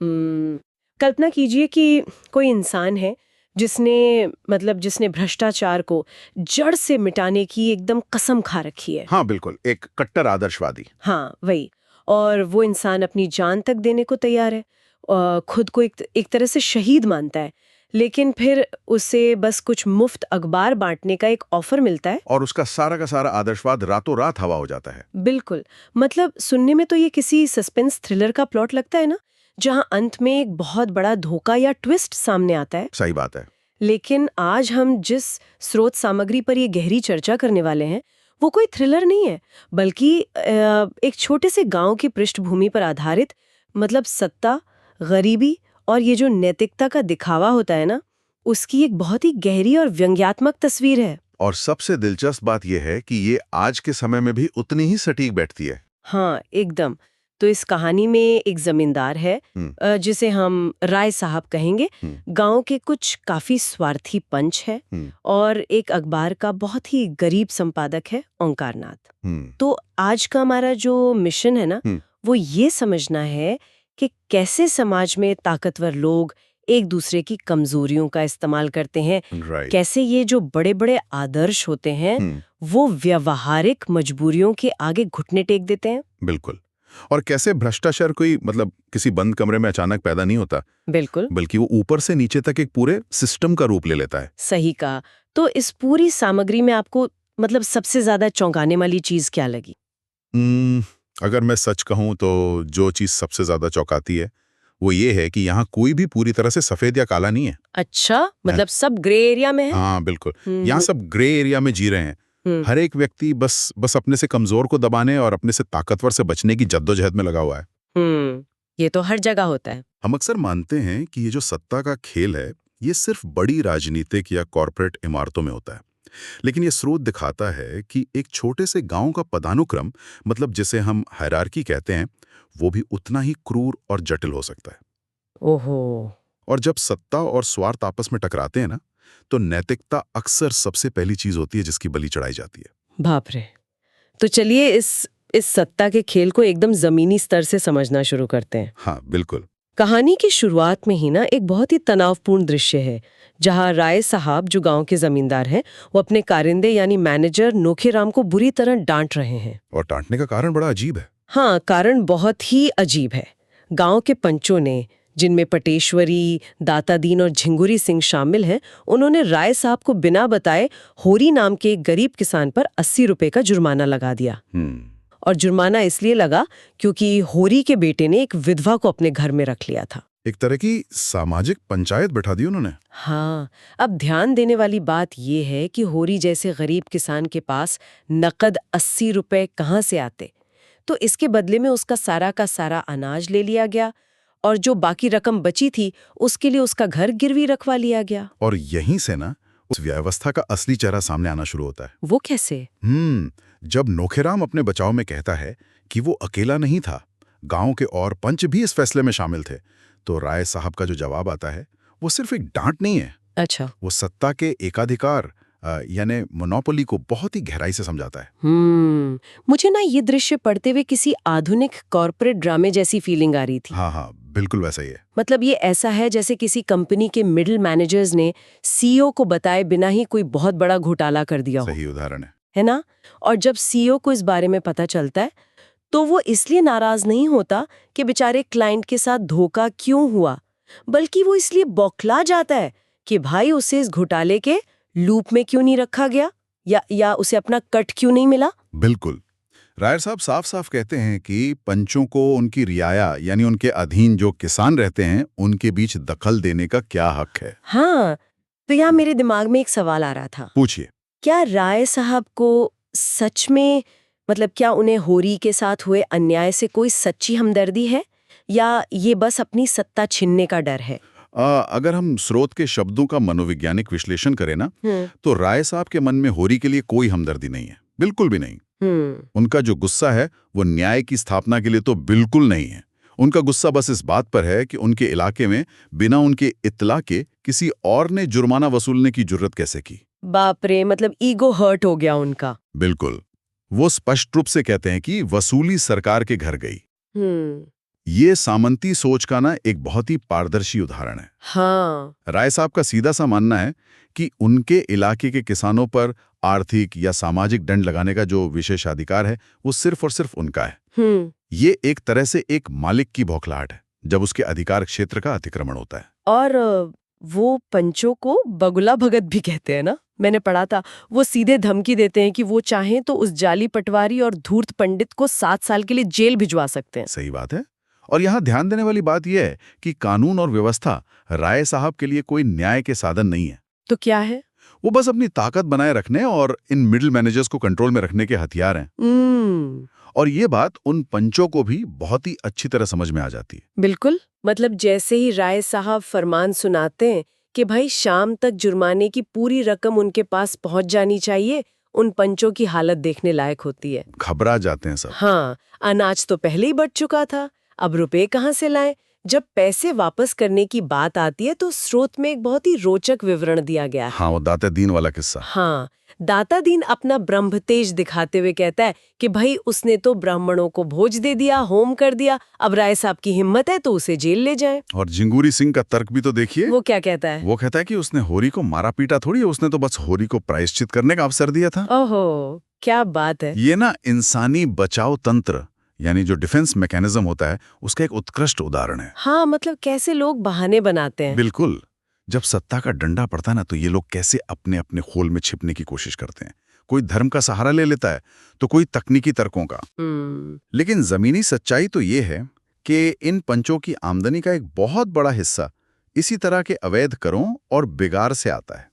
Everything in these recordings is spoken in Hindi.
कल्पना कीजिए कि कोई इंसान है जिसने भ्रष्टाचार को जड़ से मिटाने की एकदम कसम खा रखी है। हाँ बिल्कुल, एक कट्टर आदर्शवादी। हाँ वही। और वो इंसान अपनी जान तक देने को तैयार है, खुद को एक तरह से शहीद मानता है, लेकिन फिर उसे बस कुछ मुफ्त अखबार बांटने का एक ऑफर मिलता है और उसका सारा का सारा आदर्शवाद रातों रात हवा हो जाता है। बिल्कुल। मतलब सुनने में तो ये किसी सस्पेंस थ्रिलर का प्लॉट लगता है ना, जहां अंत में एक बहुत बड़ा धोखा या ट्विस्ट सामने आता है। सही बात है। लेकिन आज हम जिस स्रोत सामग्री पर ये गहरी चर्चा करने वाले हैं वो कोई थ्रिलर नहीं है, बल्कि एक छोटे से गांव की पृष्ठभूमि पर आधारित, मतलब सत्ता, गरीबी और ये जो नैतिकता का दिखावा होता है ना, उसकी एक बहुत ही गहरी और व्यंग्यात्मक तस्वीर है। और सबसे दिलचस्प बात यह है कि ये आज के समय में भी उतनी ही सटीक बैठती है। हाँ एकदम। तो इस कहानी में एक जमींदार है, जिसे हम राय साहब कहेंगे, गांव के कुछ काफी स्वार्थी पंच है, और एक अखबार का बहुत ही गरीब संपादक है ओंकारनाथ। तो आज का हमारा जो मिशन है ना, वो ये समझना है कि कैसे समाज में ताकतवर लोग एक दूसरे की कमजोरियों का इस्तेमाल करते हैं, कैसे ये जो बड़े बड़े आदर्श होते हैं वो व्यवहारिक मजबूरियों के आगे घुटने टेक देते हैं। बिल्कुल। और कैसे भ्रष्टाचार कोई किसी बंद कमरे में अचानक पैदा नहीं होता, बिल्कुल, बल्कि वो ऊपर से नीचे तक एक पूरे सिस्टम का रूप ले लेता है। सही कहा। तो इस पूरी सामग्री में आपको सबसे ज्यादा चौंकाने वाली चीज क्या लगी? अगर मैं सच कहूं तो जो चीज सबसे ज्यादा चौंकाती है वो ये है कि यहाँ कोई भी पूरी तरह से सफेद या काला नहीं है। अच्छा, मतलब सब ग्रे एरिया में है? हाँ बिल्कुल, यहाँ सब ग्रे एरिया में जी रहे हैं। हर एक व्यक्ति बस अपने से कमजोर को दबाने और अपने से ताकतवर से बचने की जद्दोजहद में लगा हुआ है। ये तो हर जगह होता है। हम अक्सर मानते हैं कि ये जो सत्ता का खेल है ये सिर्फ बड़ी राजनीतिक या कॉरपोरेट इमारतों में होता है, लेकिन ये स्रोत दिखाता है कि एक छोटे से गांव का पदानुक्रम, जिसे हम हायरार्की कहते हैं, वो भी उतना ही क्रूर और जटिल हो सकता है। ओहो। और जब सत्ता और स्वार्थ आपस में टकराते हैं ना, तो नैतिकता अक्सर सबसे पहली चीज होती है जिसकी बलि चढ़ाई जाती है। बाप रे। तो चलिए इस सत्ता के खेल को एकदम जमीनी स्तर से समझना शुरू करते हैं। हाँ बिल्कुल। कहानी की शुरुआत में ही ना एक बहुत ही तनावपूर्ण दृश्य है, जहां राय साहब जो गांव के जमींदार हैं, वो अपने कारिंदे यानी मैनेजर नोखेराम को बुरी तरह डांट रहे हैं। और डांटने का कारण बड़ा अजीब है। हाँ, कारण बहुत ही अजीब है। गांव के पंचों ने, जिनमें पटेश्वरी, दातादीन और झिंगुरी सिंह शामिल हैं, उन्होंने राय साहब को बिना बताए होरी नाम के एक गरीब किसान पर 80 रुपए का जुर्माना लगा दिया। और जुर्माना इसलिए लगा क्योंकि होरी के बेटे ने एक विधवा को अपने घर में रख लिया था। एक तरह की सामाजिक पंचायत बैठा दी उन्होंने। हाँ, अब ध्यान देने वाली बात यह है कि होरी जैसे गरीब किसान के पास नकद 80 रुपए कहाँ से आते? तो इसके बदले में उसका सारा का सारा अनाज ले लिया गया, और जो बाकी रकम बची थी उसके लिए उसका घर गिरवी रखवा लिया गया। और यहीं से ना उस व्यवस्था का असली चेहरा सामने आना शुरू होता है। वो कैसे? जब नोखेराम अपने बचाव में कहता है कि वो अकेला नहीं था, गांव के और पंच भी इस फैसले में शामिल थे, तो राय साहब का जो जवाब आता है वो सिर्फ एक डांट नहीं है। अच्छा। वो सत्ता के एकाधिकार यानी मोनोपोली को बहुत ही गहराई से समझाता है। मुझे ना ये दृश्य पढ़ते हुए किसी आधुनिक कॉर्पोरेट ड्रामे जैसी फीलिंग आ रही थी। हाँ बिल्कुल वैसा ही है। मतलब ये ऐसा है जैसे किसी कंपनी के मिडिल मैनेजर्स ने सीईओ को बताए बिना ही कोई बहुत बड़ा घोटाला कर दिया हो। सही उदाहरण है ना? और जब सीईओ को इस बारे में पता चलता है तो वो इसलिए नाराज नहीं होता कि बेचारे क्लाइंट के साथ धोखा क्यों हुआ, बल्कि वो इसलिए बौखला जाता है कि भाई उसे इस घोटाले के लूप में क्यों नहीं रखा गया, या उसे अपना कट क्यों नहीं मिला। बिल्कुल। रायर साहब साफ साफ कहते हैं कि पंचों को उनकी रियाया यानी उनके अधीन जो किसान रहते हैं उनके बीच दखल देने का क्या हक है। हाँ, तो यहाँ मेरे दिमाग में एक सवाल आ रहा था। पूछिए। क्या राय साहब को सच में, क्या उन्हें होरी के साथ हुए अन्याय से कोई सच्ची हमदर्दी है, या ये बस अपनी सत्ता छीनने का डर है? अगर हम स्रोत के शब्दों का मनोवैज्ञानिक विश्लेषण करें ना, तो राय साहब के मन में होरी के लिए कोई हमदर्दी नहीं है, बिल्कुल भी नहीं। उनका जो गुस्सा है वो न्याय की स्थापना के लिए तो बिल्कुल नहीं है। उनका गुस्सा बस इस बात पर है कि उनके इलाके में बिना उनके इत्तला के किसी और ने जुर्माना वसूलने की जुर्रत कैसे की। बाप रे, ईगो हर्ट हो गया उनका। बिल्कुल। वो स्पष्ट रूप से कहते हैं कि वसूली सरकार के घर गई। ये सामंती सोच का ना एक बहुत ही पारदर्शी उदाहरण है। हाँ। राय साहब का सीधा सा मानना है कि उनके इलाके के किसानों पर आर्थिक या सामाजिक दंड लगाने का जो विशेषाधिकार है वो सिर्फ और सिर्फ उनका है। ये एक तरह से एक मालिक की बौखलाहट है जब उसके अधिकार क्षेत्र का अतिक्रमण होता है। और वो पंचों को बगुला भगत भी कहते हैं ना, मैंने पढ़ा था। वो सीधे धमकी देते हैं कि वो चाहें तो उस जाली पटवारी और धूर्त पंडित को 7 साल के लिए जेल भिजवा सकते हैं। सही बात है। और यहाँ ध्यान देने वाली बात यह है कि कानून और व्यवस्था राय साहब के लिए कोई न्याय के साधन नहीं है। तो क्या है? वो बस अपनी ताकत बनाए रखने और इन मिडिल मैनेजर्स को कंट्रोल में रखने के हथियार हैं। और ये बात उन पंचों को भी बहुत ही अच्छी तरह समझ में आ जाती है। बिल्कुल। मतलब जैसे ही राय साहब फरमान सुनाते हैं कि भाई शाम तक जुर्माने की पूरी रकम उनके पास पहुंच जानी चाहिए, उन पंचों की हालत देखने लायक होती है। घबरा जाते हैं सब। हाँ, अनाज तो पहले ही बढ़ चुका था, अब रुपए कहाँ से लाएं? जब पैसे वापस करने की बात आती है तो स्रोत में एक बहुत ही रोचक विवरण दिया गया है। हाँ, वो दाता दीन वाला किस्सा। हाँ, दाता दीन अपना ब्रह्मतेज दिखाते हुए कहता है कि भाई उसने तो ब्राह्मणों को भोज दे दिया, होम कर दिया, अब राय साहब की हिम्मत है तो उसे जेल ले जाएं। और जिंगूरी सिंह का तर्क भी तो देखिए। वो क्या कहता है? वो कहता है कि उसने होरी को मारा पीटा थोड़ी है, उसने तो बस होरी को प्रायश्चित करने का अवसर दिया था। ओहो, क्या बात है। ये ना इंसानी बचाव तंत्र यानी जो डिफेंस मैकेनिज्म होता है उसका एक उत्कृष्ट उदाहरण है। हाँ, मतलब कैसे लोग बहाने बनाते हैं। बिल्कुल। जब सत्ता का डंडा पड़ता है ना तो ये लोग कैसे अपने अपने खोल में छिपने की कोशिश करते हैं। कोई धर्म का सहारा ले लेता है तो कोई तकनीकी तर्कों का। लेकिन जमीनी सच्चाई तो ये है कि इन पंचों की आमदनी का एक बहुत बड़ा हिस्सा इसी तरह के अवैध करों और बिगार से आता है।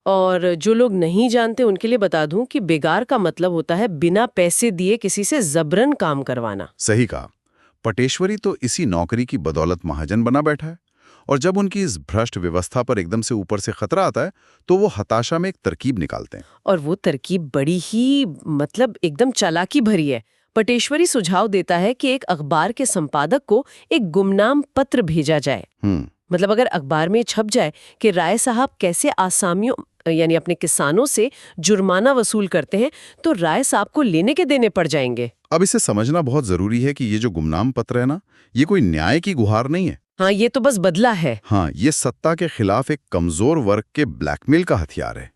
और जो लोग नहीं जानते उनके लिए बता दूं कि बिगार का मतलब होता है बिना पैसे दिए किसी से जबरन काम करवाना। सही कहा। पटेश्वरी तो इसी नौकरी की बदौलत महाजन बना बैठा है और जब उनकी इस भ्रष्ट व्यवस्था पर एकदम से ऊपर से खतरा आता है तो वो हताशा में एक तरकीब निकालते हैं। और वो तरकीब बड़ी ही मतलब एकदम चालाकी भरी है। पटेश्वरी सुझाव देता है कि एक अखबार के संपादक को एक गुमनाम पत्र भेजा जाए। मतलब अगर अखबार में छप जाए कि राय साहब कैसे आसामियों यानी अपने किसानों से जुर्माना वसूल करते हैं तो राय साहब को लेने के देने पड़ जाएंगे। अब इसे समझना बहुत जरूरी है कि ये जो गुमनाम पत्र है ना, ये कोई न्याय की गुहार नहीं है। हाँ, ये तो बस बदला है। हाँ, ये सत्ता के खिलाफ एक कमजोर वर्ग के ब्लैकमेल का हथियार है।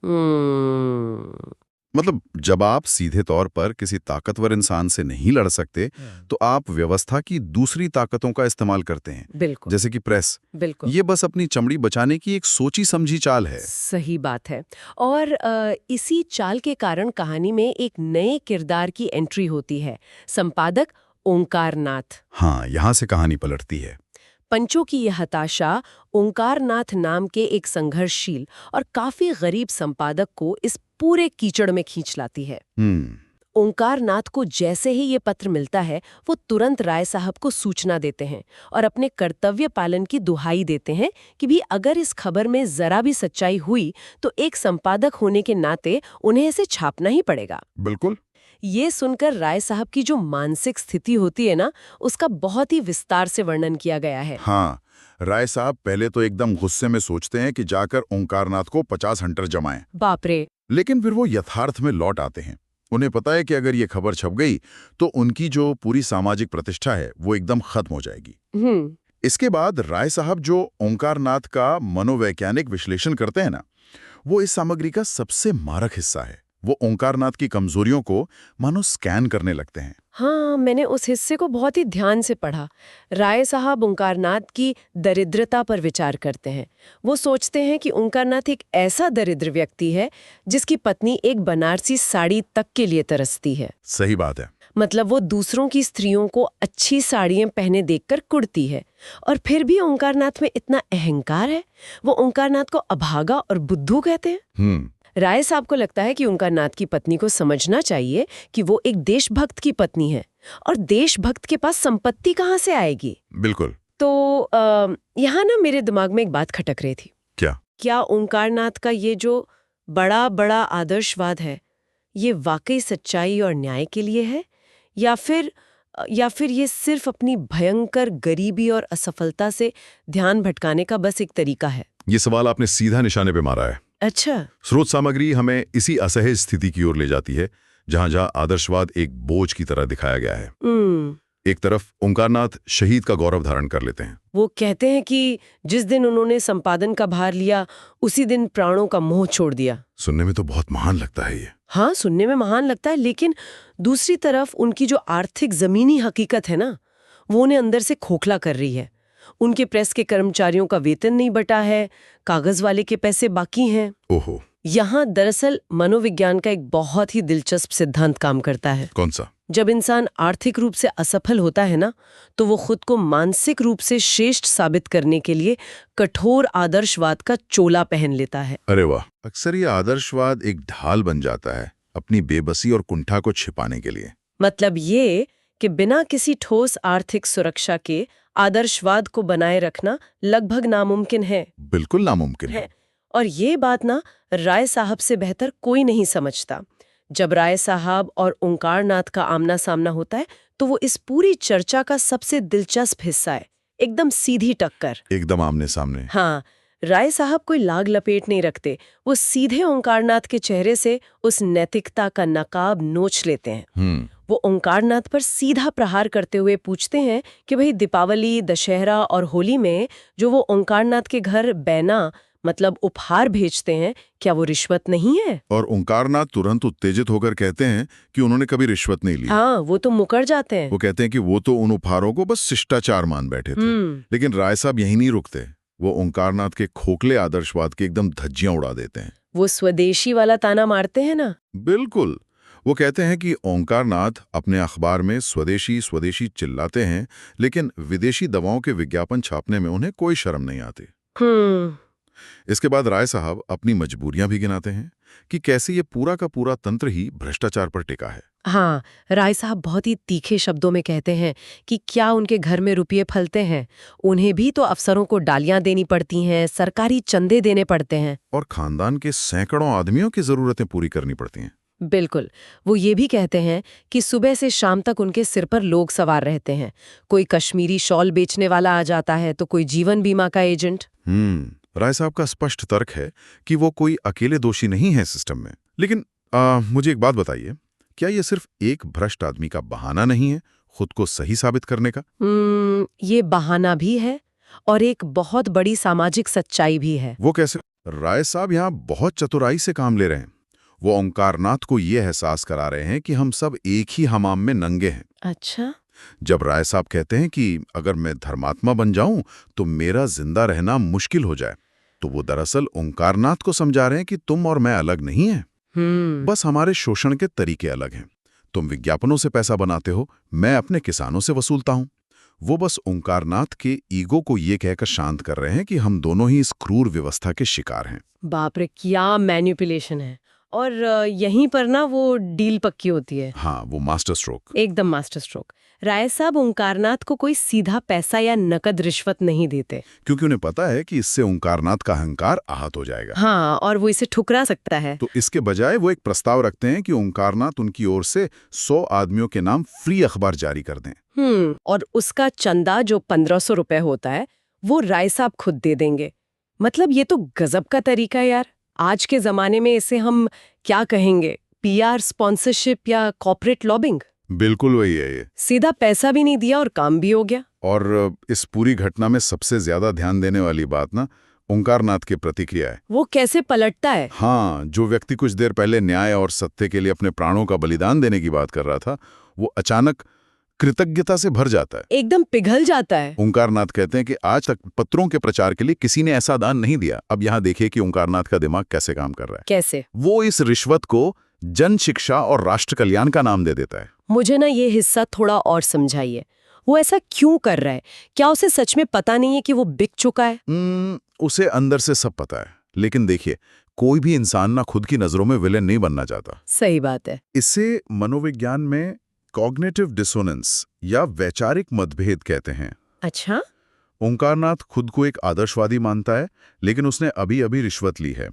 मतलब जब आप सीधे तौर पर किसी ताकतवर इंसान से नहीं लड़ सकते तो आप व्यवस्था की दूसरी ताकतों का इस्तेमाल करते हैं। बिल्कुल। जैसे कि प्रेस। बिल्कुल। ये बस अपनी चमड़ी बचाने की एक सोची समझी चाल है। सही बात है। और इसी चाल के कारण कहानी में एक नए किरदार की एंट्री होती है, संपादक ओंकार नाथ। हाँ, यहाँ से कहानी पलटती है। पंचों की यह हताशा ओंकार नाथ नाम के एक संघर्षशील और काफी गरीब संपादक को इस पूरे कीचड़ में खींच लाती है। ओंकार नाथ को जैसे ही ये पत्र मिलता है वो तुरंत राय साहब को सूचना देते हैं और अपने कर्तव्य पालन की दुहाई देते हैं कि भी अगर इस खबर में जरा भी सच्चाई हुई तो एक संपादक होने के नाते उन्हें इसे छापना ही पड़ेगा। बिल्कुल। ये सुनकर राय साहब की जो मानसिक स्थिति होती है ना, उसका बहुत ही विस्तार से वर्णन किया गया है। हाँ, राय साहब पहले तो एकदम गुस्से में सोचते हैं कि जाकर ओंकारनाथ को 50 हंटर जमाएं। बाप रे। लेकिन फिर वो यथार्थ में लौट आते हैं। उन्हें पता है कि अगर ये खबर छप गई तो उनकी जो पूरी सामाजिक प्रतिष्ठा है वो एकदम खत्म हो जाएगी। इसके बाद राय साहब जो ओंकारनाथ का मनोवैज्ञानिक विश्लेषण करते हैं ना, वो इस सामग्री का सबसे मारक हिस्सा है। वो ओंकारनाथ की कमजोरियों को मानो स्कैन करने लगते हैं। हाँ, मैंने उस हिस्से को बहुत ही ध्यान से पढ़ा। राय साहब ओंकारनाथ की दरिद्रता पर विचार करते हैं। वो सोचते हैं कि ओंकारनाथ एक ऐसा दरिद्र व्यक्ति है जिसकी पत्नी एक बनारसी साड़ी तक के लिए तरसती है। सही बात है। मतलब वो दूसरों की स्त्रियों को अच्छी साड़ियां पहने देखकर कुड़ती है और फिर भी ओंकारनाथ में इतना अहंकार है। वो ओंकारनाथ को अभागा और बुद्धू कहते हैं। राय साहब को लगता है कि ओंकारनाथ की पत्नी को समझना चाहिए कि वो एक देशभक्त की पत्नी है और देशभक्त के पास संपत्ति कहाँ से आएगी। बिल्कुल। तो यहाँ ना मेरे दिमाग में एक बात खटक रही थी। क्या ओंकारनाथ का ये जो बड़ा बड़ा आदर्शवाद है ये वाकई सच्चाई और न्याय के लिए है या फिर ये सिर्फ अपनी भयंकर गरीबी और असफलता से ध्यान भटकाने का बस एक तरीका है? ये सवाल आपने सीधा निशाने पे मारा है। अच्छा। स्रोत सामग्री हमें इसी असहज स्थिति की ओर ले जाती है जहां आदर्शवाद एक बोझ की तरह दिखाया गया है। एक तरफ ओंकारनाथ शहीद का गौरव धारण कर लेते हैं। वो कहते हैं कि जिस दिन उन्होंने संपादन का भार लिया उसी दिन प्राणों का मोह छोड़ दिया। सुनने में तो बहुत महान लगता है ये। हाँ, सुनने में महान लगता है, लेकिन दूसरी तरफ उनकी जो आर्थिक जमीनी हकीकत है ना, वो उन्हें अंदर से खोखला कर रही है। उनके प्रेस के कर्मचारियों का वेतन नहीं बटा है, कागज वाले के पैसे बाकी हैं। ओहो। यहाँ दरअसल मनोविज्ञान का एक बहुत ही दिलचस्प सिद्धांत काम करता है। कौन सा? जब इंसान आर्थिक रूप से असफल होता है ना, तो वो खुद को मानसिक रूप से श्रेष्ठ साबित करने के लिए कठोर आदर्शवाद का चोला पहन लेता है। अरे वाह। अक्सर ये आदर्शवाद एक ढाल बन जाता है अपनी बेबसी और कुंठा को छिपाने के लिए। मतलब ये कि बिना किसी ठोस आर्थिक सुरक्षा के आदर्शवाद को बनाए रखना लगभग नामुमकिन है। बिल्कुल नामुमकिन है। और ये बात ना राय साहब से बेहतर कोई नहीं समझता। जब राय साहब और ओंकारनाथ का आमना सामना होता है तो वो इस पूरी चर्चा का सबसे दिलचस्प हिस्सा है। एकदम सीधी टक्कर, एकदम आमने सामने। हाँ, राय साहब कोई लाग लपेट नहीं रखते, वो सीधे ओंकारनाथ के चेहरे से उस नैतिकता का नकाब नोच लेते हैं। वो ओंकारनाथ पर सीधा प्रहार करते हुए पूछते हैं कि भाई दीपावली, दशहरा और होली में जो वो ओंकारनाथ के घर बैना मतलब उपहार भेजते हैं, क्या वो रिश्वत नहीं है? और ओंकारनाथ तुरंत उत्तेजित होकर कहते हैं कि उन्होंने कभी रिश्वत नहीं ली। हाँ, वो तो मुकर जाते हैं। वो कहते हैं कि वो तो उन उपहारों को बस शिष्टाचार मान बैठे थे। लेकिन राय साहब यही नहीं रुकते, वो ओंकारनाथ के खोखले आदर्शवाद की एकदम धज्जियां उड़ा देते हैं। वो स्वदेशी वाला ताना मारते हैं ना। बिल्कुल। वो कहते हैं कि ओंकारनाथ अपने अखबार में स्वदेशी स्वदेशी चिल्लाते हैं, लेकिन विदेशी दवाओं के विज्ञापन छापने में उन्हें कोई शर्म नहीं आती। इसके बाद राय साहब अपनी मजबूरियां भी गिनाते हैं कि कैसे ये पूरा का पूरा तंत्र ही भ्रष्टाचार पर टिका है। हाँ, राय साहब बहुत ही तीखे शब्दों में कहते हैं कि क्या उनके घर में रुपये फलते हैं, उन्हें भी तो अफसरों को डालियां देनी पड़ती हैं, सरकारी चंदे देने पड़ते हैं, और खानदान के सैकड़ों आदमियों की जरूरतें पूरी करनी पड़ती हैं। बिल्कुल। वो ये भी कहते हैं कि सुबह से शाम तक उनके सिर पर लोग सवार रहते हैं। कोई कश्मीरी शॉल बेचने वाला आ जाता है तो कोई जीवन बीमा का एजेंट। राय साहब का स्पष्ट तर्क है कि वो कोई अकेले दोषी नहीं है सिस्टम में। लेकिन मुझे एक बात बताइए, क्या ये सिर्फ एक भ्रष्ट आदमी का बहाना नहीं है खुद को सही साबित करने का? ये बहाना भी है और एक बहुत बड़ी सामाजिक सच्चाई भी है। वो कैसे? राय साहब यहाँ बहुत चतुराई से काम ले रहे हैं। वो ओंकारनाथ को ये एहसास करा रहे हैं कि हम सब एक ही हमाम में नंगे हैं। अच्छा। जब राय साहब कहते हैं कि अगर मैं धर्मात्मा बन जाऊं तो मेरा जिंदा रहना मुश्किल हो जाए, तो वो दरअसल ओंकारनाथ को समझा रहे हैं कि तुम और मैं अलग नहीं हैं। बस हमारे शोषण के तरीके अलग हैं। तुम विज्ञापनों से पैसा बनाते हो, मैं अपने किसानों से वसूलता हूं। वो बस ओंकारनाथ के ईगो को ये कहकर शांत कर रहे हैं कि हम दोनों ही इस क्रूर व्यवस्था के शिकार हैं। बाप रे, क्या मैनिपुलेशन है। और यहीं पर ना वो डील पक्की होती है। हाँ, वो मास्टर स्ट्रोक, एकदम मास्टर स्ट्रोक। राय साहब ओंकारनाथ को कोई सीधा पैसा या नकद रिश्वत नहीं देते, क्योंकि उन्हें पता है कि इससे ओंकारनाथ का अहंकार आहत हो जाएगा। हाँ, और वो इसे ठुकरा सकता है। तो इसके बजाय वो एक प्रस्ताव रखते हैं कि ओंकारनाथ उनकी ओर से 100 आदमियों के नाम फ्री अखबार जारी कर दें। और उसका चंदा जो 1500 रुपए होता है वो राय साहब खुद दे देंगे। मतलब ये तो गजब का तरीका है यार। आज के जमाने में इसे हम क्या कहेंगे, पीआर स्पॉन्सरशिप या कॉर्पोरेट लॉबिंग? बिल्कुल वही है ये। सीधा पैसा भी नहीं दिया और काम भी हो गया। और इस पूरी घटना में सबसे ज्यादा ध्यान देने वाली बात ना ओंकारनाथ की प्रतिक्रिया है। वो कैसे पलटता है। हाँ, जो व्यक्ति कुछ देर पहले न्याय और सत्य के लिए अपने प्राणों का बलिदान देने की बात कर रहा था, वो अचानक कृतज्ञता से भर जाता है, एकदम पिघल जाता है। ओंकारनाथ कहते हैं कि आज तक पत्रों के प्रचार के लिए किसी ने ऐसा दान नहीं दिया। अब यहाँ देखिए कि ओंकारनाथ का दिमाग कैसे काम कर रहा है। कैसे? वो इस रिश्वत को जन शिक्षा और राष्ट्र कल्याण का नाम दे देता है। मुझे ना ये हिस्सा थोड़ा और समझाइए। वो ऐसा क्यों कर रहा है? क्या उसे सच में पता नहीं है कि वो बिक चुका है? उसे अंदर से सब पता है, लेकिन देखिए, कोई भी इंसान ना खुद की नजरों में विलेन नहीं बनना चाहता। सही बात है। इसे मनोविज्ञान में कॉग्निटिव डिसोनेंस या वैचारिक मतभेद कहते हैं। अच्छा। ओंकारनाथ खुद को एक आदर्शवादी मानता है, लेकिन उसने अभी अभी रिश्वत ली है।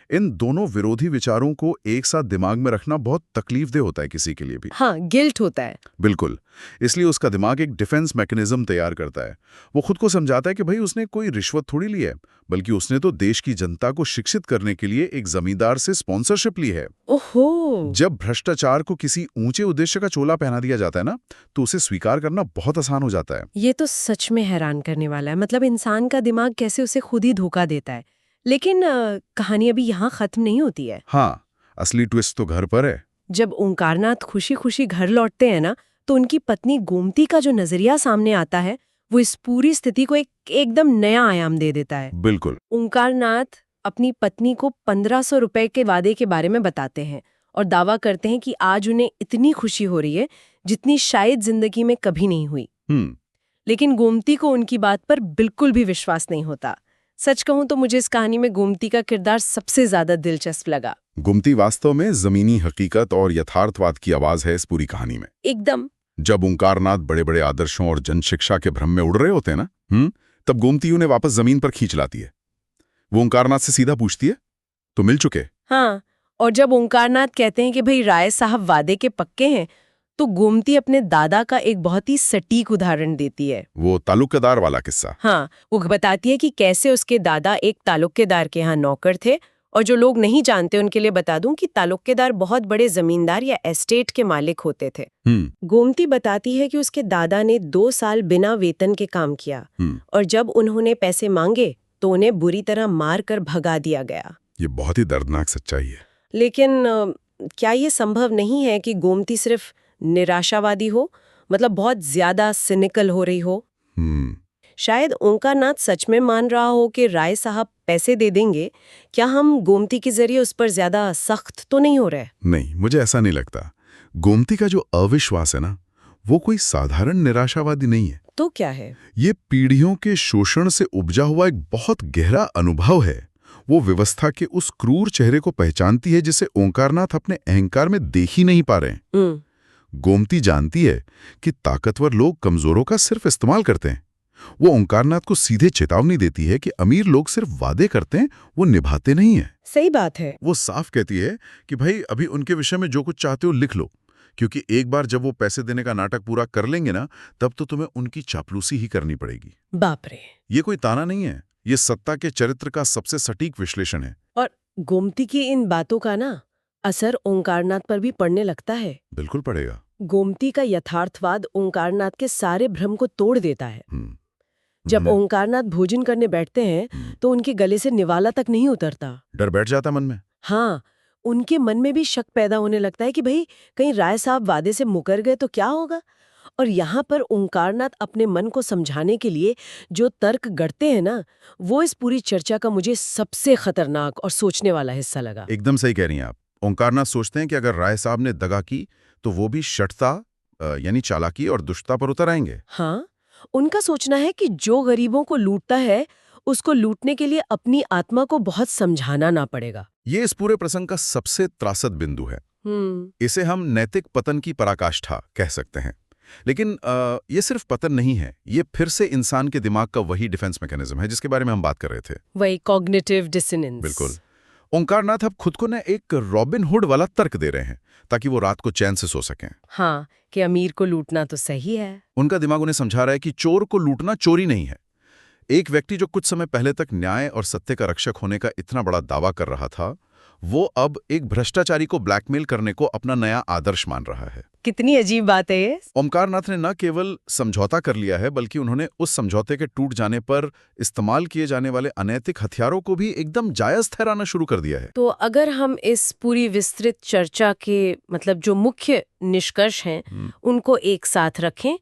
इन दोनों विरोधी विचारों को एक साथ दिमाग में रखना बहुत तकलीफदेह होता है किसी के लिए भी। हाँ, गिल्ट होता है। बिल्कुल। इसलिए उसका दिमाग एक डिफेंस मैकेनिज्म तैयार करता है। वो खुद को समझाता है कि भाई उसने कोई रिश्वत थोड़ी ली है, बल्कि उसने तो देश की जनता को शिक्षित करने के लिए एक जमींदार से स्पॉन्सरशिप ली है। ओहो! जब भ्रष्टाचार को किसी ऊंचे उद्देश्य का चोला पहना दिया जाता है ना, तो उसे स्वीकार करना बहुत आसान हो जाता है। ये तो सच में हैरान करने वाला है। मतलब इंसान का दिमाग कैसे उसे खुद ही धोखा देता है। लेकिन कहानी अभी यहाँ खत्म नहीं होती है। हाँ, असली ट्विस्ट तो घर पर है। जब ओंकारनाथ खुशी खुशी घर लौटते हैं ना, तो उनकी पत्नी गोमती का जो नजरिया सामने आता है, वो इस पूरी स्थिति को एकदम नया आयाम दे देता है। बिल्कुल। ओंकारनाथ अपनी पत्नी को 1500 रुपए के वादे के बारे में बताते हैं और दावा करते हैं कि आज उन्हें इतनी खुशी हो रही है जितनी शायद जिंदगी में कभी नहीं हुई। लेकिन गोमती को उनकी बात पर बिल्कुल भी विश्वास नहीं होता। सच कहूं तो मुझे इस कहानी में गोमती का किरदार सबसे ज्यादा दिलचस्प लगा। गोमती वास्तव में जमीनी हकीकत और यथार्थवाद की आवाज है इस पूरी कहानी में। एकदम। जब ओंकारनाथ बड़े बड़े आदर्शों और जनशिक्षा के भ्रम में उड़ रहे होते हैं ना, तब गोमती उन्हें वापस जमीन पर खींच लाती है। वो ओंकारनाथ से सीधा पूछती है, तो मिल चुके? हाँ, और जब ओंकारनाथ कहते हैं कि भाई राय साहब वादे के पक्के हैं, तो गोमती अपने दादा का एक बहुत ही सटीक उदाहरण देती है। वो तालुकेदार वाला किस्सा। हाँ, वो बताती है कि कैसे उसके दादा एक तालुकेदार के यहाँ नौकर थे। और जो लोग नहीं जानते उनके लिए बता दूं कि तालुकेदार बहुत बड़े जमींदार या एस्टेट के मालिक होते थे। गोमती बताती है कि उसके दादा ने 2 साल बिना वेतन के काम किया और जब उन्होंने पैसे मांगे तो उन्हें बुरी तरह मार कर भगा दिया गया। ये बहुत ही दर्दनाक सच्चाई है। लेकिन क्या ये संभव नहीं है कि गोमती सिर्फ निराशावादी हो, मतलब बहुत ज्यादा सिनिकल हो रही हो? शायद ओंकारनाथ सच में मान रहा हो कि राय साहब पैसे दे देंगे। क्या हम गोमती के जरिए उस पर ज्यादा सख्त तो नहीं हो रहे? नहीं, मुझे ऐसा नहीं लगता। गोमती का जो अविश्वास है ना, वो कोई साधारण निराशावादी नहीं है। तो क्या है? ये पीढ़ियों के शोषण से उपजा हुआ एक बहुत गहरा अनुभव है। वो व्यवस्था के उस क्रूर चेहरे को पहचानती है जिसे ओंकारनाथ अपने अहंकार में देख ही नहीं पा रहे। गोमती जानती है कि ताकतवर लोग कमजोरों का सिर्फ इस्तेमाल करते हैं। वो ओंकारनाथ को सीधे चेतावनी देती है कि अमीर लोग सिर्फ वादे करते हैं, वो निभाते नहीं है। सही बात है। वो साफ कहती है कि भाई अभी उनके विषय में जो कुछ चाहते हो लिख लो, क्योंकि एक बार जब वो पैसे देने का नाटक पूरा कर लेंगे ना, तब तो तुम्हें उनकी चापलूसी ही करनी पड़ेगी। बाप रे! ये कोई ताना नहीं है, ये सत्ता के चरित्र का सबसे सटीक विश्लेषण है। और गोमती की इन बातों का ना असर ओंकारनाथ पर भी पड़ने लगता है। बिल्कुल पड़ेगा। गोमती का यथार्थवाद ओंकारनाथ के सारे भ्रम को तोड़ देता है। जब ओंकारनाथ भोजन करने बैठते हैं तो उनके गले से निवाला तक नहीं उतरता। डर बैठ जाता मन में। हाँ, उनके मन में भी शक पैदा होने लगता है कि भाई कहीं राय साहब वादे से मुकर गए तो क्या होगा। और यहाँ पर ओंकारनाथ अपने मन को समझाने के लिए जो तर्क गढ़ते हैं ना, वो इस पूरी चर्चा का मुझे सबसे खतरनाक और सोचने वाला हिस्सा लगा। एकदम सही कह रही हैं आप। ओंकारनाथ सोचते हैं कि अगर राय साहब ने दगा की तो वो भी शठता यानी चालाकी और दुष्टता पर उतर आएंगे। हाँ, उनका सोचना है कि जो गरीबों को लूटता है उसको लूटने के लिए अपनी आत्मा को बहुत समझाना ना पड़ेगा। ये इस पूरे प्रसंग का सबसे त्रासद बिंदु है। इसे हम नैतिक पतन की पराकाष्ठा कह सकते हैं। लेकिन ये सिर्फ पतन नहीं है, ये फिर से इंसान के दिमाग का वही डिफेंस मैकेनिज्म है जिसके बारे में हम बात कर रहे थे। वही कॉग्निटिव डिसोनेंस। बिल्कुल। ओंकारनाथ अब खुद को न एक रॉबिन हुड वाला तर्क दे रहे हैं ताकि वो रात को चैन से सो सकें। हाँ, कि अमीर को लूटना तो सही है। उनका दिमाग उन्हें समझा रहा है कि चोर को लूटना चोरी नहीं है। एक व्यक्ति जो कुछ समय पहले तक न्याय और सत्य का रक्षक होने का इतना बड़ा दावा कर रहा था, वो अब एक भ्रष्टाचारी को ब्लैकमेल करने को अपना नया आदर्श मान रहा है। कितनी अजीब बात है ये। ओंकारनाथ ने न केवल समझौता कर लिया है, बल्कि उन्होंने उस समझौते के टूट जाने पर इस्तेमाल किए जाने वाले अनैतिक हथियारों को भी एकदम जायज ठहराना शुरू कर दिया है। तो अगर हम इस पूरी विस्तृत चर्चा के मतलब जो मुख्य निष्कर्ष हैं उनको एक साथ रखें,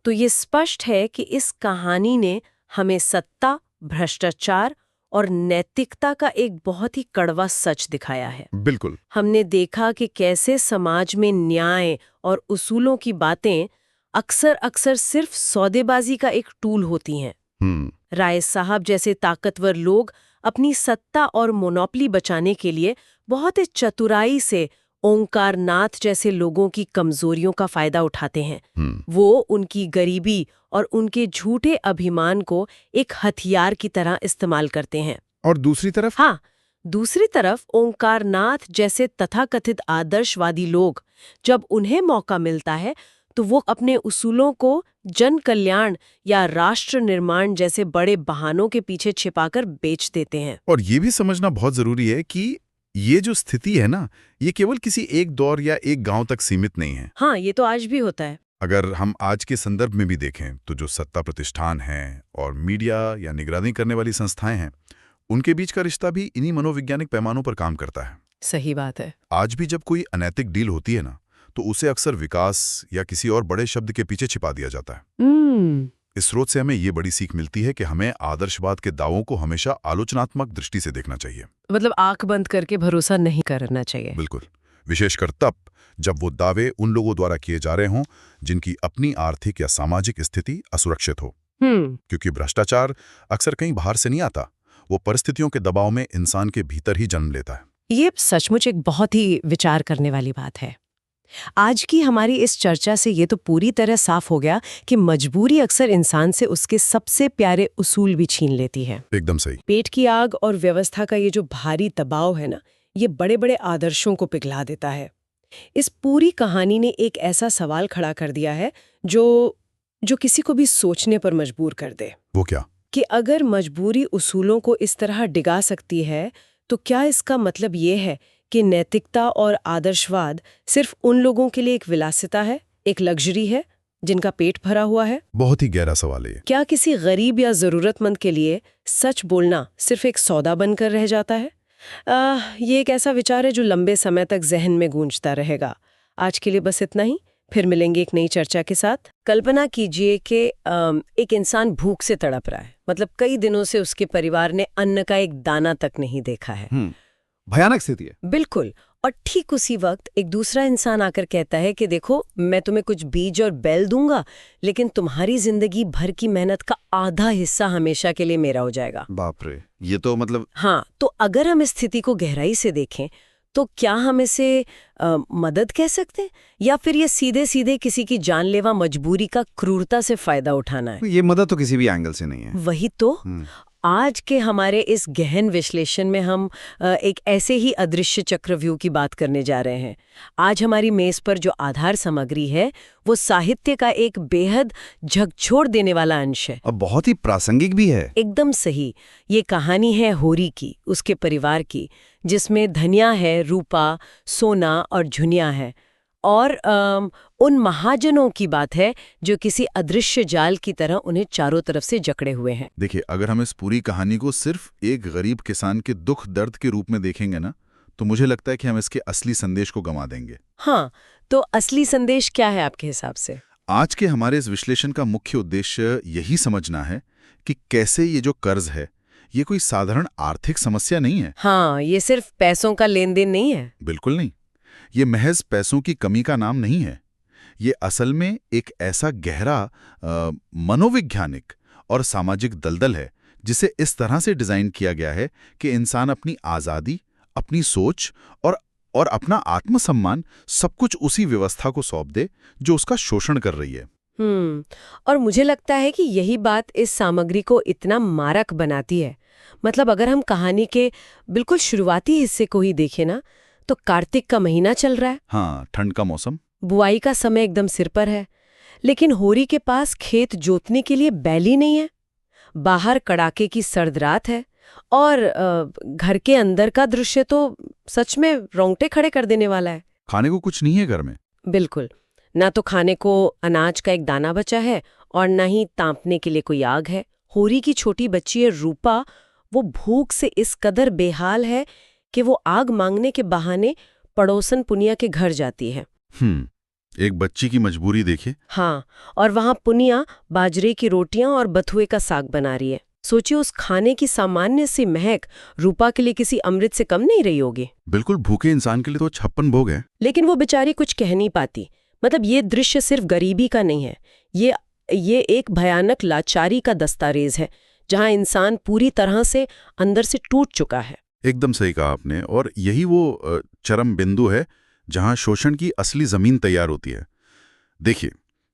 तो ये स्पष्ट है कि इस कहानी ने हमें सत्ता, भ्रष्टाचार और नैतिकता का एक बहुत ही कड़वा सच दिखाया है। बिल्कुल। हमने देखा कि कैसे समाज में न्याय और उसूलों की बातें अक्सर सिर्फ सौदेबाजी का एक टूल होती हैं। राय साहब जैसे ताकतवर लोग अपनी सत्ता और मोनोपोली बचाने के लिए बहुत ही चतुराई से ओंकारनाथ जैसे लोगों की कमजोरियों का फायदा उठाते हैं। वो उनकी गरीबी और उनके झूठे अभिमान को एक हथियार की तरह इस्तेमाल करते हैं। और दूसरी तरफ? हाँ, दूसरी तरफ ओंकारनाथ जैसे तथाकथित आदर्शवादी लोग, जब उन्हें मौका मिलता है तो वो अपने उसूलों को जन कल्याण या राष्ट्र निर्माण जैसे बड़े बहानों के पीछे छिपाकर बेच देते हैं। और ये भी समझना बहुत जरूरी है कि ये जो स्थिति है ना, ये केवल किसी एक दौर या एक गांव तक सीमित नहीं है। हाँ, ये तो आज भी होता है। अगर हम आज के संदर्भ में भी देखें तो जो सत्ता प्रतिष्ठान हैं और मीडिया या निगरानी करने वाली संस्थाएं हैं, उनके बीच का रिश्ता भी इन्हीं मनोवैज्ञानिक पैमानों पर काम करता है। सही बात है। आज भी जब कोई अनैतिक डील होती है ना, तो उसे अक्सर विकास या किसी और बड़े शब्द के पीछे छिपा दिया जाता है। इस स्रोत से हमें ये बड़ी सीख मिलती है कि हमें आदर्शवाद के दावों को हमेशा आलोचनात्मक दृष्टि से देखना चाहिए। मतलब आंख बंद करके भरोसा नहीं करना चाहिए। बिल्कुल, विशेषकर तब जब वो दावे उन लोगों द्वारा किए जा रहे हों जिनकी अपनी आर्थिक या सामाजिक स्थिति असुरक्षित हो। क्योंकि भ्रष्टाचार अक्सर कहीं बाहर से नहीं आता, वो परिस्थितियों के दबाव में इंसान के भीतर ही जन्म लेता है। ये सचमुच एक बहुत ही विचार करने वाली बात है। आज की हमारी इस चर्चा से ये तो पूरी तरह साफ हो गया कि मजबूरी अक्सर इंसान से उसके सबसे प्यारे उसूल भी छीन लेती है। एकदम सही। पेट की आग और व्यवस्था का ये जो भारी दबाव है ना, ये बड़े बड़े आदर्शों को पिघला देता है। इस पूरी कहानी ने एक ऐसा सवाल खड़ा कर दिया है जो किसी को भी सोचने पर मजबूर कर दे। वो क्या? कि अगर मजबूरी उसूलों को इस तरह डिगा सकती है, तो क्या इसका मतलब ये है कि नैतिकता और आदर्शवाद सिर्फ उन लोगों के लिए एक विलासिता है, एक लग्जरी है जिनका पेट भरा हुआ है? बहुत ही गहरा सवाल है। क्या किसी गरीब या जरूरतमंद के लिए सच बोलना सिर्फ एक सौदा बनकर रह जाता है? ये एक ऐसा विचार है जो लंबे समय तक जहन में गूंजता रहेगा। आज के लिए बस इतना ही, फिर मिलेंगे एक नई चर्चा के साथ। कल्पना कीजिए कि एक इंसान भूख से तड़प रहा है, मतलब कई दिनों से उसके परिवार ने अन्न का एक दाना तक नहीं देखा है। भयानक स्थिति है। बिल्कुल। और ठीक उसी वक्त एक दूसरा इंसान आकर कहता है कि देखो, मैं तुम्हें कुछ बीज और बैल दूंगा, लेकिन तुम्हारी जिंदगी भर की मेहनत का आधा हिस्सा हमेशा के लिए मेरा हो जाएगा। बाप रे, ये तो मतलब। हाँ, तो अगर हम इस स्थिति को गहराई से देखें तो क्या हम इसे मदद कह सकते हैं, या फिर ये सीधे सीधे किसी की जानलेवा मजबूरी का क्रूरता से फायदा उठाना है? ये मदद तो किसी भी एंगल से नहीं है। वही तो। आज के हमारे इस गहन विश्लेषण में हम एक ऐसे ही अदृश्य चक्रव्यूह की बात करने जा रहे हैं। आज हमारी मेज पर जो आधार सामग्री है वो साहित्य का एक बेहद झकझोर देने वाला अंश है, और बहुत ही प्रासंगिक भी है। एकदम सही। ये कहानी है होरी की, उसके परिवार की, जिसमें धनिया है, रूपा, सोना और झुनिया है, और उन महाजनों की बात है जो किसी अदृश्य जाल की तरह उन्हें चारों तरफ से जकड़े हुए हैं। देखिए, अगर हम इस पूरी कहानी को सिर्फ एक गरीब किसान के दुख दर्द के रूप में देखेंगे ना, तो मुझे लगता है कि हम इसके असली संदेश को गंवा देंगे। हाँ, तो असली संदेश क्या है आपके हिसाब से? आज के हमारे इस विश्लेषण का मुख्य उद्देश्य यही समझना है कि कैसे ये जो कर्ज है, ये कोई साधारण आर्थिक समस्या नहीं है। हाँ, ये सिर्फ पैसों का लेन देन नहीं है। बिल्कुल नहीं। ये महज पैसों की कमी का नाम नहीं है। ये असल में एक ऐसा गहरा मनोवैज्ञानिक और सामाजिक दलदल है जिसे इस तरह से डिजाइन किया गया है कि इंसान अपनी आज़ादी, अपनी सोच और अपना आत्मसम्मान सब कुछ उसी व्यवस्था को सौंप दे जो उसका शोषण कर रही है। और मुझे लगता है कि यही बात इस सामग्री को इतना मारक बनाती है। मतलब अगर हम कहानी के बिल्कुल शुरुआती हिस्से को ही देखें ना, तो कार्तिक का महीना चल रहा है। हाँ, ठंड का मौसम, बुआई का समय एकदम सिर पर है, लेकिन होरी के पास खेत जोतने के लिए बैल ही नहीं है। बाहर कड़ाके की सर्द रात है, और घर के अंदर का दृश्य तो सच में रोंगटे खड़े कर देने वाला है। खाने को कुछ नहीं है घर में। बिल्कुल, ना तो खाने को अनाज का एक दाना बचा है, और ना ही तांपने के लिए कोई आग है। होरी की छोटी बच्ची है रूपा, वो भूख से इस कदर बेहाल है कि वो आग मांगने के बहाने पड़ोसन पुनिया के घर जाती है। एक बच्ची की मजबूरी देखिए। हाँ, और वहां पुनिया बाजरे की रोटियां और बथुए का साग बना रही है। सोचिए, उस खाने की सामान्य सी महक रूपा के लिए किसी अमृत से कम नहीं रही होगी। बिल्कुल, भूखे इंसान के लिए तो 56 भोग है। लेकिन वो बेचारी कुछ कह नहीं पाती। मतलब ये दृश्य सिर्फ गरीबी का नहीं है, ये एक भयानक लाचारी का दस्तावेज है, जहां इंसान पूरी तरह से अंदर से टूट चुका है। एकदम सही कहा आपने, और यही वो चरम बिंदु है जहां शोषण की असली जमीन तैयार होती है। देखिए,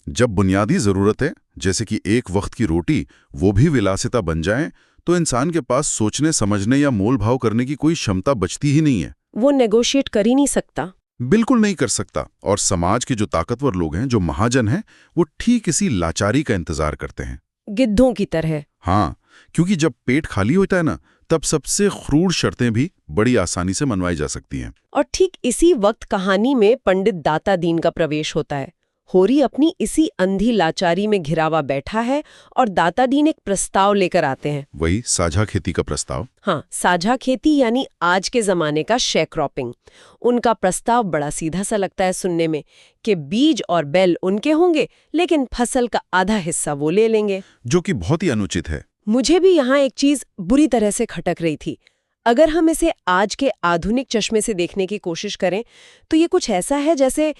जब बुनियादी जरूरत है, जैसे कि एक वक्त की रोटी, वो भी विलासिता बन जाए, तो इंसान के पास सोचने समझने या मोल भाव करने की कोई क्षमता बचती ही नहीं है। वो नेगोशिएट कर ही नहीं सकता। बिल्कुल नहीं कर सकता। और समाज के जो ताकतवर लोग हैं, जो महाजन हैं, वो ठीक इसी लाचारी का इंतजार करते हैं, गिद्धों की तरह। हाँ, क्योंकि जब पेट खाली होता है ना, तब सबसे क्रूर शर्तें भी बड़ी आसानी से मनवाई जा सकती हैं। और ठीक इसी वक्त कहानी में पंडित दाता दीन का प्रवेश होता है। होरी अपनी इसी अंधी लाचारी में घिरावा बैठा है और दाता दीन एक प्रस्ताव लेकर आते हैं। वही साझा खेती का प्रस्ताव। हाँ, साझा खेती यानी आज के जमाने का शेयर क्रॉपिंग। उनका प्रस्ताव बड़ा सीधा सा लगता है सुनने में कि बीज और बैल उनके होंगे, लेकिन फसल का आधा हिस्सा वो ले लेंगे, जो कि बहुत ही अनुचित है। मुझे भी यहाँ एक चीज बुरी तरह से खटक रही थी। अगर हम इसे आज के आधुनिक चश्मे से देखने की कोशिश करें तो ये कुछ ऐसा है जैसे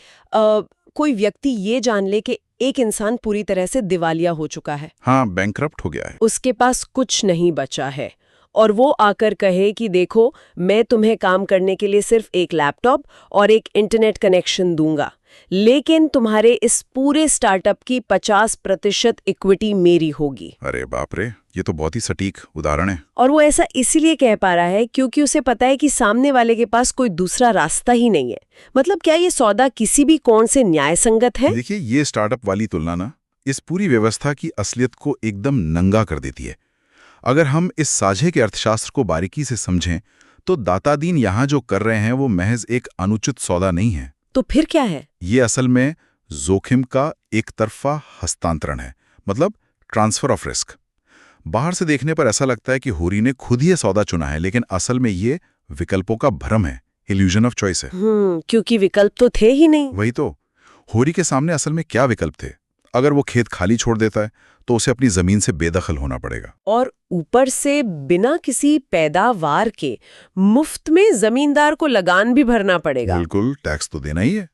कोई व्यक्ति ये जान ले कि एक इंसान पूरी तरह से दिवालिया हो चुका है। हाँ, बैंकरप्ट हो गया है। उसके पास कुछ नहीं बचा है और वो आकर कहे कि देखो, मैं तुम्हें काम करने के लिए सिर्फ एक लैपटॉप और एक इंटरनेट कनेक्शन दूंगा, लेकिन तुम्हारे इस पूरे स्टार्टअप की 50% इक्विटी मेरी होगी। अरे बाप रे, ये तो बहुत ही सटीक उदाहरण है। और वो ऐसा इसीलिए कह पा रहा है क्योंकि उसे पता है कि सामने वाले के पास कोई दूसरा रास्ता ही नहीं है। मतलब क्या ये सौदा किसी भी कोण से न्याय संगत है? देखिए, ये स्टार्टअप वाली तुलना ना इस पूरी व्यवस्था की असलियत को एकदम नंगा कर देती है। अगर हम इस साझे के अर्थशास्त्र को बारीकी से समझें तो दाता दीन यहाँ जो कर रहे हैं वो महज एक अनुचित सौदा नहीं है। तो फिर क्या है? ये असल में जोखिम का एक तरफा हस्तांतरण है, मतलब ट्रांसफर ऑफ रिस्क। बाहर से देखने पर ऐसा लगता है कि होरी ने खुद ही सौदा चुना है, लेकिन असल में ये विकल्पों का भ्रम है, इल्यूजन ऑफ चॉइस है। क्योंकि विकल्प तो थे ही नहीं। वही तो, होरी के सामने असल में क्या विकल्प थे? अगर वो खेत खाली छोड़ देता है तो उसे अपनी जमीन से बेदखल होना पड़ेगा, और ऊपर से बिना किसी पैदावार के मुफ्त में जमींदार को लगान भी भरना पड़ेगा। बिल्कुल, टैक्स तो देना ही है।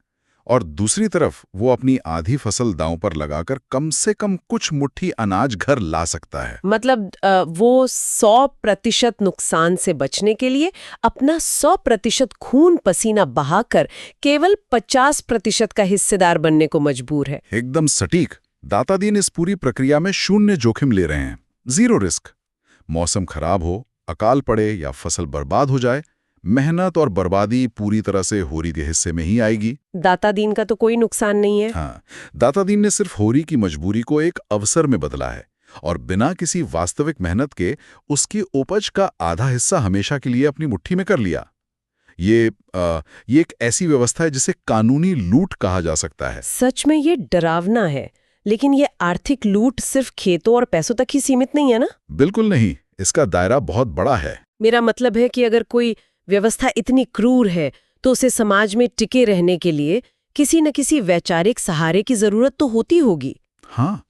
और दूसरी तरफ वो अपनी आधी फसल दांव पर लगाकर कम से कम कुछ मुट्ठी अनाज घर ला सकता है। मतलब वो 100% नुकसान से बचने के लिए अपना 100% खून पसीना बहाकर केवल 50% का हिस्सेदार बनने को मजबूर है। एकदम सटीक। दाता दीन इस पूरी प्रक्रिया में शून्य जोखिम ले रहे हैं, जीरो रिस्क। मौसम खराब हो, अकाल पड़े या फसल बर्बाद हो जाए, मेहनत और बर्बादी पूरी तरह से होरी के हिस्से में ही आएगी। दाता दीन का तो कोई नुकसान नहीं है। हाँ, दाता दीन ने सिर्फ होरी की मजबूरी को एक अवसर में बदला है और बिना किसी वास्तविक मेहनत के उसकी उपज का आधा हिस्सा हमेशा के लिए अपनी मुट्ठी में कर लिया। ये एक ऐसी व्यवस्था है जिसे कानूनी लूट कहा जा सकता है। सच में ये डरावना है, लेकिन ये आर्थिक लूट सिर्फ खेतों और पैसों तक ही सीमित नहीं है ना? बिल्कुल नहीं, इसका दायरा बहुत बड़ा है। मेरा मतलब है कि अगर कोई व्यवस्था इतनी क्रूर है तो उसे समाज में टिके रहने के लिए किसी न किसी वैचारिक सहारे की जरूरत तो होती होगी। हाँ,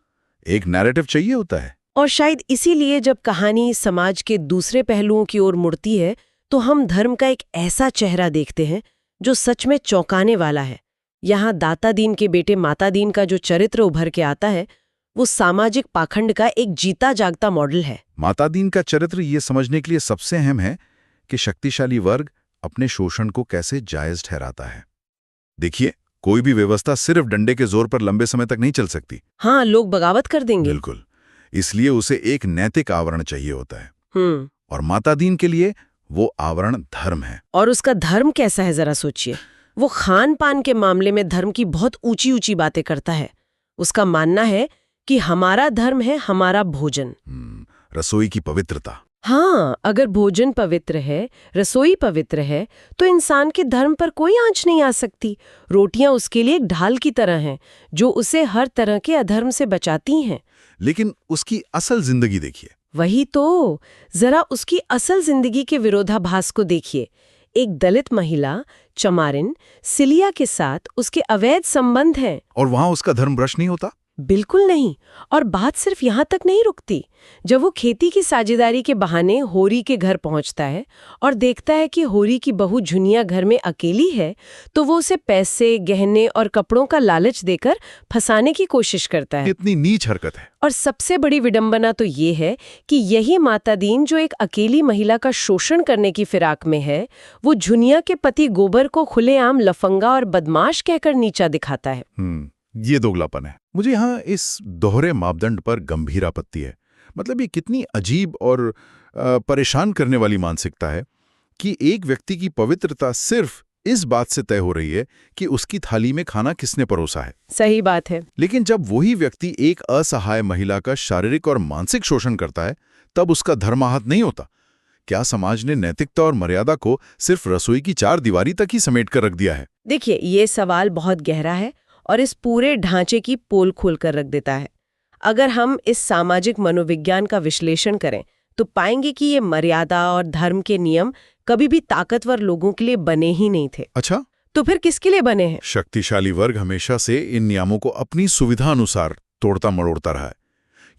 एक नैरेटिव चाहिए होता है। और शायद इसीलिए जब कहानी समाज के दूसरे पहलुओं की ओर मुड़ती है तो हम धर्म का एक ऐसा चेहरा देखते हैं जो सच में चौंकाने वाला है। यहाँ दाता दीन के बेटे माता दीन का जो चरित्र उभर के आता है वो सामाजिक पाखंड का एक जीता जागता मॉडल है। माता दीन का चरित्र ये समझने के लिए सबसे अहम है कि शक्तिशाली वर्ग अपने शोषण को कैसे जायज ठहराता है। देखिए, कोई भी व्यवस्था सिर्फ डंडे के जोर पर लंबे समय तक नहीं चल सकती। हाँ, लोग बगावत कर देंगे। बिल्कुल, इसलिए उसे एक नैतिक आवरण चाहिए होता है। और माता दीन के लिए वो आवरण धर्म है। और उसका धर्म कैसा है जरा सोचिए। वो खान पान के मामले में धर्म की बहुत ऊंची ऊंची बातें करता है। उसका मानना है कि हमारा धर्म है हमारा भोजन, रसोई की पवित्रता। हाँ, अगर भोजन पवित्र है, रसोई पवित्र है, तो इंसान के धर्म पर कोई आंच नहीं आ सकती। रोटियां उसके लिए एक ढाल की तरह हैं, जो उसे हर तरह के अधर्म से बचाती हैं। लेकिन उसकी असल जिंदगी देखिए। वही तो, जरा उसकी असल जिंदगी के विरोधाभास को देखिए। एक दलित महिला चमारिन सिलिया के साथ उसके अवैध संबंध हैं। और वहां उसका धर्म भ्रष्ट नहीं होता? बिल्कुल नहीं। और बात सिर्फ यहाँ तक नहीं रुकती। जब वो खेती की साझेदारी के बहाने होरी के घर पहुंचता है और देखता है कि होरी की बहू झुनिया घर में अकेली है, तो वो उसे पैसे, गहने और कपड़ों का लालच देकर फंसाने की कोशिश करता है। कितनी नीच हरकत है। और सबसे बड़ी विडंबना तो ये है कि यही माता दीन जो एक अकेली महिला का शोषण करने की फिराक में है, वो झुनिया के पति गोबर को खुलेआम लफंगा और बदमाश कहकर नीचा दिखाता है। ये दोगलापन है। मुझे यहाँ इस दोहरे मापदंड पर गंभीर आपत्ति है। मतलब ये कितनी अजीब और परेशान करने वाली मानसिकता है कि एक व्यक्ति की पवित्रता सिर्फ इस बात से तय हो रही है कि उसकी थाली में खाना किसने परोसा है। सही बात है। लेकिन जब वही व्यक्ति एक असहाय महिला का शारीरिक और मानसिक शोषण करता है, तब उसका धर्म आहत नहीं होता। क्या समाज ने नैतिकता और मर्यादा को सिर्फ रसोई की 4 दीवारी तक ही समेट कर रख दिया है? देखिए, ये सवाल बहुत गहरा है और इस पूरे ढांचे की पोल खोल कर रख देता है। अगर हम इस सामाजिक मनोविज्ञान का विश्लेषण करें तो पाएंगे कि ये मर्यादा और धर्म के नियम कभी भी ताकतवर लोगों के लिए बने ही नहीं थे। अच्छा, तो फिर किसके लिए बने हैं? शक्तिशाली वर्ग हमेशा से इन नियमों को अपनी सुविधा अनुसार तोड़ता मरोड़ता रहा है।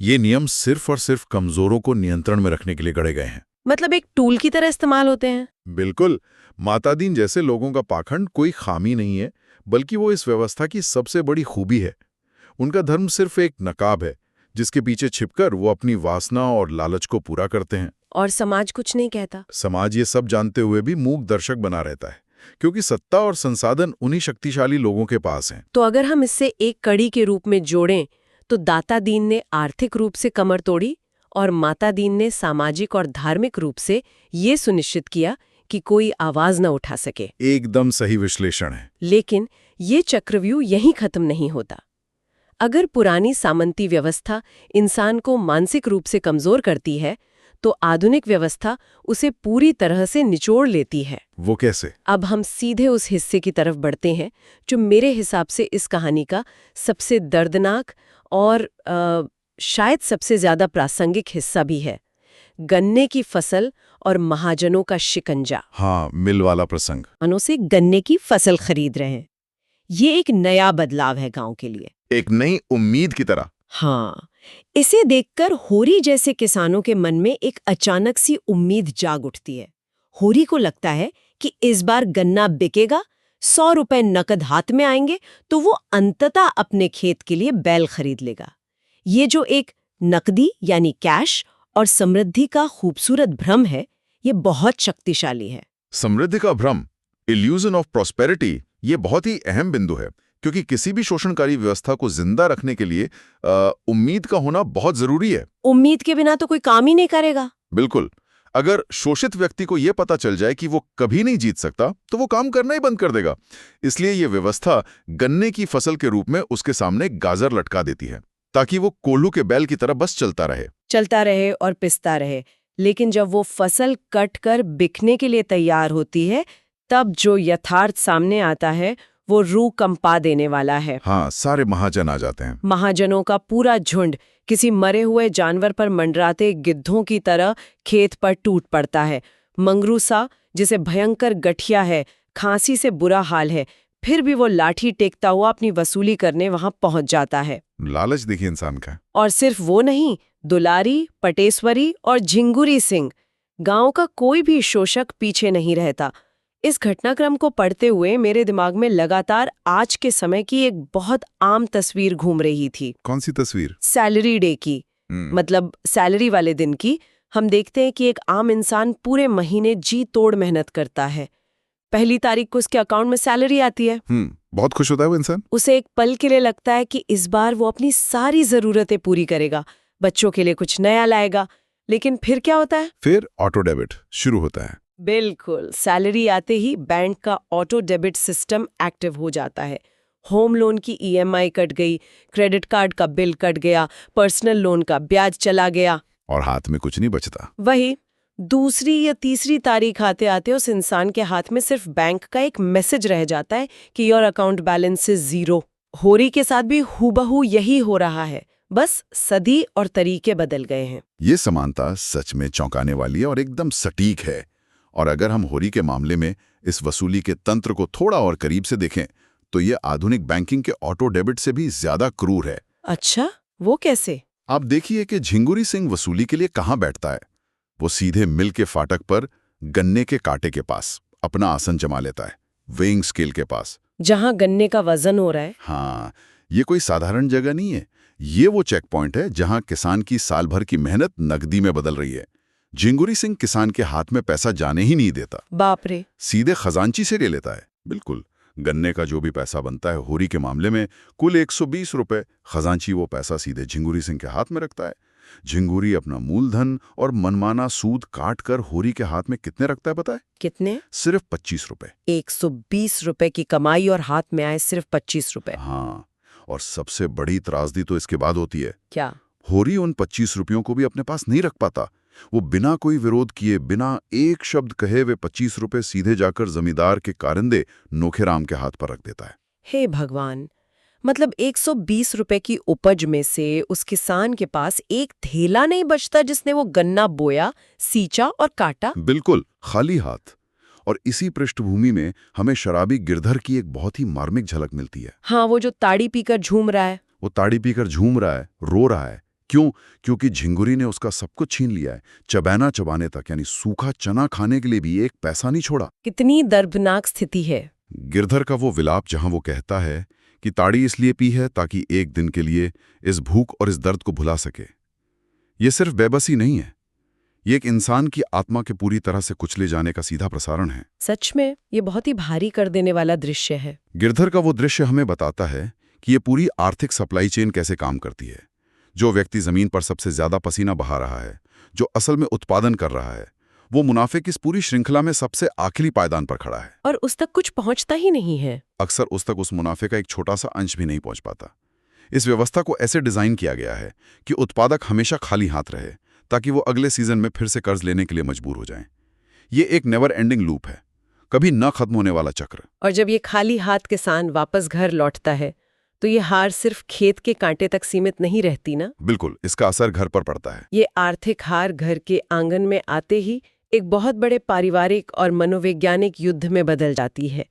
ये नियम सिर्फ और सिर्फ कमजोरों को नियंत्रण में रखने के लिए गढ़े गए हैं। मतलब एक टूल की तरह इस्तेमाल होते हैं। बिल्कुल। मातादीन जैसे लोगों का पाखंड कोई खामी नहीं है, बल्कि वो इस व्यवस्था की सबसे बड़ी खूबी है। उनका धर्म सिर्फ एक नकाब है जिसके पीछे छिपकर वो अपनी वासना और लालच को पूरा करते हैं। और समाज कुछ नहीं कहता। समाज ये सब जानते हुए भी मूक दर्शक बना रहता है, क्योंकि सत्ता और संसाधन उन्हीं शक्तिशाली लोगों के पास हैं। तो अगर हम इससे एक कड़ी के रूप में जोड़ें तो दाता दीन ने आर्थिक रूप से कमर तोड़ी और माता दीन ने सामाजिक और धार्मिक रूप से ये सुनिश्चित किया कि कोई आवाज न उठा सके। एकदम सही विश्लेषण है। लेकिन ये चक्रव्यूह यहीं खत्म नहीं होता। अगर पुरानी सामंती व्यवस्था इंसान को मानसिक रूप से कमजोर करती है तो आधुनिक व्यवस्था उसे पूरी तरह से निचोड़ लेती है। वो कैसे? अब हम सीधे उस हिस्से की तरफ बढ़ते हैं जो मेरे हिसाब से इस कहानी का सबसे दर्दनाक और शायद सबसे ज्यादा प्रासंगिक हिस्सा भी है। गन्ने की फसल और महाजनों का शिकंजा। हाँ, मिल वाला प्रसंग। किसानों से गन्ने की फसल खरीद रहे हैं। ये एक नया बदलाव है गांव के लिए, एक नई उम्मीद की तरह। हाँ, इसे देखकर होरी जैसे किसानों के मन में एक अचानक सी उम्मीद जाग उठती है। होरी को लगता है कि इस बार गन्ना बिकेगा, 100 रुपए नकद हाथ में आएंगे तो वो अंततः अपने खेत के लिए बैल खरीद लेगा। ये जो एक नकदी यानी कैश और समृद्धि का खूबसूरत भ्रम है, ये बहुत शक्तिशाली है। समृद्धि का भ्रम, इल्यूजन ऑफ प्रॉस्पेरिटी, ये बहुत ही अहम बिंदु है, क्योंकि किसी भी शोषणकारी व्यवस्था को जिंदा रखने के लिए उम्मीद का होना बहुत जरूरी है। उम्मीद के बिना तो कोई काम ही नहीं करेगा। बिल्कुल। अगर शोषित व्यक्ति को यह पता चल जाए कि वो कभी नहीं जीत सकता, तो वो काम करना ही बंद कर देगा। इसलिए ये व्यवस्था गन्ने की फसल के रूप में उसके सामने गाजर लटका देती है, ताकि वो कोल्हू के बैल की तरह बस चलता रहे और पिसता रहे। लेकिन जब वो फसल कट कर बिकने के लिए तैयार होती है, तब जो यथार्थ सामने आता है वो रूह कंपा देने वाला है। हाँ, सारे महाजन आ जाते हैं। महाजनों का पूरा झुंड किसी मरे हुए जानवर पर मंडराते गिद्धों की तरह खेत पर टूट पड़ता है। मंगरूसा, जिसे भयंकर गठिया है, खांसी से बुरा हाल है, फिर भी वो लाठी टेकता हुआ अपनी वसूली करने वहां पहुंच जाता है। लालच देखिए इंसान का। और सिर्फ वो नहीं, दुलारी, पटेश्वरी और झिंगुरी सिंह, गांव का कोई भी शोषक पीछे नहीं रहता। इस घटनाक्रम को पढ़ते हुए मेरे दिमाग में लगातार आज के समय की एक बहुत आम तस्वीर घूम रही थी। कौन सी तस्वीर? सैलरी डे की, मतलब सैलरी वाले दिन की। हम देखते हैं कि एक आम इंसान पूरे महीने जी तोड़ मेहनत करता है। 1 तारीख को उसके अकाउंट में सैलरी आती है। बहुत खुश होता है वो इंसान। उसे एक पल के लिए लगता है कि इस बार वो अपनी सारी जरूरतें पूरी करेगा, बच्चों के लिए कुछ नया लाएगा। लेकिन फिर क्या होता है? फिर ऑटो डेबिट शुरू होता है। बिल्कुल, सैलरी आते ही बैंक का ऑटो डेबिट सिस्टम एक्टिव हो जाता है। होम लोन की EMI कट गई, क्रेडिट कार्ड का बिल कट गया, पर्सनल लोन का ब्याज चला गया, और हाथ में कुछ नहीं बचता। वही 2 या 3 तारीख आते आते उस इंसान के हाथ में सिर्फ बैंक का एक मैसेज रह जाता है कि योर अकाउंट बैलेंस इज 0। होरी के साथ भी हूबहू यही हो रहा है, बस सदी और तरीके बदल गए हैं। ये समानता सच में चौंकाने वाली है और एकदम सटीक है। और अगर हम होरी के मामले में इस वसूली के तंत्र को थोड़ा और करीब से देखें तो ये आधुनिक बैंकिंग के ऑटो डेबिट से भी ज्यादा क्रूर है। अच्छा, वो कैसे? आप देखिए कि झिंगुरी सिंह वसूली के लिए कहाँ बैठता है। वो सीधे मिल के फाटक पर गन्ने के कांटे के पास अपना आसन जमा लेता है, वेइंग स्केल के पास, जहां गन्ने का वजन हो रहा है। हाँ, ये कोई साधारण जगह नहीं है। ये वो चेक पॉइंट है जहां किसान की साल भर की मेहनत नकदी में बदल रही है। झिंगुरी सिंह किसान के हाथ में पैसा जाने ही नहीं देता। बाप रे। सीधे खजांची से ले लेता है। बिल्कुल, गन्ने का जो भी पैसा बनता है होरी के मामले में कुल 120 रुपए, खजांची वो पैसा सीधे झिंगुरी सिंह के हाथ में रखता है। झिंगुरी अपना मूलधन और मनमाना सूद काट कर होरी के हाथ में कितने रखता है पता है? कितने? सिर्फ 25 रुपए। 120 रुपए की कमाई और हाथ में आए सिर्फ 25 रुपए। हाँ, और सबसे बड़ी त्रासदी तो इसके बाद होती है। क्या? होरी उन 25 रुपयों को भी अपने पास नहीं रख पाता। वो बिना कोई विरोध किए, बिना एक शब्द कहे, वे 25 रुपए सीधे जाकर जमींदार के कारिंदे नोखेराम के हाथ पर रख देता है। हे भगवान, मतलब 120 रुपए की उपज में से उस किसान के पास एक थैला नहीं बचता जिसने वो गन्ना बोया, सींचा और काटा। बिल्कुल खाली हाथ। और इसी पृष्ठभूमि में हमें शराबी गिरधर की एक बहुत ही मार्मिक झलक मिलती है। हाँ, वो जो ताड़ी पीकर झूम रहा है। वो ताड़ी पीकर झूम रहा है, रो रहा है। क्यों? क्योंकि झिंगुरी ने उसका सब कुछ छीन लिया है, चबाना चबाने तक, यानी सूखा चना खाने के लिए भी एक पैसा नहीं छोड़ा। कितनी दर्दनाक स्थिति है। गिरधर का वो विलाप जहां वो कहता है कि ताड़ी इसलिए पी है ताकि एक दिन के लिए इस भूख और इस दर्द को भुला सके। ये सिर्फ बेबसी नहीं है, ये एक इंसान की आत्मा के पूरी तरह से कुचले जाने का सीधा प्रसारण है। सच में ये बहुत ही भारी कर देने वाला दृश्य है। गिरधर का वो दृश्य हमें बताता है कि ये पूरी आर्थिक सप्लाई चेन कैसे काम करती है। जो व्यक्ति जमीन पर सबसे ज्यादा पसीना बहा रहा है, जो असल में उत्पादन कर रहा है, वो मुनाफे की इस पूरी श्रृंखला में सबसे आखिरी पायदान पर खड़ा है। और उस तक कुछ पहुंचता ही नहीं है। अक्सर उस तक उस मुनाफे का एक छोटा सा अंश भी नहीं पहुंच पाता। इस व्यवस्था को ऐसे डिजाइन किया गया है कि उत्पादक हमेशा खाली हाथ रहे, ताकि वो अगले सीजन में फिर से कर्ज लेने के लिए मजबूर हो जाएं। ये एक नेवर एंडिंग लूप है, कभी न खत्म होने वाला चक्र। और जब ये खाली हाथ किसान वापस घर लौटता है तो ये हार सिर्फ खेत के कांटे तक सीमित नहीं रहती ना। बिल्कुल, इसका असर घर पर पड़ता है। ये आर्थिक हार घर के आंगन में आते ही एक बहुत बड़े पारिवारिक और मनोवैज्ञानिक युद्ध में बदल जाती है।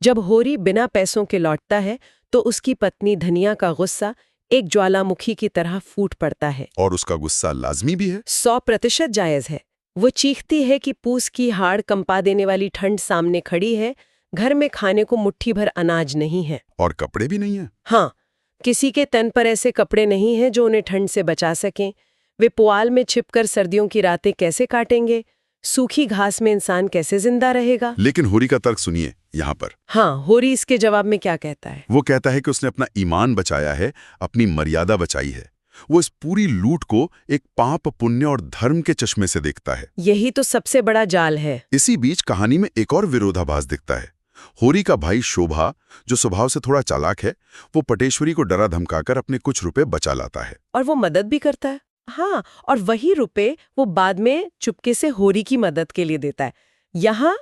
जब होरी बिना पैसों के लौटता है तो उसकी पत्नी धनिया का गुस्सा एक ज्वालामुखी की तरह फूट पड़ता है। और उसका गुस्सा लाजमी भी है, 100% जायज है। वो चीखती है कि पूस की हाड़ कंपा देने वाली ठंड सामने खड़ी है, घर में खाने को मुट्ठी भर अनाज नहीं है और कपड़े भी नहीं है। हाँ, किसी के तन पर ऐसे कपड़े नहीं हैं जो उन्हें ठंड से बचा सकें। वे पुआल में छिपकर सर्दियों की रातें कैसे काटेंगे? सूखी घास में इंसान कैसे जिंदा रहेगा? लेकिन होरी का तर्क सुनिए यहाँ पर। हाँ, होरी इसके जवाब में क्या कहता है? वो कहता है कि उसने अपना ईमान बचाया है, अपनी मर्यादा बचाई है। वो इस पूरी लूट को एक पाप, पुण्य और धर्म के चश्मे से देखता है। यही तो सबसे बड़ा जाल है। इसी बीच कहानी में एक और विरोधाभास दिखता है। होरी का भाई शोभा, जो स्वभाव से थोड़ा चालाक है, वो पटेश्वरी को डरा धमकाकर अपने कुछ रुपए बचा लाता है। और वो मदद भी करता है। हाँ, और वही रुपए वो बाद में चुपके से होरी की मदद के लिए देता है। यहाँ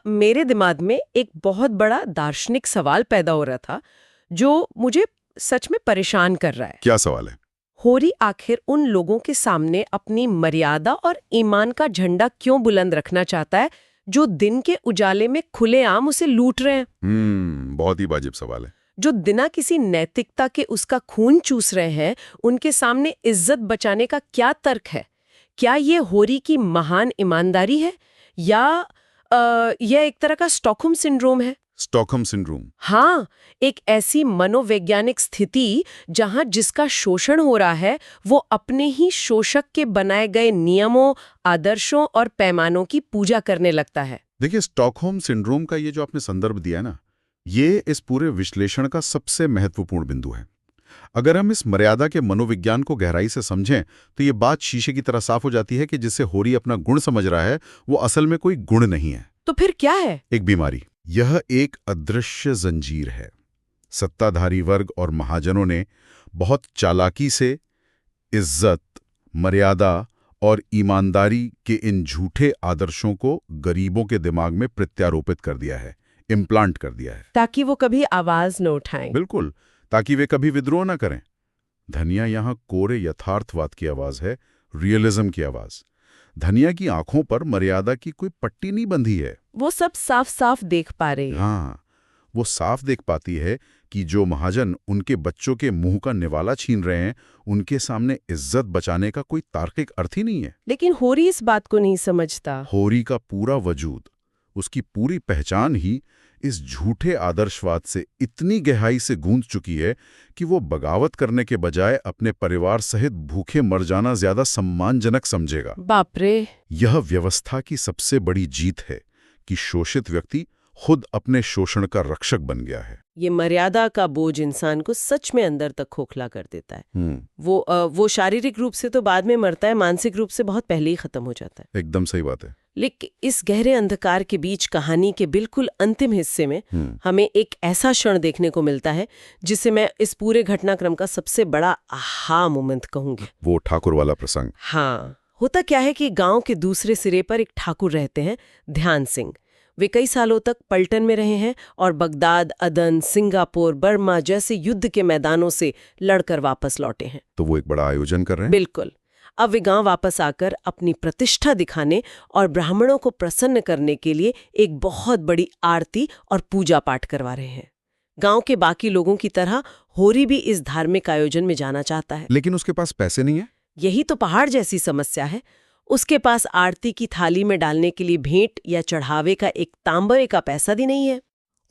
मेरे दिमाग में एक बहुत बड़ा दार्शनिक सवाल पैदा हो रहा था जो मुझे सच में परेशान कर रहा है। क्या सवाल है? होरी आखिर उन लोगों के सामने अपनी मर्यादा और ईमान का झंडा क्यों बुलंद रखना चाहता है जो दिन के उजाले में खुलेआम उसे लूट रहे हैं? बहुत ही वाजिब सवाल है। जो बिना किसी नैतिकता के उसका खून चूस रहे हैं, उनके सामने इज्जत बचाने का क्या तर्क है? क्या ये होरी की महान ईमानदारी है या यह एक तरह का स्टॉकहोम सिंड्रोम है? Stockholm syndrome. हाँ, एक ऐसी मनोवैज्ञानिक स्थिति जहां जिसका शोषण हो रहा है वो अपने ही शोषक के बनाए गए नियमों, आदर्शों और पैमानों की पूजा करने लगता है। देखिए, स्टॉकहोम सिंड्रोम का ये जो आपने संदर्भ दिया ना, ये इस पूरे विश्लेषण का सबसे महत्वपूर्ण बिंदु है। अगर हम इस मर्यादा के मनोविज्ञान को गहराई से समझें तो ये बात शीशे की तरह साफ हो जाती है कि जिसे होरी अपना गुण समझ रहा है वो असल में कोई गुण नहीं है। तो फिर क्या है? एक बीमारी। यह एक अदृश्य जंजीर है। सत्ताधारी वर्ग और महाजनों ने बहुत चालाकी से इज्जत, मर्यादा और ईमानदारी के इन झूठे आदर्शों को गरीबों के दिमाग में प्रत्यारोपित कर दिया है, इम्प्लांट कर दिया है, ताकि वो कभी आवाज न उठाएं। बिल्कुल, ताकि वे कभी विद्रोह न करें। धनिया यहाँ कोरे यथार्थवाद की आवाज है, रियलिज्म की आवाज। धनिया की आंखों पर मर्यादा की कोई पट्टी नहीं बंधी है। वो सब साफ साफ देख पा रहे हैं। हाँ, वो साफ देख पाती है कि जो महाजन उनके बच्चों के मुंह का निवाला छीन रहे हैं, उनके सामने इज्जत बचाने का कोई तार्किक अर्थ ही नहीं है। लेकिन होरी इस बात को नहीं समझता। होरी का पूरा वजूद, उसकी पूरी पहचान ही इस झूठे आदर्शवाद से इतनी गहराई से गूंज चुकी है कि वो बगावत करने के बजाय अपने परिवार सहित भूखे मर जाना ज्यादा सम्मानजनक समझेगा। बाप रे! यह व्यवस्था की सबसे बड़ी जीत है कि शोषित व्यक्ति खुद अपने शोषण का रक्षक बन गया है। ये मर्यादा का बोझ इंसान को सच में अंदर तक खोखला कर देता है। वो शारीरिक रूप से तो बाद में मरता है, मानसिक रूप से बहुत पहले ही खत्म हो जाता है। एकदम सही बात है। लेकिन इस गहरे अंधकार के बीच कहानी के बिल्कुल अंतिम हिस्से में हमें एक ऐसा क्षण देखने को मिलता है जिसे मैं इस पूरे घटनाक्रम का सबसे बड़ा आहा मोमेंट कहूंगी। वो ठाकुर वाला प्रसंग। हाँ, होता क्या है कि गांव के दूसरे सिरे पर एक ठाकुर रहते हैं, ध्यान सिंह। वे कई सालों तक पलटन में रहे हैं और बगदाद, अदन, सिंगापुर, बर्मा जैसे युद्ध के मैदानों से लड़कर वापस लौटे हैं। तो वो एक बड़ा आयोजन कर रहे हैं। बिल्कुल। अब वे गांव वापस आकर अपनी प्रतिष्ठा दिखाने और ब्राह्मणों को प्रसन्न करने के लिए एक बहुत बड़ी आरती और पूजा पाठ करवा रहे हैं। गांव के बाकी लोगों की तरह होरी भी इस धार्मिक आयोजन में जाना चाहता है, लेकिन उसके पास पैसे नहीं है। यही तो पहाड़ जैसी समस्या है। उसके पास आरती की थाली में डालने के लिए भेंट या चढ़ावे का एक तांबरे का पैसा भी नहीं है।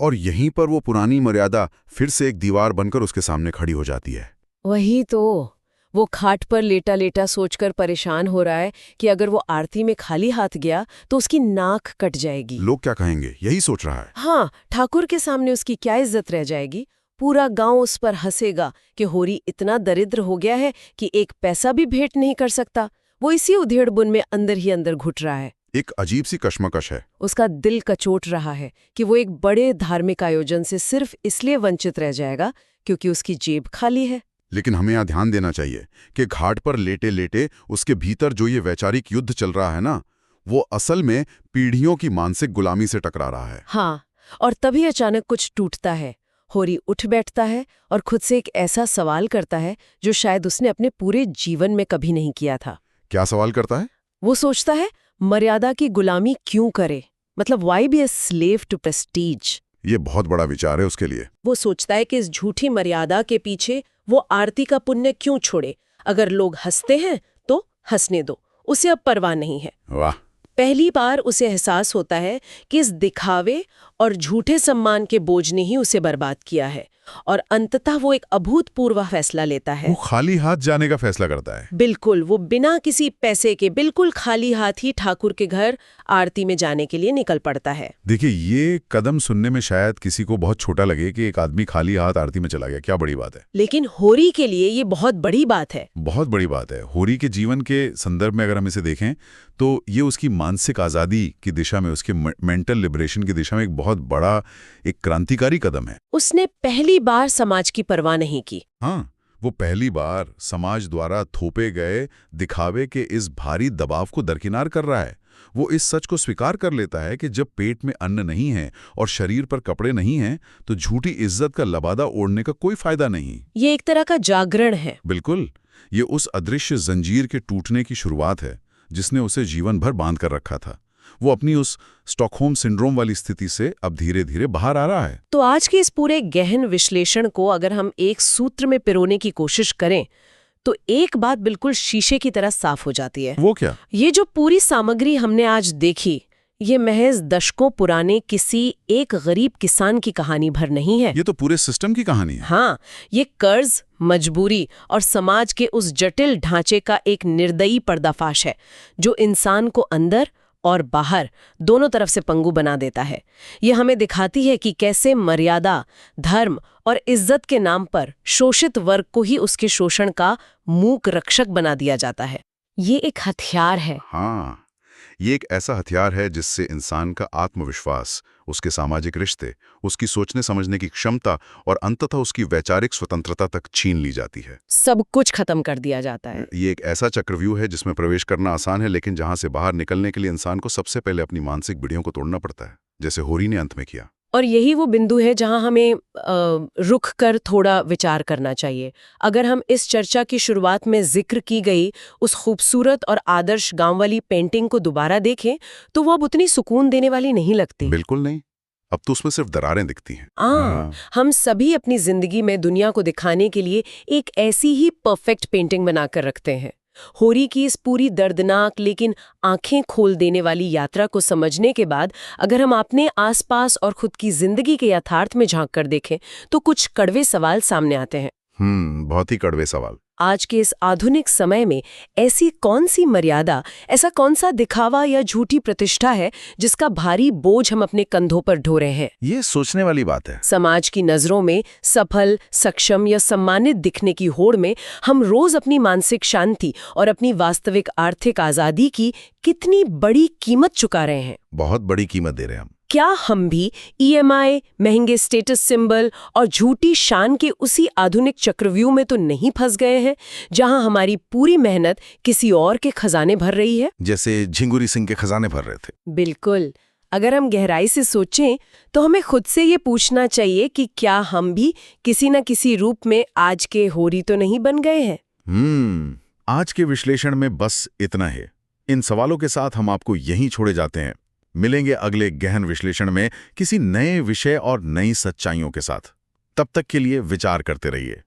और यहीं पर वो पुरानी मर्यादा फिर से एक दीवार बनकर उसके सामने खड़ी हो जाती है। वही तो, वो खाट पर लेटा लेटा सोचकर परेशान हो रहा है कि अगर वो आरती में खाली हाथ गया तो उसकी नाक कट जाएगी। लोग क्या कहेंगे, यही सोच रहा है। हाँ, ठाकुर के सामने उसकी क्या इज्जत रह जाएगी। पूरा गांव उस पर हंसेगा कि होरी इतना दरिद्र हो गया है कि एक पैसा भी भेंट नहीं कर सकता। वो इसी उधेड़-बुन में अंदर ही अंदर घुट रहा है। एक अजीब सी कश्मकश है। उसका दिल कचोट रहा है कि वो एक बड़े धार्मिक आयोजन से सिर्फ इसलिए वंचित रह जाएगा क्योंकि उसकी जेब खाली है। लेकिन हमें यहाँ ध्यान देना चाहिए कि घाट पर लेटे लेटे उसके भीतर जो ये वैचारिक युद्ध चल रहा है ना, वो असल में पीढ़ियों की मानसिक गुलामी से टकरा रहा है। हाँ, और तभी अचानक कुछ टूटता है। होरी उठ बैठता है और खुद से एक ऐसा सवाल करता है जो शायद उसने अपने पूरे जीवन में कभी नहीं किया था। क्या सवाल करता है? वो सोचता है, मर्यादा की गुलामी क्यों करे? मतलब why be a slave to prestige? ये बहुत बड़ा विचार है उसके लिए। वो सोचता है कि इस झूठी मर्यादा के पीछे वो आरती का पुण्य क्यों छोड़े? अगर लोग हंसते हैं तो हंसने दो, उसे अब परवाह नहीं है। वाह। पहली बार उसे एहसास होता है कि इस दिखावे और झूठे सम्मान के बोझ ने ही उसे बर्बाद किया है, और अंततः वो एक अभूतपूर्व फैसला लेता है। वो खाली हाथ जाने का फैसला करता है। बिल्कुल, वो बिना किसी पैसे के बिल्कुल खाली हाथ ही ठाकुर के घर आरती में जाने के लिए निकल पड़ता है। देखिए, ये कदम सुनने में शायद किसी को बहुत छोटा लगे कि एक आदमी खाली हाथ आरती में चला गया, क्या बड़ी बात है। लेकिन होरी के लिए ये बहुत बड़ी बात है। बहुत बड़ी बात है। होरी के जीवन के संदर्भ में अगर हम इसे देखें तो ये उसकी मानसिक आज़ादी की दिशा में, उसके मेंटल लिबरेशन की दिशा में एक बहुत बड़ा, एक क्रांतिकारी कदम है। उसने पहली बार समाज की परवाह नहीं की। हाँ, वो पहली बार समाज द्वारा थोपे गए दिखावे के इस भारी दबाव को दरकिनार कर रहा है। वो इस सच को स्वीकार कर लेता है कि जब पेट में अन्न नहीं है और शरीर पर कपड़े नहीं हैं, तो झूठी इज्जत का लबादा ओढ़ने का कोई फायदा नहीं। ये एक तरह का जागरण है। बिल्कुल, ये उस अदृश्य जंजीर के टूटने की शुरुआत है जिसने उसे जीवन भर बांध कर रखा था। वो अपनी उस स्टॉकहोम सिंड्रोम वाली स्थिति से अब धीरे धीरे बाहर आ रहा है। तो आज के इस पूरे गहन विश्लेषण को अगर हम एक सूत्र में पिरोने की कोशिश करें तो एक बात बिल्कुल शीशे की तरह साफ हो जाती है। वो क्या? ये जो पूरी सामग्री हमने आज देखी, ये महज दशकों पुराने किसी एक गरीब किसान की कहानी भर नहीं है। ये तो पूरे सिस्टम की कहानी है। हाँ, ये कर्ज, मजबूरी और समाज के उस जटिल ढांचे का एक निर्दयी पर्दाफाश है जो इंसान को अंदर और बाहर दोनों तरफ से पंगु बना देता है। ये हमें दिखाती है कि कैसे मर्यादा, धर्म और इज्जत के नाम पर शोषित वर्ग को ही उसके शोषण का मूक रक्षक बना दिया जाता है। ये एक हथियार है। हाँ, ये एक ऐसा हथियार है जिससे इंसान का आत्मविश्वास, उसके सामाजिक रिश्ते, उसकी सोचने समझने की क्षमता और अंततः उसकी वैचारिक स्वतंत्रता तक छीन ली जाती है। सब कुछ खत्म कर दिया जाता है। ये एक ऐसा चक्रव्यूह है जिसमें प्रवेश करना आसान है, लेकिन जहां से बाहर निकलने के लिए इंसान को सबसे पहले अपनी मानसिक बिड़ियों को तोड़ना पड़ता है, जैसे होरी ने अंत में किया। और यही वो बिंदु है जहां हमें रुक कर थोड़ा विचार करना चाहिए। अगर हम इस चर्चा की शुरुआत में जिक्र की गई उस खूबसूरत और आदर्श गांव वाली पेंटिंग को दोबारा देखें तो वो अब उतनी सुकून देने वाली नहीं लगती। बिल्कुल नहीं, अब तो उसमें सिर्फ दरारें दिखती हैं। हम सभी अपनी जिंदगी में दुनिया को दिखाने के लिए एक ऐसी ही परफेक्ट पेंटिंग बनाकर रखते हैं। होरी की इस पूरी दर्दनाक लेकिन आंखें खोल देने वाली यात्रा को समझने के बाद अगर हम अपने आसपास और खुद की जिंदगी के यथार्थ में झांक कर देखें तो कुछ कड़वे सवाल सामने आते हैं। बहुत ही कड़वे सवाल। आज के इस आधुनिक समय में ऐसी कौन सी मर्यादा, ऐसा कौन सा दिखावा या झूठी प्रतिष्ठा है जिसका भारी बोझ हम अपने कंधों पर ढो रहे हैं? ये सोचने वाली बात है। समाज की नजरों में सफल, सक्षम या सम्मानित दिखने की होड़ में हम रोज अपनी मानसिक शांति और अपनी वास्तविक आर्थिक आजादी की कितनी बड़ी कीमत चुका रहे हैं। बहुत बड़ी कीमत दे रहे हैं हम। क्या हम भी EMI, महंगे स्टेटस सिंबल और झूठी शान के उसी आधुनिक चक्रव्यूह में तो नहीं फंस गए हैं जहां हमारी पूरी मेहनत किसी और के खजाने भर रही है? जैसे झिंगुरी सिंह के खजाने भर रहे थे। बिल्कुल। अगर हम गहराई से सोचें तो हमें खुद से ये पूछना चाहिए कि क्या हम भी किसी न किसी रूप में आज के होरी तो नहीं बन गए हैं? आज के विश्लेषण में बस इतना है। इन सवालों के साथ हम आपको यहीं छोड़े जाते हैं। मिलेंगे अगले गहन विश्लेषण में किसी नए विषय और नई सच्चाइयों के साथ। तब तक के लिए विचार करते रहिए।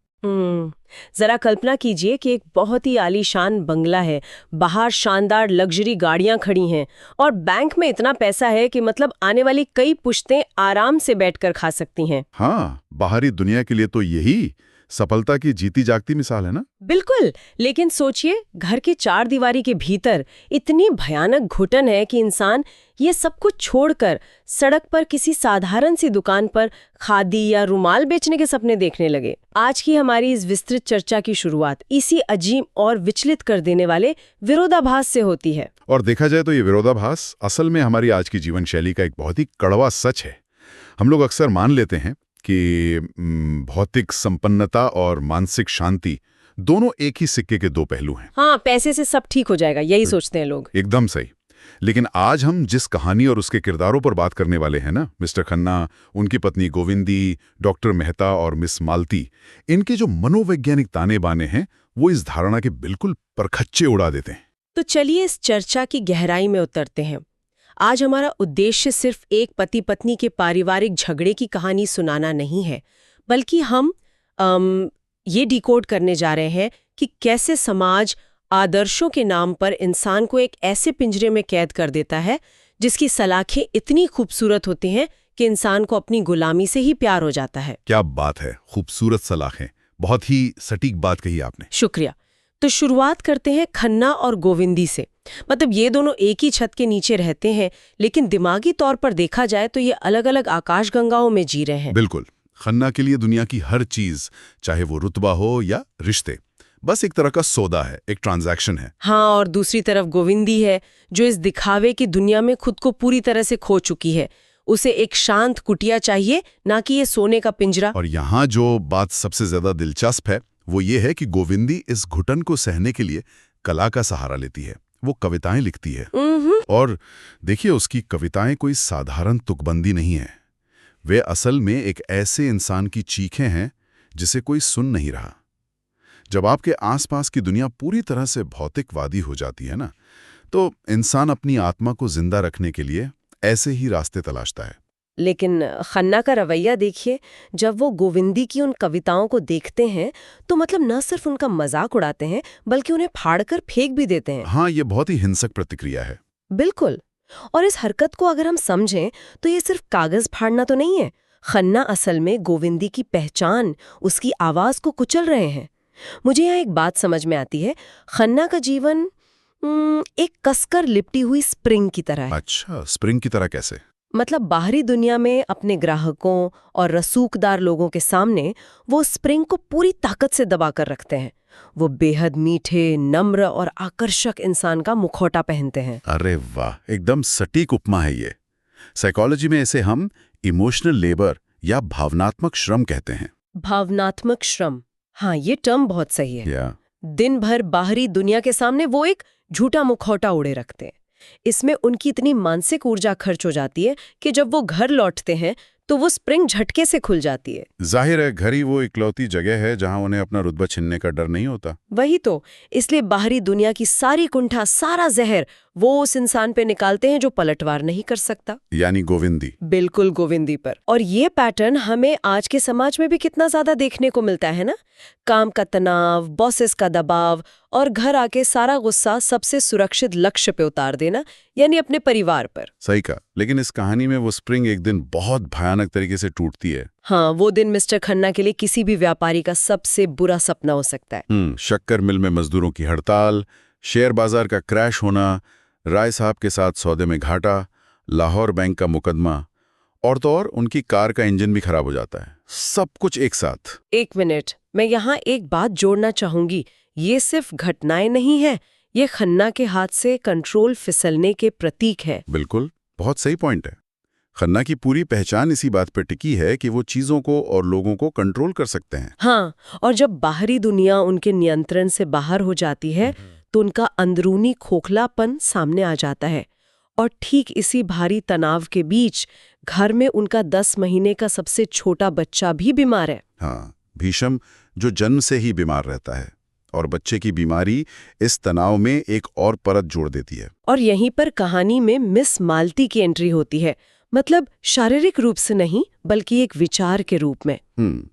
जरा कल्पना कीजिए कि एक बहुत ही आलीशान बंगला है, बाहर शानदार लग्जरी गाड़ियां खड़ी हैं और बैंक में इतना पैसा है कि मतलब आने वाली कई पुश्तें आराम से बैठकर खा सकती हैं। हाँ, बाहरी दुनिया के लिए तो यही सफलता की जीती जागती मिसाल है ना? बिल्कुल। लेकिन सोचिए, घर की चार दीवारी के भीतर इतनी भयानक घुटन है कि इंसान ये सब कुछ छोड़कर सड़क पर किसी साधारण सी दुकान पर खादी या रुमाल बेचने के सपने देखने लगे। आज की हमारी इस विस्तृत चर्चा की शुरुआत इसी अजीब और विचलित कर देने वाले विरोधाभास से होती है। और देखा जाए तो ये विरोधाभास असल में हमारी आज की जीवन शैली का एक बहुत ही कड़वा सच है। हम लोग अक्सर मान लेते हैं कि भौतिक संपन्नता और मानसिक शांति दोनों एक ही सिक्के के दो पहलू हैं। हाँ, पैसे से सब ठीक हो जाएगा, यही सोचते हैं लोग। एकदम सही। लेकिन आज हम जिस कहानी और उसके किरदारों पर बात करने वाले हैं ना, मिस्टर खन्ना, उनकी पत्नी गोविंदी, डॉक्टर मेहता और मिस मालती, इनके जो मनोवैज्ञानिक ताने बाने हैं वो इस धारणा के बिल्कुल परखच्चे उड़ा देते हैं। तो चलिए इस चर्चा की गहराई में उतरते हैं। आज हमारा उद्देश्य सिर्फ एक पति पत्नी के पारिवारिक झगड़े की कहानी सुनाना नहीं है, बल्कि हम ये डिकोड करने जा रहे हैं कि कैसे समाज आदर्शों के नाम पर इंसान को एक ऐसे पिंजरे में कैद कर देता है जिसकी सलाखें इतनी खूबसूरत होती हैं कि इंसान को अपनी गुलामी से ही प्यार हो जाता है। क्या बात है, खूबसूरत सलाखें। बहुत ही सटीक बात कही आपने। शुक्रिया। तो शुरुआत करते हैं खन्ना और गोविंदी से। मतलब ये दोनों एक ही छत के नीचे रहते हैं, लेकिन दिमागी तौर पर देखा जाए तो ये अलग अलग आकाशगंगाओं में जी रहे हैं। बिल्कुल। खन्ना के लिए दुनिया की हर चीज, चाहे वो रुतबा हो या रिश्ते, बस एक तरह का सौदा है, एक ट्रांजैक्शन है। हाँ, और दूसरी तरफ गोविंदी है जो इस दिखावे की दुनिया में खुद को पूरी तरह से खो चुकी है। उसे एक शांत कुटिया चाहिए, ना कि ये सोने का पिंजरा। और यहाँ जो बात सबसे ज्यादा दिलचस्प है वो ये है कि गोविंदी इस घुटन को सहने के लिए कला का सहारा लेती है। वो कविताएं लिखती है। और देखिए, उसकी कविताएं कोई साधारण तुकबंदी नहीं है। वे असल में एक ऐसे इंसान की चीखें हैं जिसे कोई सुन नहीं रहा। जब आपके आसपास की दुनिया पूरी तरह से भौतिकवादी हो जाती है ना, तो इंसान अपनी आत्मा को जिंदा रखने के लिए ऐसे ही रास्ते तलाशता है। लेकिन खन्ना का रवैया देखिए, जब वो गोविंदी की उन कविताओं को देखते हैं तो मतलब न सिर्फ उनका मजाक उड़ाते हैं बल्कि उन्हें फाड़कर फेंक भी देते हैं। हाँ, ये बहुत ही हिंसक प्रतिक्रिया है। बिल्कुल। और इस हरकत को अगर हम समझें तो ये सिर्फ कागज फाड़ना तो नहीं है। खन्ना असल में गोविंदी की पहचान, उसकी आवाज को कुचल रहे हैं। मुझे यहाँ एक बात समझ में आती है। खन्ना का जीवन एक कसकर लिपटी हुई स्प्रिंग की तरह है। अच्छा, स्प्रिंग की तरह कैसे? मतलब बाहरी दुनिया में अपने ग्राहकों और रसूखदार लोगों के सामने वो स्प्रिंग को पूरी ताकत से दबाकर रखते हैं। वो बेहद मीठे, नम्र और आकर्षक इंसान का मुखौटा पहनते हैं। अरे वाह, एकदम सटीक उपमा है ये। साइकोलॉजी में इसे हम इमोशनल लेबर या भावनात्मक श्रम कहते हैं। भावनात्मक श्रम, हाँ, ये टर्म बहुत सही है। दिन भर बाहरी दुनिया के सामने वो एक झूठा मुखौटा ओढ़े रखते हैं। इसमें उनकी इतनी मानसिक ऊर्जा खर्च हो जाती है कि जब वो घर लौटते हैं तो वो स्प्रिंग झटके से खुल जाती है। जाहिर है, घर ही वो इकलौती जगह है जहां उन्हें अपना रुतबा छीनने का डर नहीं होता। वही तो, इसलिए बाहरी दुनिया की सारी कुंठा, सारा जहर वो उस इंसान पे निकालते हैं जो पलटवार नहीं कर सकता। यानी गोविंदी। बिल्कुल, गोविंदी पर। और ये पैटर्न हमें आज के समाज में भी कितना ज्यादा देखने को मिलता है ना। काम का तनाव, बॉसेस का दबाव और घर आके सारा गुस्सा सबसे सुरक्षित लक्ष्य पे उतार देना, यानी अपने परिवार पर। सही कहा। लेकिन इस कहानी में वो स्प्रिंग एक दिन बहुत भयानक भयानक तरीके से टूटती है। हाँ, वो दिन मिस्टर खन्ना के लिए किसी भी व्यापारी का सबसे बुरा सपना हो सकता है। शक्कर मिल में मजदूरों की हड़ताल, शेयर बाजार का क्रैश होना, राय साहब के साथ सौदे में घाटा, लाहौर बैंक का मुकदमा, और तो और उनकी कार का इंजन भी खराब हो जाता है। सब कुछ एक साथ। एक मिनट, मैं यहाँ एक बात जोड़ना चाहूंगी। ये सिर्फ घटनाएं नहीं है, ये खन्ना के हाथ से कंट्रोल फिसलने के प्रतीक है। बिल्कुल, बहुत सही पॉइंट है। खन्ना की पूरी पहचान इसी बात पर टिकी है कि वो चीजों को और लोगों को कंट्रोल कर सकते हैं। हाँ, और जब बाहरी दुनिया उनके नियंत्रण से बाहर हो जाती है तो उनका अंदरूनी खोखलापन सामने आ जाता है। और ठीक इसी भारी तनाव के बीच घर में उनका 10 महीने का सबसे छोटा बच्चा भी बीमार है। हाँ, भीषम, जो जन्म से ही बीमार रहता है, और बच्चे की बीमारी इस तनाव में एक और परत जोड़ देती है। और यहीं पर कहानी में मिस मालती की एंट्री होती है। मतलब शारीरिक रूप से नहीं, बल्कि एक विचार के रूप में।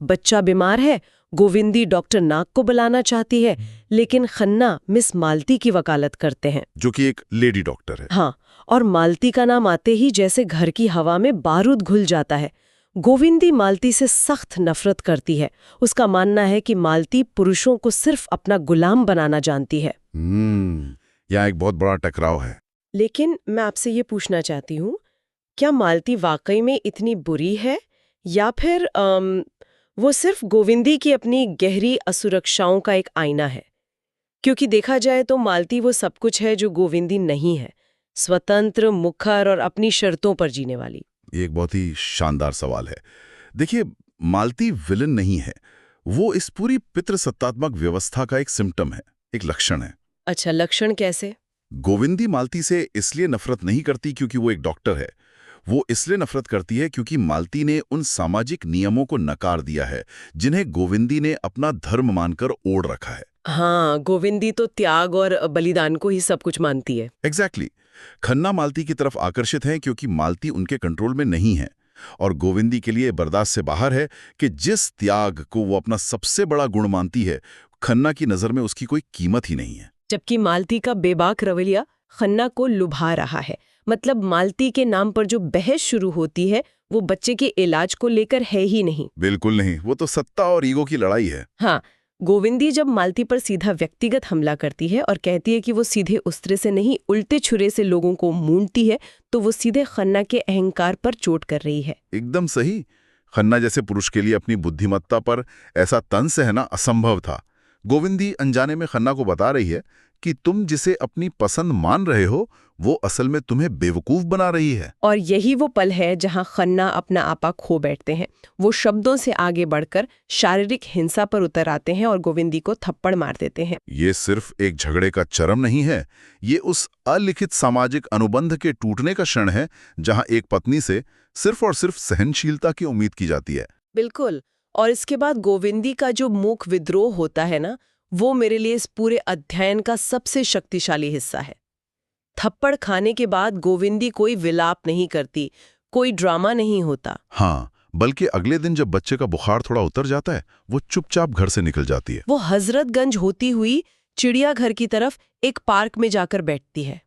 बच्चा बीमार है, गोविंदी डॉक्टर नाग को बुलाना चाहती है, लेकिन खन्ना मिस मालती की वकालत करते हैं, जो कि एक लेडी डॉक्टर है। हाँ, और मालती का नाम आते ही जैसे घर की हवा में बारूद घुल जाता है। गोविंदी मालती से सख्त नफरत करती है। उसका मानना है कि मालती पुरुषों को सिर्फ अपना गुलाम बनाना जानती है। यहाँ एक बहुत बड़ा टकराव है। लेकिन मैं आपसे ये पूछना चाहती हूँ, क्या मालती वाकई में इतनी बुरी है, या फिर वो सिर्फ गोविंदी की अपनी गहरी असुरक्षाओं का एक आईना है? क्योंकि देखा जाए तो मालती वो सब कुछ है जो गोविंदी नहीं है, स्वतंत्र, मुखर और अपनी शर्तों पर जीने वाली। ये एक बहुत ही शानदार सवाल है। देखिए, मालती विलन नहीं है, वो इस पूरी पितृसत्तात्मक व्यवस्था का एक सिम्टम है, एक लक्षण है। अच्छा, लक्षण कैसे? गोविंदी मालती से इसलिए नफरत नहीं करती क्योंकि वो एक डॉक्टर है। वो इसलिए नफरत करती है क्योंकि मालती ने उन सामाजिक नियमों को नकार दिया है जिन्हें गोविंदी ने अपना धर्म मानकर ओढ़ रखा है। हाँ, गोविंदी तो त्याग और बलिदान को ही सब कुछ मानती है। एग्जैक्टली। खन्ना मालती की तरफ आकर्षित है क्योंकि मालती उनके कंट्रोल में नहीं है, और गोविंदी के लिए बर्दाश्त से बाहर है कि जिस त्याग को वो अपना सबसे बड़ा गुण मानती है, खन्ना की नजर में उसकी कोई कीमत ही नहीं है। जबकि मालती का बेबाक रवैया खन्ना को लुभा रहा है। मतलब मालती के नाम पर जो बहस शुरू होती है वो बच्चे के इलाज को लेकर है ही नहीं। बिल्कुल नहीं, वो तो सत्ता और ईगो की लड़ाई है। हाँ, गोविंदी जब मालती पर सीधा व्यक्तिगत हमला करती है और कहती है कि वो सीधे उस्त्रे से नहीं उल्टे छुरे से लोगों को मूंढती है, तो वो सीधे खन्ना के अहंकार पर चोट कर रही है। एकदम सही। खन्ना जैसे पुरुष के लिए अपनी बुद्धिमत्ता पर ऐसा तंज सहना असंभव था। गोविंदी अनजाने में खन्ना को बता रही है कि तुम जिसे अपनी पसंद मान रहे हो वो असल में तुम्हें बेवकूफ बना रही है। और यही वो पल है जहां खन्ना अपना आपा खो बैठते हैं। वो शब्दों से आगे बढ़कर शारीरिक हिंसा पर उतर आते हैं और गोविंदी को थप्पड़ मार देते हैं। ये सिर्फ एक झगड़े का चरम नहीं है, ये उस अलिखित सामाजिक अनुबंध के टूटने का क्षण है जहां एक पत्नी से सिर्फ और सिर्फ सहनशीलता की उम्मीद की जाती है। बिल्कुल। और इसके बाद गोविंदी का जो मूक विद्रोह होता है ना, वो मेरे लिए इस पूरे अध्ययन का सबसे शक्तिशाली हिस्सा है। थप्पड़ खाने के बाद गोविंदी कोई विलाप नहीं करती, कोई ड्रामा नहीं होता। हाँ, बल्कि अगले दिन जब बच्चे का बुखार थोड़ा उतर जाता है, वो चुपचाप घर से निकल जाती है। वो हजरतगंज होती हुई चिड़ियाघर की तरफ एक पार्क में जाकर बैठती है।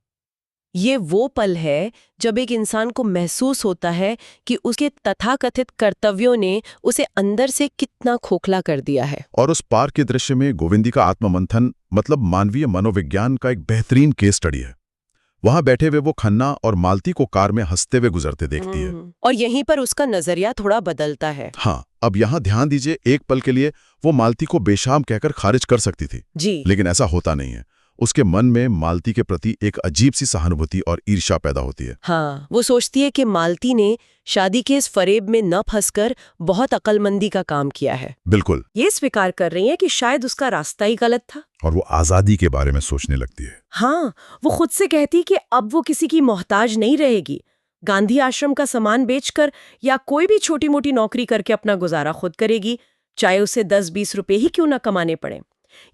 ये वो पल है जब एक इंसान को महसूस होता है कि उसके तथाकथित कर्तव्यों ने उसे अंदर से कितना खोखला कर दिया है। और उस पार्क के दृश्य में गोविंदी का आत्ममंथन, मतलब मानवीय मनोविज्ञान का एक बेहतरीन केस स्टडी है। वहां बैठे हुए वो खन्ना और मालती को कार में हंसते हुए गुजरते देखती है, और यहीं पर उसका नजरिया थोड़ा बदलता है। हाँ, अब यहाँ ध्यान दीजिए, एक पल के लिए वो मालती को बेशाम कहकर खारिज कर सकती थी जी, लेकिन ऐसा होता नहीं है। उसके मन में मालती के प्रति एक अजीब सी सहानुभूति और ईर्ष्या पैदा होती है। हाँ, वो सोचती है कि मालती ने शादी के इस फरेब में न फंसकर बहुत अक्लमंदी का काम किया है। बिल्कुल। ये स्वीकार कर रही है कि शायद उसका रास्ता ही गलत था, और वो आजादी के बारे में सोचने लगती है। हाँ, वो खुद से कहती कि अब वो किसी की मोहताज नहीं रहेगी। गांधी आश्रम का सामान बेचकर या कोई भी छोटी मोटी नौकरी करके अपना गुजारा खुद करेगी, चाहे उसे 10-20 रुपए ही क्यों ना कमाने पड़े।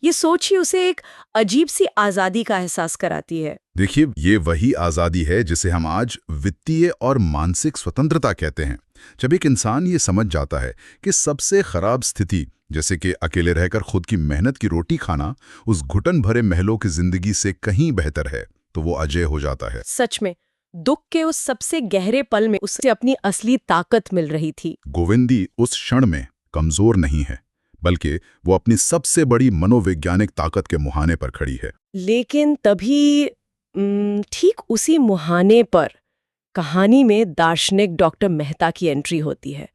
ये सोच ही उसे एक अजीब सी आजादी का एहसास कराती है। देखिए, ये वही आजादी है जिसे हम आज वित्तीय और मानसिक स्वतंत्रता कहते हैं। जब एक इंसान ये समझ जाता है कि सबसे खराब स्थिति, जैसे कि अकेले रहकर खुद की मेहनत की रोटी खाना, उस घुटन भरे महलों की जिंदगी से कहीं बेहतर है, तो वो अजय हो जाता है। सच में दुख के उस सबसे गहरे पल में उसे अपनी असली ताकत मिल रही थी। गोविंदी उस क्षण में कमजोर नहीं है, बल्कि वो अपनी सबसे बड़ी मनोवैज्ञानिक ताकत के मुहाने पर खड़ी है। लेकिन तभी ठीक उसी मुहाने पर कहानी में दार्शनिक डॉक्टर मेहता की एंट्री होती है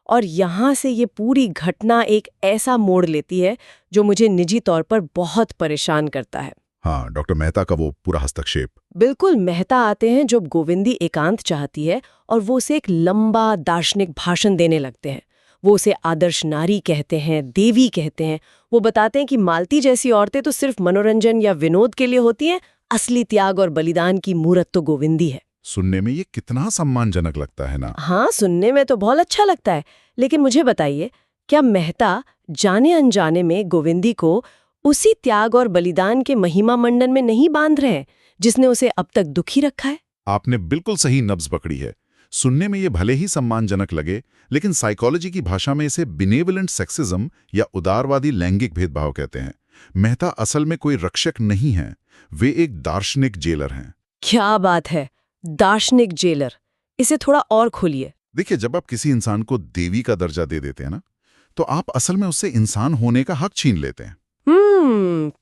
और यहाँ से ये पूरी घटना एक ऐसा मोड़ लेती है जो मुझे निजी तौर पर बहुत परेशान करता है। हाँ, डॉक्टर मेहता का वो पूरा हस्तक्षेप। बिल्कुल, मेहता आते हैं जब गोविंदी एकांत चाहती है और वो उसे एक लंबा दार्शनिक भाषण देने लगते हैं। वो उसे आदर्श नारी कहते हैं, देवी कहते हैं। वो बताते हैं कि मालती जैसी औरतें तो सिर्फ मनोरंजन या विनोद के लिए होती हैं, असली त्याग और बलिदान की मूरत तो गोविंदी है। सुनने में ये कितना सम्मानजनक लगता है ना। हाँ, सुनने में तो बहुत अच्छा लगता है, लेकिन मुझे बताइए, क्या मेहता जाने अनजाने में गोविंदी को उसी त्याग और बलिदान के महिमा मंडन में नहीं बांध रहे हैं जिसने उसे अब तक दुखी रखा है? आपने बिल्कुल सही नब्ज पकड़ी है। सुनने में ये भले ही सम्मानजनक लगे, लेकिन साइकोलॉजी की भाषा में इसे बिनेवलेंट सेक्सिज्म या उदारवादी लैंगिक भेदभाव कहते हैं। मेहता असल में कोई रक्षक नहीं है, वे एक दार्शनिक जेलर हैं। क्या बात है, दार्शनिक जेलर! इसे थोड़ा और खोलिए। देखिए, जब आप किसी इंसान को देवी का दर्जा दे देते हैं ना, तो आप असल में उससे इंसान होने का हक छीन लेते हैं।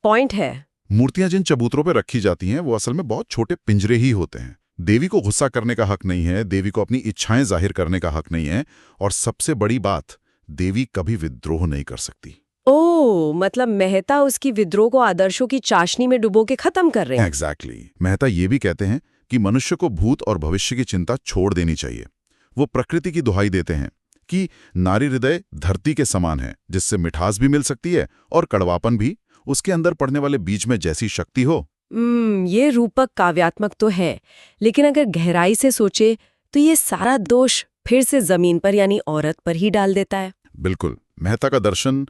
पॉइंट है। मूर्तियां जिन चबूतरों पर रखी जाती हैं वो असल में बहुत छोटे पिंजरे ही होते हैं। देवी को गुस्सा करने का हक नहीं है, देवी को अपनी इच्छाएं जाहिर करने का हक नहीं है, और सबसे बड़ी बात, देवी कभी विद्रोह नहीं कर सकती। ओह, मतलब मेहता उसकी विद्रोह को आदर्शों की चाशनी में डुबो के खत्म कर रहे हैं। एग्जैक्टली। मेहता ये भी कहते हैं कि मनुष्य को भूत और भविष्य की चिंता छोड़ देनी चाहिए। वो प्रकृति की दुहाई देते हैं कि नारी हृदय धरती के समान है, जिससे मिठास भी मिल सकती है और कड़वापन भी, उसके अंदर पड़ने वाले बीज में जैसी शक्ति हो। ये रूपक काव्यात्मक तो है, लेकिन अगर गहराई से सोचे तो ये सारा दोष फिर से जमीन पर यानी औरत पर ही डाल देता है। बिल्कुल। मेहता का दर्शन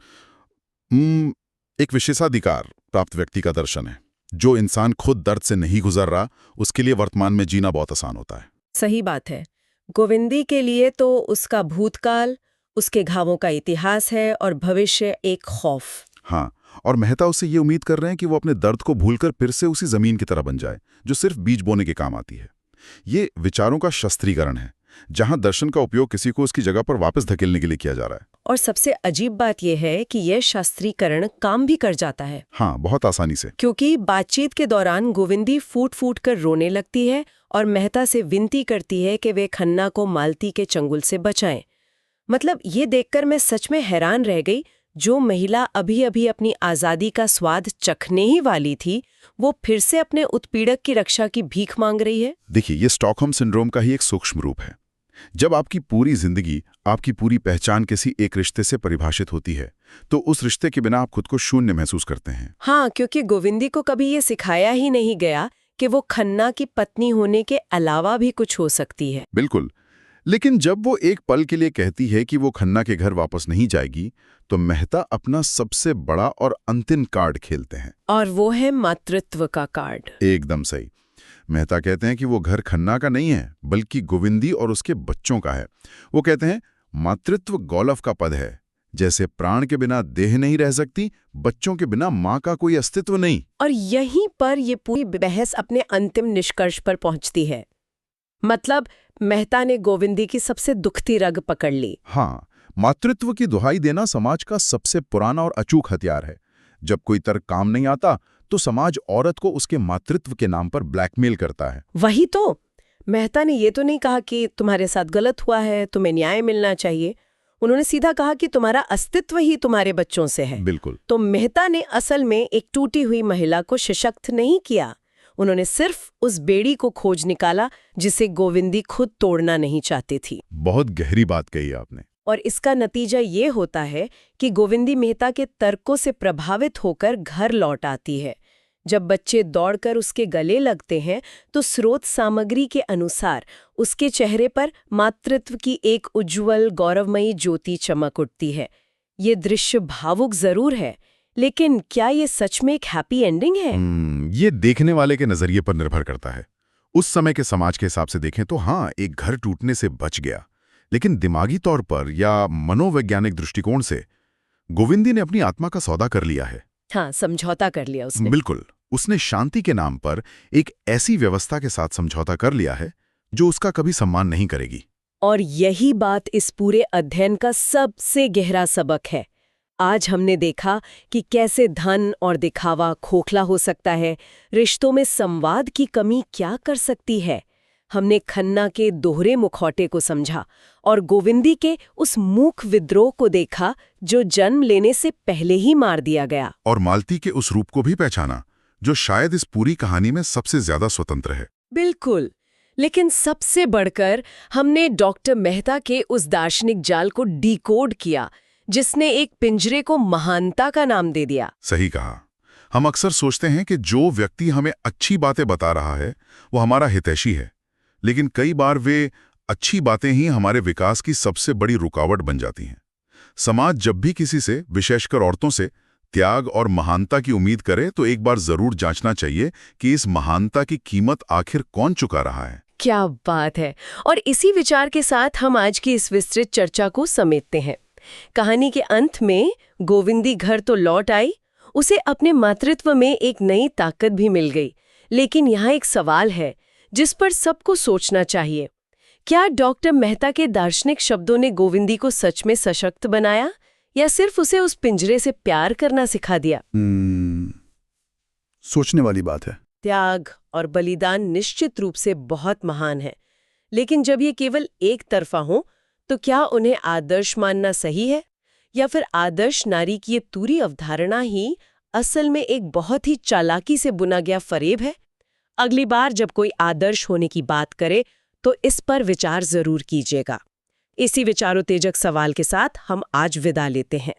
एक विशेषाधिकार प्राप्त व्यक्ति का दर्शन है। जो इंसान खुद दर्द से नहीं गुजर रहा, उसके लिए वर्तमान में जीना बहुत आसान होता है। सही बात है। गोविंदी के लिए तो उसका भूतकाल, उसके घावों का इतिहास है और भविष्य एक खौफ। हाँ, और मेहता उससे ये उम्मीद कर रहे हैं कि वो अपने दर्द को भूलकर फिर से उसी जमीन की तरह बन जाए जो सिर्फ बीज बोने के काम आती है। ये विचारों का शस्त्रीकरण है, जहां दर्शन का उपयोग किसी को उसकी जगह पर वापस धकेलने के लिए किया जा रहा है। और सबसे अजीब बात यह है कि यह शास्त्रीकरण काम भी कर जाता है। हाँ, बहुत आसानी से। क्योंकि बातचीत के दौरान गोविंदी फूट फूट कर रोने लगती है और मेहता से विनती करती है कि वे खन्ना को मालती के चंगुल से बचाएं। मतलब ये देखकर मैं सच में हैरान रह गई, जो महिला अभी अभी अपनी आज़ादी का स्वाद चखने ही वाली थी, वो फिर से अपने उत्पीड़क की रक्षा की भीख मांग रही है। देखिए, ये स्टॉकहोम सिंड्रोम का ही एक सूक्ष्म रूप है। जब आपकी पूरी जिंदगी, आपकी पूरी पहचान किसी एक रिश्ते से परिभाषित होती है, तो उस रिश्ते के बिना आप खुद को शून्य महसूस करते हैं। हाँ, क्योंकि गोविंदी को कभी ये सिखाया ही नहीं गया कि वो खन्ना की पत्नी होने के अलावा भी कुछ हो सकती है। बिल्कुल। लेकिन जब वो एक पल के लिए कहती है कि वो खन्ना के घर वापस नहीं जाएगी, तो मेहता अपना सबसे बड़ा और अंतिम कार्ड खेलते हैं। और वो है मातृत्व का कार्ड। एकदम सही। मेहता कहते हैं कि वो घर खन्ना का नहीं है, बल्कि गोविंदी और उसके बच्चों का है। वो कहते हैं, मातृत्व गौलव का पद है। जैसे प्राण के बिना देह नहीं रह सकती, बच्चों के बिना माँ का कोई अस्तित्व नहीं। और यहीं पर ये पूरी बहस अपने अंतिम निष्कर्ष पर पहुंचती है। मतलब मेहता ने गोविंदी की सबसे दुखती रग पकड़ ली। हाँ, मातृत्व की दुहाई देना समाज का सबसे पुराना और अचूक हथियार है। जब कोई तर्क काम नहीं आता, तो समाज औरत को उसके मातृत्व के नाम पर ब्लैकमेल करता है। वही तो। मेहता ने ये तो नहीं कहा कि तुम्हारे साथ गलत हुआ है, तुम्हें न्याय मिलना चाहिए। उन्होंने सीधा कहा कि तुम्हारा अस्तित्व ही तुम्हारे बच्चों से है। बिल्कुल। तो मेहता ने असल में एक टूटी हुई महिला को सशक्त नहीं किया, उन्होंने सिर्फ उस बेड़ी को खोज निकाला जिसे गोविंदी खुद तोड़ना नहीं चाहती थी। बहुत गहरी बात कही आपने। और इसका नतीजा ये होता है कि गोविंदी मेहता के तर्कों से प्रभावित होकर घर लौट आती है। जब बच्चे दौड़कर उसके गले लगते हैं, तो स्रोत सामग्री के अनुसार उसके चेहरे पर मातृत्व की एक उज्ज्वल गौरवमयी ज्योति चमक उठती है। ये दृश्य भावुक जरूर है, लेकिन क्या ये सच में एक हैप्पी एंडिंग है? ये देखने वाले के नजरिए पर निर्भर करता है। उस समय के समाज के हिसाब से देखें तो हाँ, एक घर टूटने से बच गया। लेकिन दिमागी तौर पर या मनोवैज्ञानिक दृष्टिकोण से गोविंदी ने अपनी आत्मा का सौदा कर लिया है। हाँ, समझौता कर लिया उसने। बिल्कुल। उसने शांति के नाम पर एक ऐसी व्यवस्था के साथ समझौता कर लिया है जो उसका कभी सम्मान नहीं करेगी। और यही बात इस पूरे अध्ययन का सबसे गहरा सबक है। आज हमने देखा कि कैसे धन और दिखावा खोखला हो सकता है, रिश्तों में संवाद की कमी क्या कर सकती है। हमने खन्ना के दोहरे मुखौटे को समझा और गोविंदी के उस मूक विद्रोह को देखा जो जन्म लेने से पहले ही मार दिया गया। और मालती के उस रूप को भी पहचाना जो शायद इस पूरी कहानी में सबसे ज्यादा स्वतंत्र है। बिल्कुल। लेकिन सबसे बढ़कर हमने डॉक्टर मेहता के उस दार्शनिक जाल को डिकोड किया जिसने एक पिंजरे को महानता का नाम दे दिया। सही कहा। हम अक्सर सोचते हैं कि जो व्यक्ति हमें अच्छी बातें बता रहा है वो हमारा हितैषी है, लेकिन कई बार वे अच्छी बातें ही हमारे विकास की सबसे बड़ी रुकावट बन जाती हैं। समाज जब भी किसी से, विशेषकर औरतों से, त्याग और महानता की उम्मीद करे तो एक बार जरूर जांचना चाहिए कि इस महानता की कीमत आखिर कौन चुका रहा है। क्या बात है। और इसी विचार के साथ हम आज की इस विस्तृत चर्चा को समेटते हैं। कहानी के अंत में गोविंदी घर तो लौट आई, उसे अपने मातृत्व में एक नई ताकत भी मिल गई। लेकिन यहाँ एक सवाल है जिस पर सबको सोचना चाहिए। क्या डॉक्टर मेहता के दार्शनिक शब्दों ने गोविंदी को सच में सशक्त बनाया या सिर्फ उसे उस पिंजरे से प्यार करना सिखा दिया? सोचने वाली बात है। त्याग और बलिदान निश्चित रूप से बहुत महान है, लेकिन जब ये केवल एक तरफा हो तो क्या उन्हें आदर्श मानना सही है? या फिर आदर्श नारी की ये पूरी अवधारणा ही असल में एक बहुत ही चालाकी से बुना गया फरेब है? अगली बार जब कोई आदर्श होने की बात करे तो इस पर विचार जरूर कीजिएगा। इसी विचारोत्तेजक सवाल के साथ हम आज विदा लेते हैं।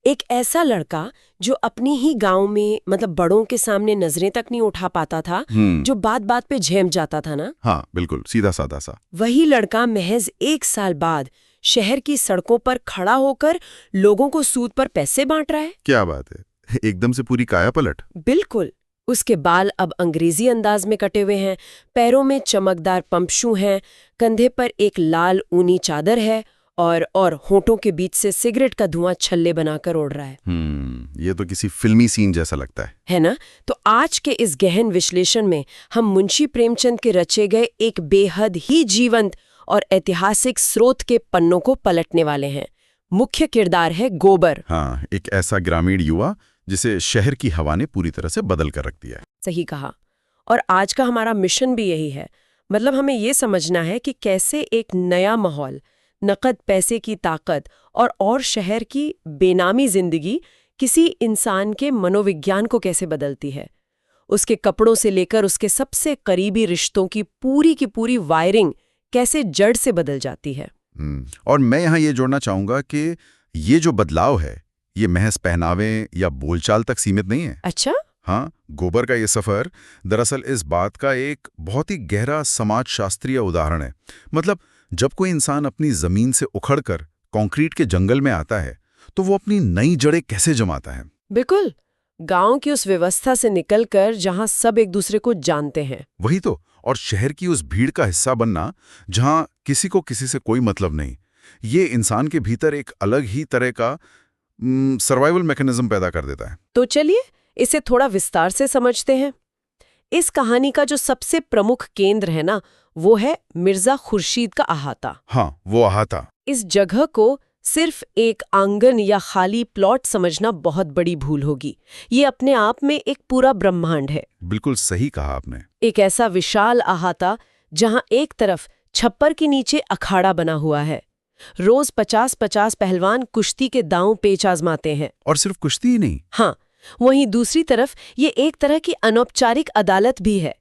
एक ऐसा लड़का जो अपनी ही गांव में बड़ों के सामने नजरें तक नहीं उठा पाता था, जो बात बात पे झेम जाता था ना। हाँ बिल्कुल, सीधा साधा सा। वही लड़का महज 1 साल बाद शहर की सड़कों पर खड़ा होकर लोगों को सूद पर पैसे बांट रहा है। क्या बात है, एकदम से पूरी काया पलट। बिल्कुल। उसके बाल अब अंग्रेजी अंदाज में कटे हुए हैं, पैरों में चमकदार पंप शू हैं, कंधे पर एक लाल ऊनी चादर है और होठों के बीच से सिगरेट का धुआं छल्ले बनाकर उड़ रहा है। ये तो किसी फिल्मी सीन जैसा लगता है ना? तो आज के इस गहन विश्लेषण में हम मुंशी प्रेमचंद के रचे गए एक बेहद ही जीवंत और ऐतिहासिक स्रोत के पन्नों को पलटने वाले हैं। मुख्य किरदार है गोबर। हाँ, एक ऐसा ग्रामीण युवा जिसे शहर की हवा ने पूरी तरह से बदल कर रख दिया है। सही कहा। और आज का हमारा मिशन भी यही है। हमें ये समझना है कि कैसे एक नया माहौल, नकद पैसे की ताकत और शहर की बेनामी जिंदगी किसी इंसान के मनोविज्ञान को कैसे बदलती है। उसके कपड़ों से लेकर उसके सबसे करीबी रिश्तों की पूरी वायरिंग कैसे जड़ से बदल जाती है। और मैं यहाँ ये जोड़ना चाहूंगा कि ये जो बदलाव है ये महज पहनावे या बोलचाल तक सीमित नहीं है। अच्छा? हाँ, गोबर का ये सफर दरअसल इस बात का एक बहुत ही गहरा समाजशास्त्रीय उदाहरण है। जब कोई इंसान अपनी जमीन से उखड़कर कंक्रीट के जंगल में आता है तो वो अपनी नई जड़ें कैसे जमाता है। बिल्कुल, गांव की उस व्यवस्था से निकलकर जहां सब एक दूसरे को जानते हैं। वही तो। और शहर की उस भीड़ का हिस्सा बनना जहां किसी को किसी से कोई मतलब नहीं, ये इंसान के भीतर एक अलग ही तरह का सर्वाइवल मैकेनिज्म पैदा कर देता है। तो चलिए इसे थोड़ा विस्तार से समझते हैं। इस कहानी का जो सबसे प्रमुख केंद्र है ना, वो है मिर्जा खुर्शीद का अहाता। हाँ, वो अहाता। इस जगह को सिर्फ एक आंगन या खाली प्लॉट समझना बहुत बड़ी भूल होगी। ये अपने आप में एक पूरा ब्रह्मांड है। बिल्कुल सही कहा आपने। एक ऐसा विशाल अहाता जहां एक तरफ छप्पर के नीचे अखाड़ा बना हुआ है, रोज 50-50 पहलवान कुश्ती के दांव पेच आजमाते हैं। और सिर्फ कुश्ती ही नहीं। हाँ, वहीं दूसरी तरफ ये एक तरह की अनौपचारिक अदालत भी है।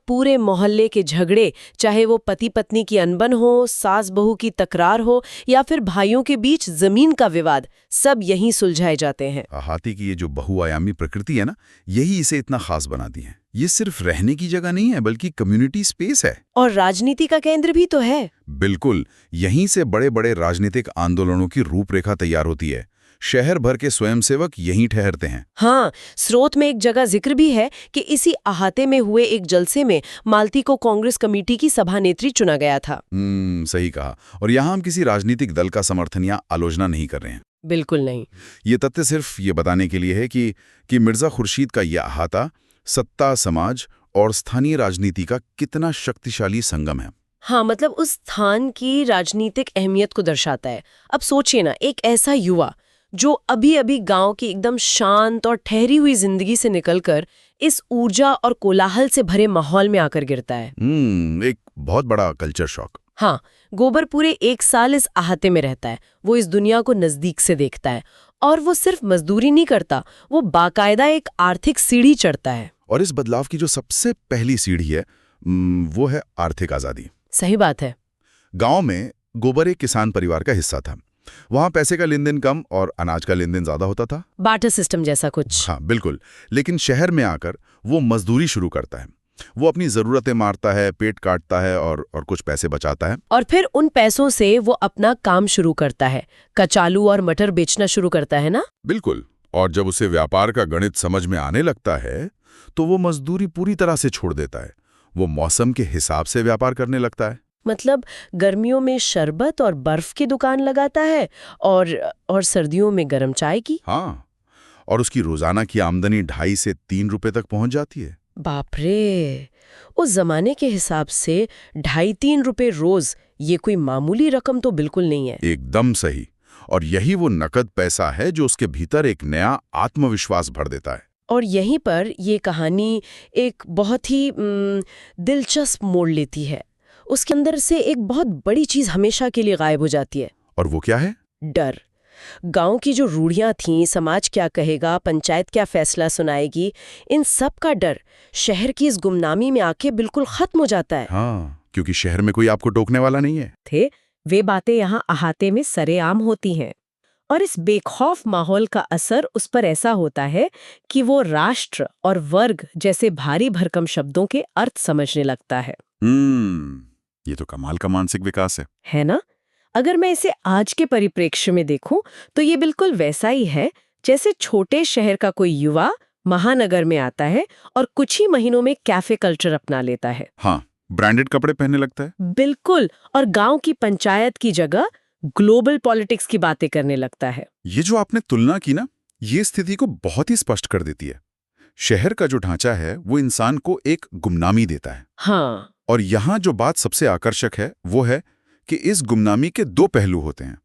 पूरे मोहल्ले के झगड़े, चाहे वो पति पत्नी की अनबन हो, सास बहू की तकरार हो या फिर भाइयों के बीच जमीन का विवाद, सब यहीं सुलझाए जाते हैं। अहाते की ये जो बहुआयामी प्रकृति है ना, यही इसे इतना खास बनाती है। ये सिर्फ रहने की जगह नहीं है बल्कि कम्युनिटी स्पेस है। और राजनीति का केंद्र भी तो है। बिल्कुल, यहीं से बड़े बड़े राजनीतिक आंदोलनों की रूपरेखा तैयार होती है। शहर भर के स्वयंसेवक यहीं ठहरते हैं। हाँ, स्रोत में एक जगह जिक्र भी है कि इसी अहाते में हुए एक जलसे में मालती को कांग्रेस कमेटी की सभानेत्री चुना गया था। सही कहा। और यहाँ हम किसी राजनीतिक दल का समर्थन या आलोचना नहीं कर रहे हैं। बिल्कुल नहीं। ये तथ्य सिर्फ ये बताने के लिए है कि मिर्जा खुर्शीद का यह अहाता सत्ता, समाज और स्थानीय राजनीति का कितना शक्तिशाली संगम है। हाँ, मतलब उस स्थान की राजनीतिक अहमियत को दर्शाता है। अब सोचिए ना, एक ऐसा युवा जो अभी अभी गांव की एकदम शांत और ठहरी हुई जिंदगी से निकलकर इस ऊर्जा और कोलाहल से भरे माहौल में आकर गिरता है। एक बहुत बड़ा कल्चर शॉक। हाँ, गोबर पूरे 1 साल इस अहाते में रहता है। वो इस दुनिया को नजदीक से देखता है और वो सिर्फ मजदूरी नहीं करता, वो बाकायदा एक आर्थिक सीढ़ी चढ़ता है। और इस बदलाव की जो सबसे पहली सीढ़ी है वो है आर्थिक आजादी। सही बात है। गांव में गोबर एक किसान परिवार का हिस्सा था। वहां पैसे का लेन देन कम और अनाज का लेन देन ज्यादा होता था। बार्टर सिस्टम जैसा कुछ। हाँ बिल्कुल। लेकिन शहर में आकर वो मजदूरी शुरू करता है। वो अपनी जरूरतें मारता है, पेट काटता है और कुछ पैसे बचाता है। और फिर उन पैसों से वो अपना काम शुरू करता है, कचालू और मटर बेचना शुरू करता है ना। बिल्कुल। और जब उसे व्यापार का गणित समझ में आने लगता है तो वो मजदूरी पूरी तरह से छोड़ देता है। वो मौसम के हिसाब से व्यापार करने लगता है। मतलब गर्मियों में शरबत और बर्फ की दुकान लगाता है और सर्दियों में गर्म चाय की। हाँ, और उसकी रोजाना की आमदनी 2.5 से 3 रुपए तक पहुंच जाती है। बाप रे, उस जमाने के हिसाब से 2.5-3 रुपए रोज, ये कोई मामूली रकम तो बिल्कुल नहीं है। एकदम सही। और यही वो नकद पैसा है जो उसके भीतर एक नया आत्मविश्वास भर देता है। और यहीं पर ये कहानी एक बहुत ही दिलचस्प मोड़ लेती है। उसके अंदर से एक बहुत बड़ी चीज हमेशा के लिए गायब हो जाती है। और वो क्या है? डर। गांव की जो रूढ़ियां थीं, समाज क्या कहेगा, पंचायत क्या फैसला सुनाएगी, इन सब का डर शहर की इस गुमनामी में आके बिल्कुल खत्म हो जाता है। हाँ, क्योंकि शहर में कोई आपको टोकने वाला नहीं है। वे बातें यहाँ अहाते में सरेआम होती हैं। और इस बेखौफ माहौल का असर उस पर ऐसा होता है कि वो राष्ट्र और वर्ग जैसे भारी भरकम शब्दों के अर्थ समझने लगता है। ये तो कमाल का मानसिक विकास है ना? अगर मैं इसे आज के परिप्रेक्ष्य में देखूं तो ये बिल्कुल वैसा ही है जैसे छोटे शहर का कोई युवा महानगर में आता है और कुछ ही महीनों में कैफे कल्चर अपना लेता है। हाँ, ब्रांडेड कपड़े पहनने लगता है। बिल्कुल। और गांव की पंचायत की जगह ग्लोबल पॉलिटिक्स की बातें करने लगता है। ये जो आपने तुलना की ना, ये स्थिति को बहुत ही स्पष्ट कर देती है। शहर का जो ढांचा है वो इंसान को एक गुमनामी देता है। हाँ। और यहाँ जो बात सबसे आकर्षक है वो है कि इस गुमनामी के 2 पहलू होते हैं।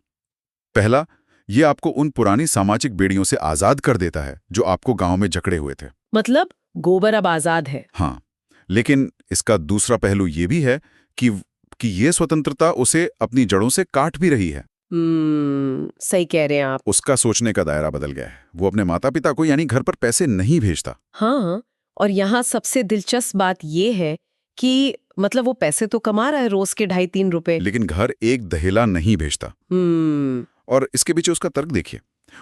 पहला, ये आपको उन पुरानी सामाजिक बेड़ियों से आजाद कर देता है जो आपको गांव में जकड़े हुए थे। मतलब गोबर अब आजाद है। हाँ, लेकिन इसका दूसरा पहलू ये भी है कि ये स्वतंत्रता उसे अपनी जड़ों से काट भी रही है। सही कह रहे हैं आप। उसका सोचने का दायरा बदल गया है। वो अपने माता पिता को यानी घर पर पैसे नहीं भेजता। हाँ, और यहाँ सबसे दिलचस्प बात ये है कि मतलब वो पैसे तो कमा रहा है रोज के 2.5-3 रुपए, लेकिन घर एक दहेला नहीं भेजता। और इसके पीछे उसका तर्क देखिए।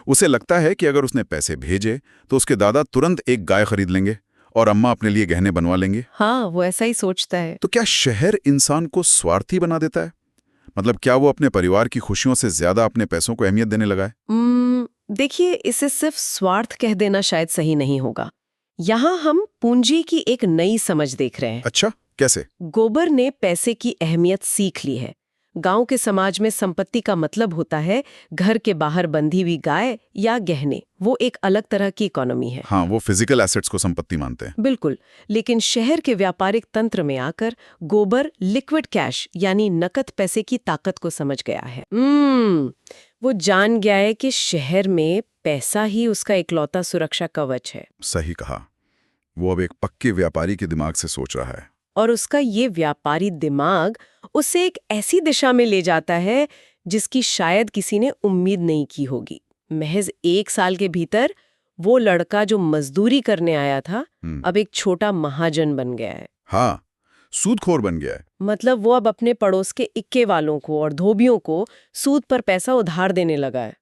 उसे लगता है कि अगर उसने पैसे भेजे तो उसके दादा तुरंत एक गाय खरीद लेंगे और अम्मा अपने लिए गहने बनवा लेंगे। हाँ, वो ऐसा ही सोचता है। तो क्या शहर इंसान को स्वार्थी बना देता है? मतलब क्या वो अपने परिवार की खुशियों से ज्यादा अपने पैसों को अहमियत देने लगा है? देखिए, इसे सिर्फ स्वार्थ कह देना शायद सही नहीं होगा। यहाँ हम पूंजी की एक नई समझ देख रहे हैं। अच्छा, कैसे? गोबर ने पैसे की अहमियत सीख ली है। गांव के समाज में संपत्ति का मतलब होता है घर के बाहर बंधी हुई गाय या गहने। वो एक अलग तरह की इकोनॉमी है। हाँ, वो फिजिकल एसेट्स को संपत्ति मानते हैं। बिल्कुल। लेकिन शहर के व्यापारिक तंत्र में आकर गोबर लिक्विड कैश यानी नकद पैसे की ताकत को समझ गया है। वो जान गया है कि शहर में पैसा ही उसका इकलौता सुरक्षा कवच है। सही कहा। वो अब एक पक्के व्यापारी के दिमाग से सोच रहा है। और उसका ये व्यापारी दिमाग उसे एक ऐसी दिशा में ले जाता है जिसकी शायद किसी ने उम्मीद नहीं की होगी। महज 1 साल के भीतर वो लड़का जो मजदूरी करने आया था अब एक छोटा महाजन बन गया है। हाँ, सूदखोर बन गया है। मतलब वो अब अपने पड़ोस के इक्के वालों को और धोबियों को सूद पर पैसा उधार देने लगा है।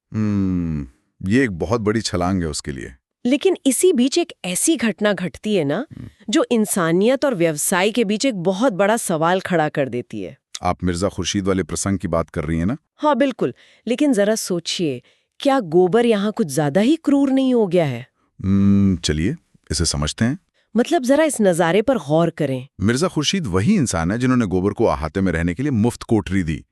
ये एक बहुत बड़ी छलांग है उसके लिए। लेकिन इसी बीच एक ऐसी घटना घटती है ना जो इंसानियत और व्यवसाय के बीच एक बहुत बड़ा सवाल खड़ा कर देती है। आप मिर्जा खुर्शीद वाले प्रसंग की बात कर रही हैं ना? हाँ बिल्कुल। लेकिन जरा सोचिए, क्या गोबर यहाँ कुछ ज्यादा ही क्रूर नहीं हो गया है? चलिए इसे समझते हैं। मतलब जरा इस नज़ारे पर गौर करें। मिर्जा खुर्शीद वही इंसान है जिन्होंने गोबर को अहाते में रहने के लिए मुफ्त कोठरी दी,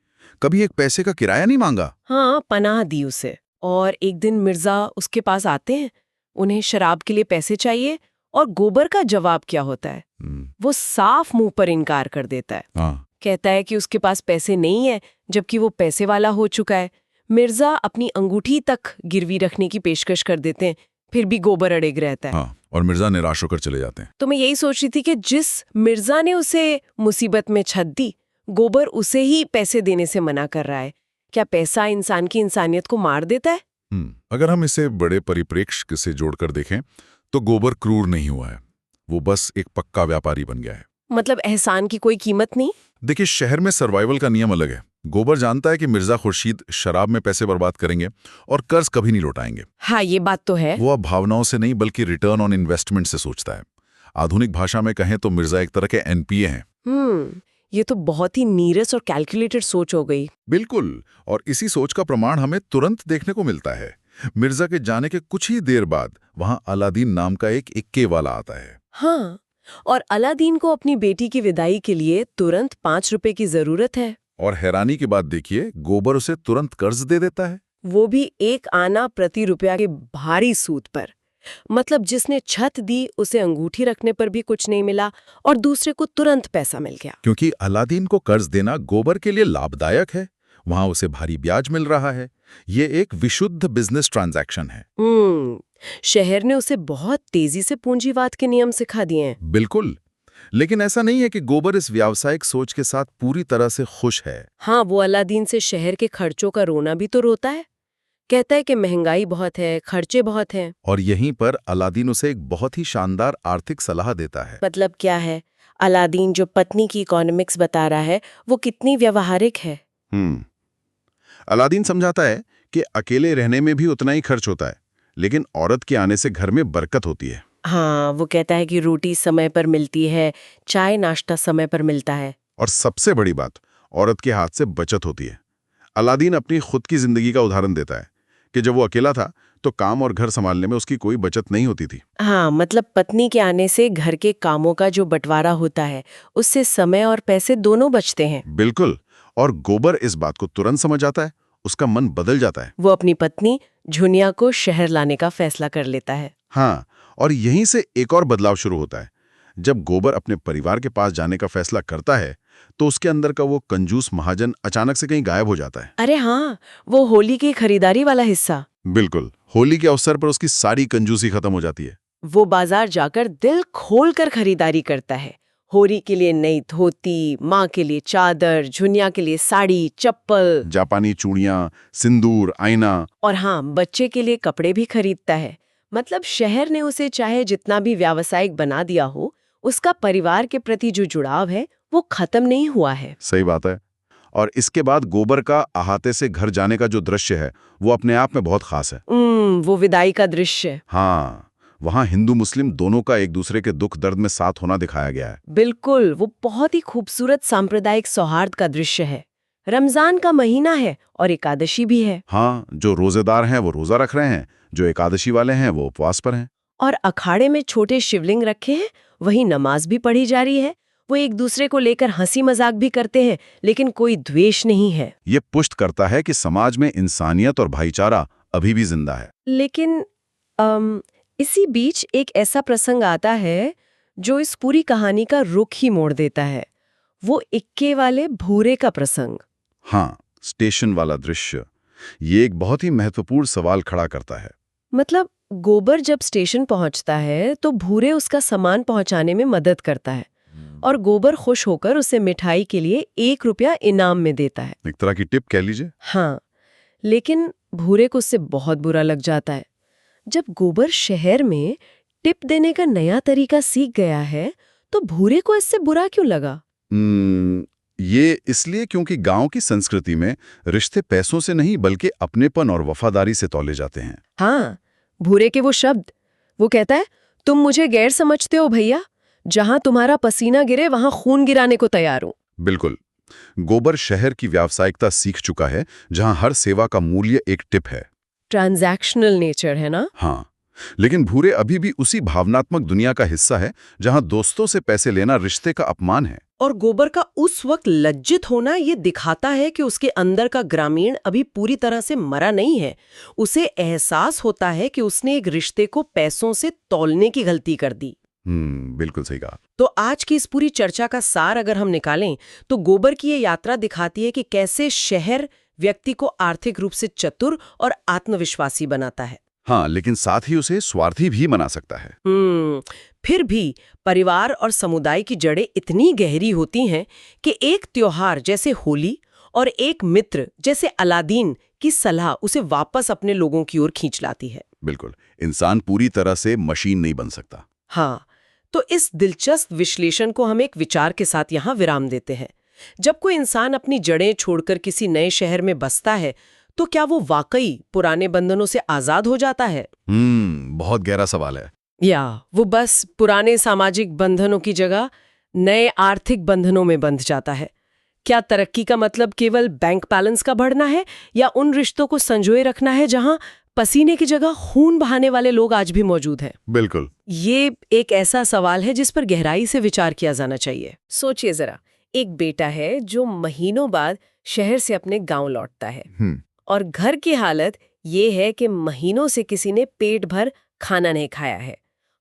कभी एक पैसे का किराया नहीं मांगा। हाँ, पनाह दी उसे। और एक दिन मिर्जा उसके पास आते हैं, उन्हें शराब के लिए पैसे चाहिए और गोबर का जवाब क्या होता है? वो साफ मुंह पर इनकार कर देता है। हाँ, कहता है कि उसके पास पैसे नहीं है, जबकि वो पैसे वाला हो चुका है। मिर्जा अपनी अंगूठी तक गिरवी रखने की पेशकश कर देते हैं, फिर भी गोबर अड़ेग रहता है। हाँ, और मिर्जा निराश होकर चले जाते हैं। तो मैं यही सोच रही थी कि जिस मिर्जा ने उसे मुसीबत में छत दी, गोबर उसे ही पैसे देने से मना कर रहा है। क्या पैसा इंसान की इंसानियत को मार देता है? अगर हम इसे बड़े परिप्रेक्ष्य से जोड़कर देखें तो गोबर क्रूर नहीं हुआ है, वो बस एक पक्का व्यापारी बन गया है। मतलब एहसान की कोई कीमत नहीं? देखिए, शहर में सर्वाइवल का नियम अलग है। गोबर जानता है कि मिर्जा खुर्शीद शराब में पैसे बर्बाद करेंगे और कर्ज कभी नहीं लौटाएंगे। हाँ, ये बात तो है। वो अब भावनाओं से नहीं बल्कि रिटर्न ऑन इन्वेस्टमेंट से सोचता है। आधुनिक भाषा में कहें तो मिर्जा एक तरह के एनपीए हैं। ये तो बहुत ही नीरस और कैलकुलेटेड सोच हो गई। बिल्कुल, और इसी सोच का प्रमाण हमें तुरंत देखने को मिलता है। मिर्जा के जाने के कुछ ही देर बाद वहां अलादीन नाम का एक इक्के वाला आता है। हाँ, और अलादीन को अपनी बेटी की विदाई के लिए तुरंत 5 रुपए की जरूरत है। और हैरानी की बात देखिए, गोबर उसे तुरंत कर्ज दे देता है, वो भी 1 आना प्रति रुपया के भारी सूद पर। मतलब जिसने छत दी उसे अंगूठी रखने पर भी कुछ नहीं मिला और दूसरे को तुरंत पैसा मिल गया। क्योंकि अलादीन को कर्ज देना गोबर के लिए लाभदायक है। वहां उसे भारी ब्याज मिल रहा है। ये एक विशुद्ध बिजनेस ट्रांजैक्शन है। शहर ने उसे बहुत तेजी से पूंजीवाद के नियम सिखा दिए हैं। बिल्कुल, लेकिन ऐसा नहीं है कि गोबर इस व्यावसायिक सोच के साथ पूरी तरह से खुश है। हाँ, वो अलादीन से शहर के खर्चों का रोना भी तो रोता है। कहता है कि महंगाई बहुत है, खर्चे बहुत हैं। और यहीं पर अलादीन उसे एक बहुत ही शानदार आर्थिक सलाह देता है। मतलब क्या है? अलादीन जो पत्नी की इकोनॉमिक्स बता रहा है, वो कितनी व्यवहारिक है। अलादीन समझाता है कि अकेले रहने में भी उतना ही खर्च होता है, लेकिन औरत के आने से घर में बरकत होती है। हाँ, वो कहता है कि रोटी समय पर मिलती है, चाय नाश्ता समय पर मिलता है। और सबसे बड़ी बात, औरत के हाथ से बचत होती है। अलादीन अपनी खुद की जिंदगी का उदाहरण देता है कि जब वो अकेला था तो काम और घर संभालने में उसकी कोई बचत नहीं होती थी। हाँ, मतलब पत्नी के आने से घर के कामों का जो बंटवारा होता है, उससे समय और पैसे दोनों बचते हैं। बिल्कुल, और गोबर इस बात को तुरंत समझ आता है। उसका मन बदल जाता है। वो अपनी पत्नी झुनिया को शहर लाने का फैसला कर लेता है। हाँ, और यहीं से एक और बदलाव शुरू होता है। जब गोबर अपने परिवार के पास जाने का फैसला करता है तो उसके अंदर का वो कंजूस महाजन अचानक से कहीं गायब हो जाता है। अरे हाँ, वो होली की खरीदारी वाला हिस्सा। बिल्कुल, होली के अवसर पर उसकी सारी कंजूसी खत्म हो जाती है। वो बाजार जाकर दिल खोलकर खरीदारी करता है। होली के लिए नई धोती, माँ के लिए चादर, झुनिया के लिए साड़ी, चप्पल, जापानी चूड़ियां, सिंदूर, आईना, और हाँ, बच्चे के लिए कपड़े भी खरीदता है। मतलब शहर ने उसे चाहे जितना भी व्यावसायिक बना दिया हो, उसका परिवार के प्रति जो जुड़ाव है वो खत्म नहीं हुआ है। सही बात है। और इसके बाद गोबर का अहाते से घर जाने का जो दृश्य है वो अपने आप में बहुत खास है। वो विदाई का दृश्य। हाँ, वहाँ हिंदू मुस्लिम दोनों का एक दूसरे के दुख दर्द में साथ होना दिखाया गया है। बिल्कुल, वो बहुत ही खूबसूरत सांप्रदायिक सौहार्द का दृश्य है। रमजान का महीना है और एकादशी भी है। हाँ, जो रोजेदार हैं वो रोजा रख रहे हैं, जो एकादशी वाले हैं वो उपवास पर हैं। और अखाड़े में छोटे शिवलिंग रखे हैं, वही नमाज भी पढ़ी जा रही है। वो एक दूसरे को लेकर हंसी मजाक भी करते हैं, लेकिन कोई द्वेष नहीं है। ये पुष्ट करता है कि समाज में इंसानियत और भाईचारा अभी भी जिंदा है। लेकिन इसी बीच एक ऐसा प्रसंग आता है जो इस पूरी कहानी का रुख ही मोड़ देता है। वो इक्के वाले भूरे का प्रसंग। हाँ, स्टेशन वाला दृश्य। ये एक बहुत ही महत्वपूर्ण सवाल खड़ा करता है। मतलब गोबर जब स्टेशन पहुंचता है तो भूरे उसका सामान पहुंचाने में मदद करता है और गोबर खुश होकर उसे मिठाई के लिए 1 रुपया इनाम में देता है। एक तरह की टिप कह लीजिए। हाँ, लेकिन भूरे को उससे बहुत बुरा लग जाता है। जब गोबर शहर में टिप देने का नया तरीका सीख गया है तो भूरे को इससे बुरा क्यों लगा? ये इसलिए क्योंकि गांव की संस्कृति में रिश्ते पैसों से नहीं बल्कि अपनेपन और वफादारी से तौले जाते हैं। हाँ, भूरे के वो शब्द, वो कहता है, तुम मुझे गैर समझते हो भैया, जहां तुम्हारा पसीना गिरे वहां खून गिराने को तैयार हूं। बिल्कुल, गोबर शहर की व्यावसायिकता सीख चुका है, जहां हर सेवा का मूल्य एक टिप है। ट्रांजैक्शनल नेचर है ना? हाँ, लेकिन भूरे अभी भी उसी भावनात्मक दुनिया का हिस्सा है जहां दोस्तों से पैसे लेना रिश्ते का अपमान है। और गोबर का उस वक्त लज्जित होना ये दिखाता है कि उसके अंदर का ग्रामीण अभी पूरी तरह से मरा नहीं है। उसे एहसास होता है कि उसने एक रिश्ते को पैसों से तौलने की गलती कर दी। बिल्कुल सही कहा। तो आज की इस पूरी चर्चा का सार अगर हम निकालें तो गोबर की ये यात्रा दिखाती है कि कैसे शहर व्यक्ति को आर्थिक रूप से चतुर और आत्मविश्वासी बनाता है। हाँ, लेकिन साथ ही उसे स्वार्थी भी बना सकता है। फिर भी परिवार और समुदाय की जड़ें इतनी गहरी होती हैं कि एक त्योहार जैसे होली और एक मित्र जैसे अलादीन की सलाह उसे वापस अपने लोगों की ओर खींच लाती है। बिल्कुल, इंसान पूरी तरह से मशीन नहीं बन सकता। हाँ, तो इस दिलचस्प विश्लेषण को हम एक विचार के साथ यहाँ विराम देते हैं। जब कोई इंसान अपनी जड़ें छोड़कर किसी नए शहर में बसता है तो क्या वो वाकई पुराने बंधनों से आजाद हो जाता है? बहुत गहरा सवाल है। या वो बस पुराने सामाजिक बंधनों की जगह नए आर्थिक बंधनों में बंध जाता है? क्या तरक्की का मतलब केवल बैंक बैलेंस का बढ़ना है या उन रिश्तों को संजोए रखना है जहां पसीने की जगह खून बहाने वाले लोग आज भी मौजूद हैं? बिल्कुल, ये एक ऐसा सवाल है जिस पर गहराई से विचार किया जाना चाहिए। सोचिए जरा, एक बेटा है जो महीनों बाद शहर से अपने गांव लौटता है और घर की हालत ये है कि महीनों से किसी ने पेट भर खाना नहीं खाया है।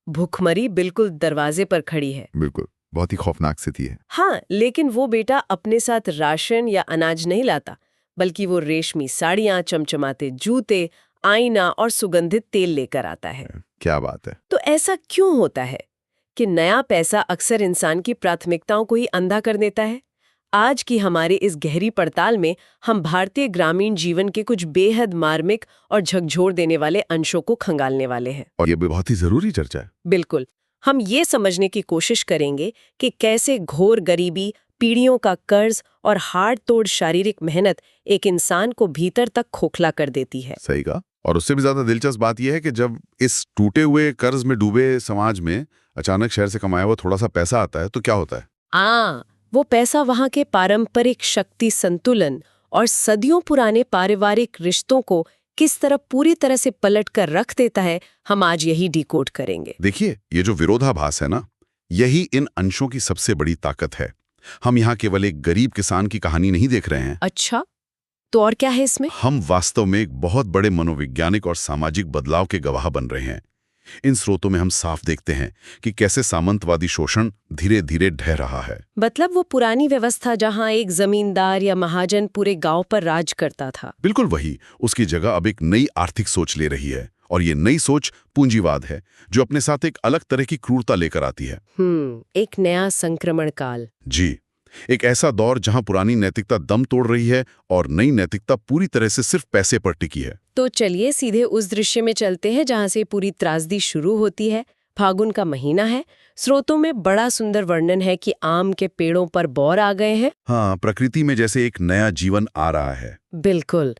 भूखमरी बिल्कुल दरवाजे पर खड़ी है। बिल्कुल, बहुत ही खौफनाक स्थिति है। हाँ, लेकिन वो बेटा अपने साथ राशन या अनाज नहीं लाता, बल्कि वो रेशमी साड़ियाँ, चमचमाते जूते, आईना और सुगंधित तेल लेकर आता है। क्या बात है। तो ऐसा क्यों होता है कि नया पैसा अक्सर इंसान की प्राथमिकताओं को ही अंधा कर देता है? आज की हमारी इस गहरी पड़ताल में हम भारतीय ग्रामीण जीवन के कुछ बेहद मार्मिक और झकझोर देने वाले अंशों को खंगालने वाले हैं। और ये भी बहुत ही जरूरी चर्चा है। बिल्कुल, हम ये समझने की कोशिश करेंगे कि कैसे घोर गरीबी, पीढ़ियों का कर्ज और हाड़ तोड़ शारीरिक मेहनत एक इंसान को भीतर तक खोखला कर देती है। सही कहा। और उससे भी ज्यादा दिलचस्प बात यह है कि जब इस टूटे हुए कर्ज में डूबे समाज में अचानक शहर से कमाया हुआ थोड़ा सा पैसा आता है तो क्या होता है? वो पैसा वहां के पारंपरिक शक्ति संतुलन और सदियों पुराने पारिवारिक रिश्तों को किस तरह पूरी तरह से पलट कर रख देता है, हम आज यही डिकोड करेंगे। देखिए, ये जो विरोधाभास है ना, यही इन अंशों की सबसे बड़ी ताकत है। हम यहाँ केवल एक गरीब किसान की कहानी नहीं देख रहे हैं। अच्छा, तो और क्या है इसमें? हम वास्तव में एक बहुत बड़े मनोवैज्ञानिक और सामाजिक बदलाव के गवाह बन रहे हैं। इन स्रोतों में हम साफ देखते हैं कि कैसे सामंतवादी शोषण धीरे धीरे ढह रहा है। मतलब वो पुरानी व्यवस्था जहां एक जमींदार या महाजन पूरे गांव पर राज करता था, बिल्कुल वही उसकी जगह अब एक नई आर्थिक सोच ले रही है। और ये नई सोच पूंजीवाद है, जो अपने साथ एक अलग तरह की क्रूरता लेकर आती है। एक नया संक्रमण काल। जी, एक ऐसा दौर जहां पुरानी नैतिकता दम तोड़ रही है और नई नैतिकता पूरी तरह से सिर्फ पैसे पर टिकी है। तो चलिए सीधे उस दृश्य में चलते हैं जहां से पूरी त्रासदी शुरू होती है। फागुन का महीना है। स्रोतों में बड़ा सुंदर वर्णन है कि आम के पेड़ों पर बौर आ गए हैं। हाँ, प्रकृति में जैसे एक नया जीवन आ रहा है। बिल्कुल,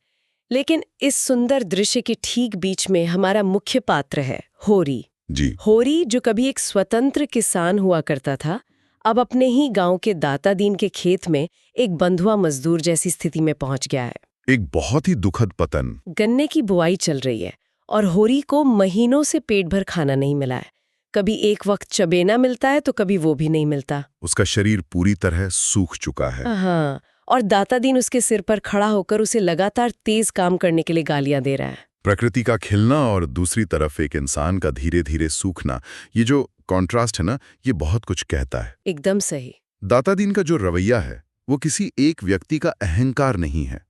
लेकिन इस सुंदर दृश्य के ठीक बीच में हमारा मुख्य पात्र है होरी। जी, होरी, जो कभी एक स्वतंत्र किसान हुआ करता था, अब अपने ही गांव के दाता दीन के खेत में एक बंधुआ मजदूर जैसी स्थिति में पहुंच गया है। एक बहुत ही दुखद पतन। गन्ने की बुआई चल रही है और होरी को महीनों से पेट भर खाना नहीं मिला है। कभी एक वक्त चबेना मिलता है तो कभी वो भी नहीं मिलता। उसका शरीर पूरी तरह सूख चुका है। हाँ, और दाता दीन उसके सिर पर खड़ा होकर उसे लगातार तेज काम करने के लिए गालियां दे रहा है। प्रकृति का खिलना और दूसरी तरफ एक इंसान का धीरे धीरे सूखना, ये जो कॉन्ट्रास्ट है ना, ये बहुत कुछ कहता है। एकदम सही। दाता दीन का जो रवैया है वो किसी एक व्यक्ति का अहंकार नहीं है,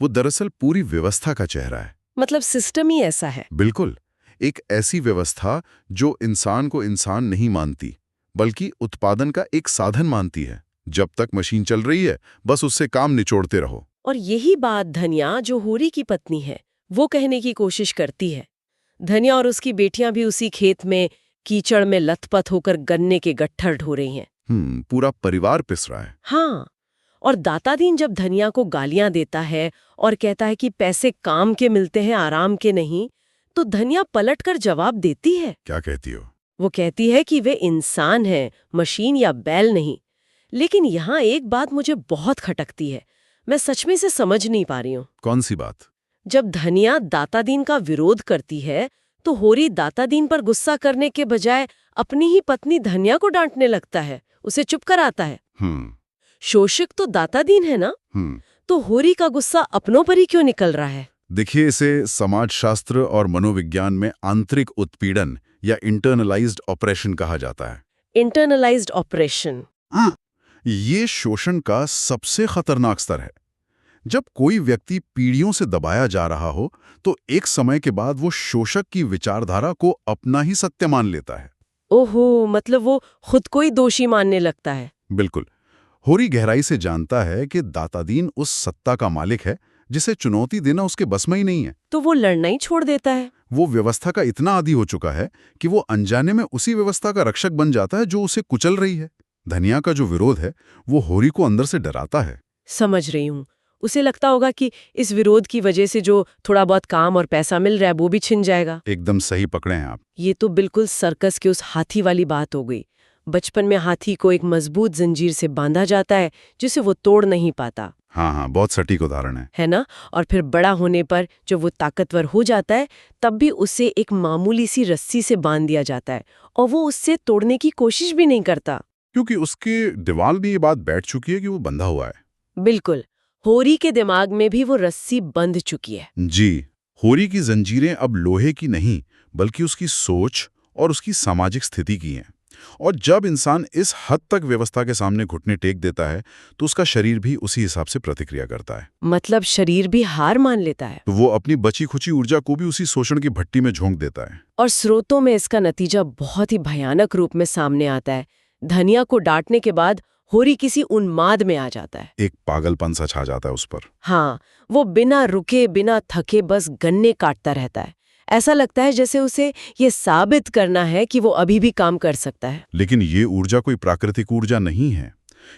वो दरअसल पूरी व्यवस्था का चेहरा है। मतलब सिस्टम ही ऐसा है। बिल्कुल, एक ऐसी व्यवस्था जो इंसान को इंसान नहीं मानती, बल्कि उत्पादन का एक साधन मानती है। जब तक मशीन चल रही है, बस उससे काम निचोड़ते रहो। और यही बात धनिया, जो होरी की पत्नी है, वो कहने की कोशिश करती है। धनिया और उसकी बेटियां भी उसी खेत में कीचड़ में लथपथ होकर गन्ने के गट्ठर ढो रही हैं। पूरा परिवार पिस रहा है। हाँ, और दाता दीन जब धनिया को गालियां देता है और कहता है कि पैसे काम के मिलते हैं, आराम के नहीं, तो धनिया पलटकर जवाब देती है। क्या कहती हो? वो कहती है कि वे इंसान हैं, मशीन या बैल नहीं। लेकिन यहाँ एक बात मुझे बहुत खटकती है, मैं सच में इसे समझ नहीं पा रही हूँ। कौन सी बात? जब धनिया दाता दीन का विरोध करती है तो होरी दाता दीन पर गुस्सा करने के बजाय अपनी ही पत्नी धनिया को डांटने लगता है, उसे चुप कराता है। शोषक तो दाता दीन है ना, तो होरी का गुस्सा अपनों पर ही क्यों निकल रहा है? देखिए, इसे समाजशास्त्र और मनोविज्ञान में आंतरिक उत्पीड़न या इंटरनलाइज्ड ऑपरेशन कहा जाता है। Internalised operation. ये शोषण का सबसे खतरनाक स्तर है। जब कोई व्यक्ति पीढ़ियों से दबाया जा रहा हो तो एक समय के बाद वो शोषक की विचारधारा को अपना ही सत्य मान लेता है। ओहो, मतलब वो खुद को ही दोषी मानने लगता है। बिल्कुल। होरी गहराई से जानता है कि दातादीन उस सत्ता का मालिक है जिसे चुनौती देना उसके बस में ही नहीं है। तो वो लड़ना ही छोड़ देता है। वो व्यवस्था का इतना आदी हो चुका है कि वो अनजाने में उसी व्यवस्था का रक्षक बन जाता है जो उसे कुचल रही है। धनिया का जो विरोध है वो होरी को अंदर से डराता है। समझ रही हूँ। उसे लगता होगा कि इस विरोध की वजह से जो थोड़ा बहुत काम और पैसा मिल रहा है वो भी छिन जाएगा। एकदम सही पकड़े हैं आप। ये तो बिल्कुल सर्कस के उस हाथी वाली बात हो गई। बचपन में हाथी को एक मजबूत जंजीर से बांधा जाता है जिसे वो तोड़ नहीं पाता। हाँ, बहुत सटीक उदाहरण है ना? और फिर बड़ा होने पर जब वो ताकतवर हो जाता है तब भी उसे एक मामूली सी रस्सी से बांध दिया जाता है और वो उससे तोड़ने की कोशिश भी नहीं करता। क्योंकि उसके दिमाग में ये बात बैठ चुकी है कि वो बंधा हुआ है। बिल्कुल। होरी के दिमाग में भी वो रस्सी बंध चुकी है। जी, होरी की जंजीरें अब लोहे की नहीं बल्कि उसकी सोच और उसकी सामाजिक स्थिति की हैं। और जब इंसान इस हद तक व्यवस्था के सामने घुटने टेक देता है तो उसका शरीर भी उसी हिसाब से प्रतिक्रिया करता है। मतलब शरीर भी हार मान लेता है। तो वो अपनी बची खुची ऊर्जा को भी उसी शोषण की भट्टी में झोंक देता है। और स्रोतों में इसका नतीजा बहुत ही भयानक रूप में सामने आता है। धनिया को डांटने के बाद होरी किसी उन्माद में आ जाता है। एक पागलपन सा छा जाता है उस पर। हाँ, वो बिना रुके बिना थके बस गन्ने काटता रहता है। ऐसा लगता है जैसे उसे ये साबित करना है कि वो अभी भी काम कर सकता है। लेकिन ये ऊर्जा कोई प्राकृतिक ऊर्जा नहीं है।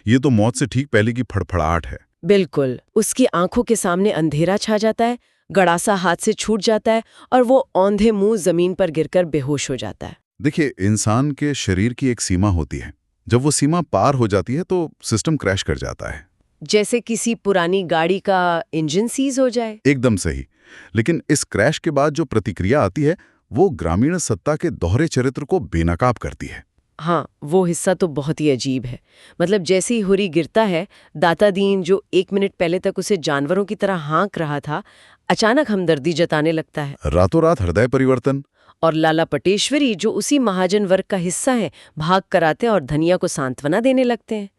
ये तो मौत से ठीक पहले की फड़फड़ाहट है। बिल्कुल। उसकी आंखों के सामने अंधेरा छा जाता है, गड़ासा हाथ से छूट जाता है और वो औंधे मुंह जमीन पर गिरकर बेहोश हो जाता है। देखिए, इंसान के शरीर की एक सीमा होती है। जब वो सीमा पार हो जाती है तो सिस्टम क्रैश कर जाता है। जैसे किसी पुरानी गाड़ी का इंजन सीज हो जाए। एकदम सही। लेकिन इस क्रैश के बाद जो प्रतिक्रिया आती है वो ग्रामीण सत्ता के दोहरे चरित्र को बेनकाब करती है। हाँ, वो हिस्सा तो बहुत ही अजीब है। मतलब जैसे ही होरी गिरता है, दातादीन जो 1 मिनट पहले तक उसे जानवरों की तरह हाँक रहा था, अचानक हमदर्दी जताने लगता है। रातों रात हृदय परिवर्तन। और लाला पटेश्वरी जो उसी महाजन वर्ग का हिस्सा है, भाग कर आते और धनिया को सांत्वना देने लगते हैं।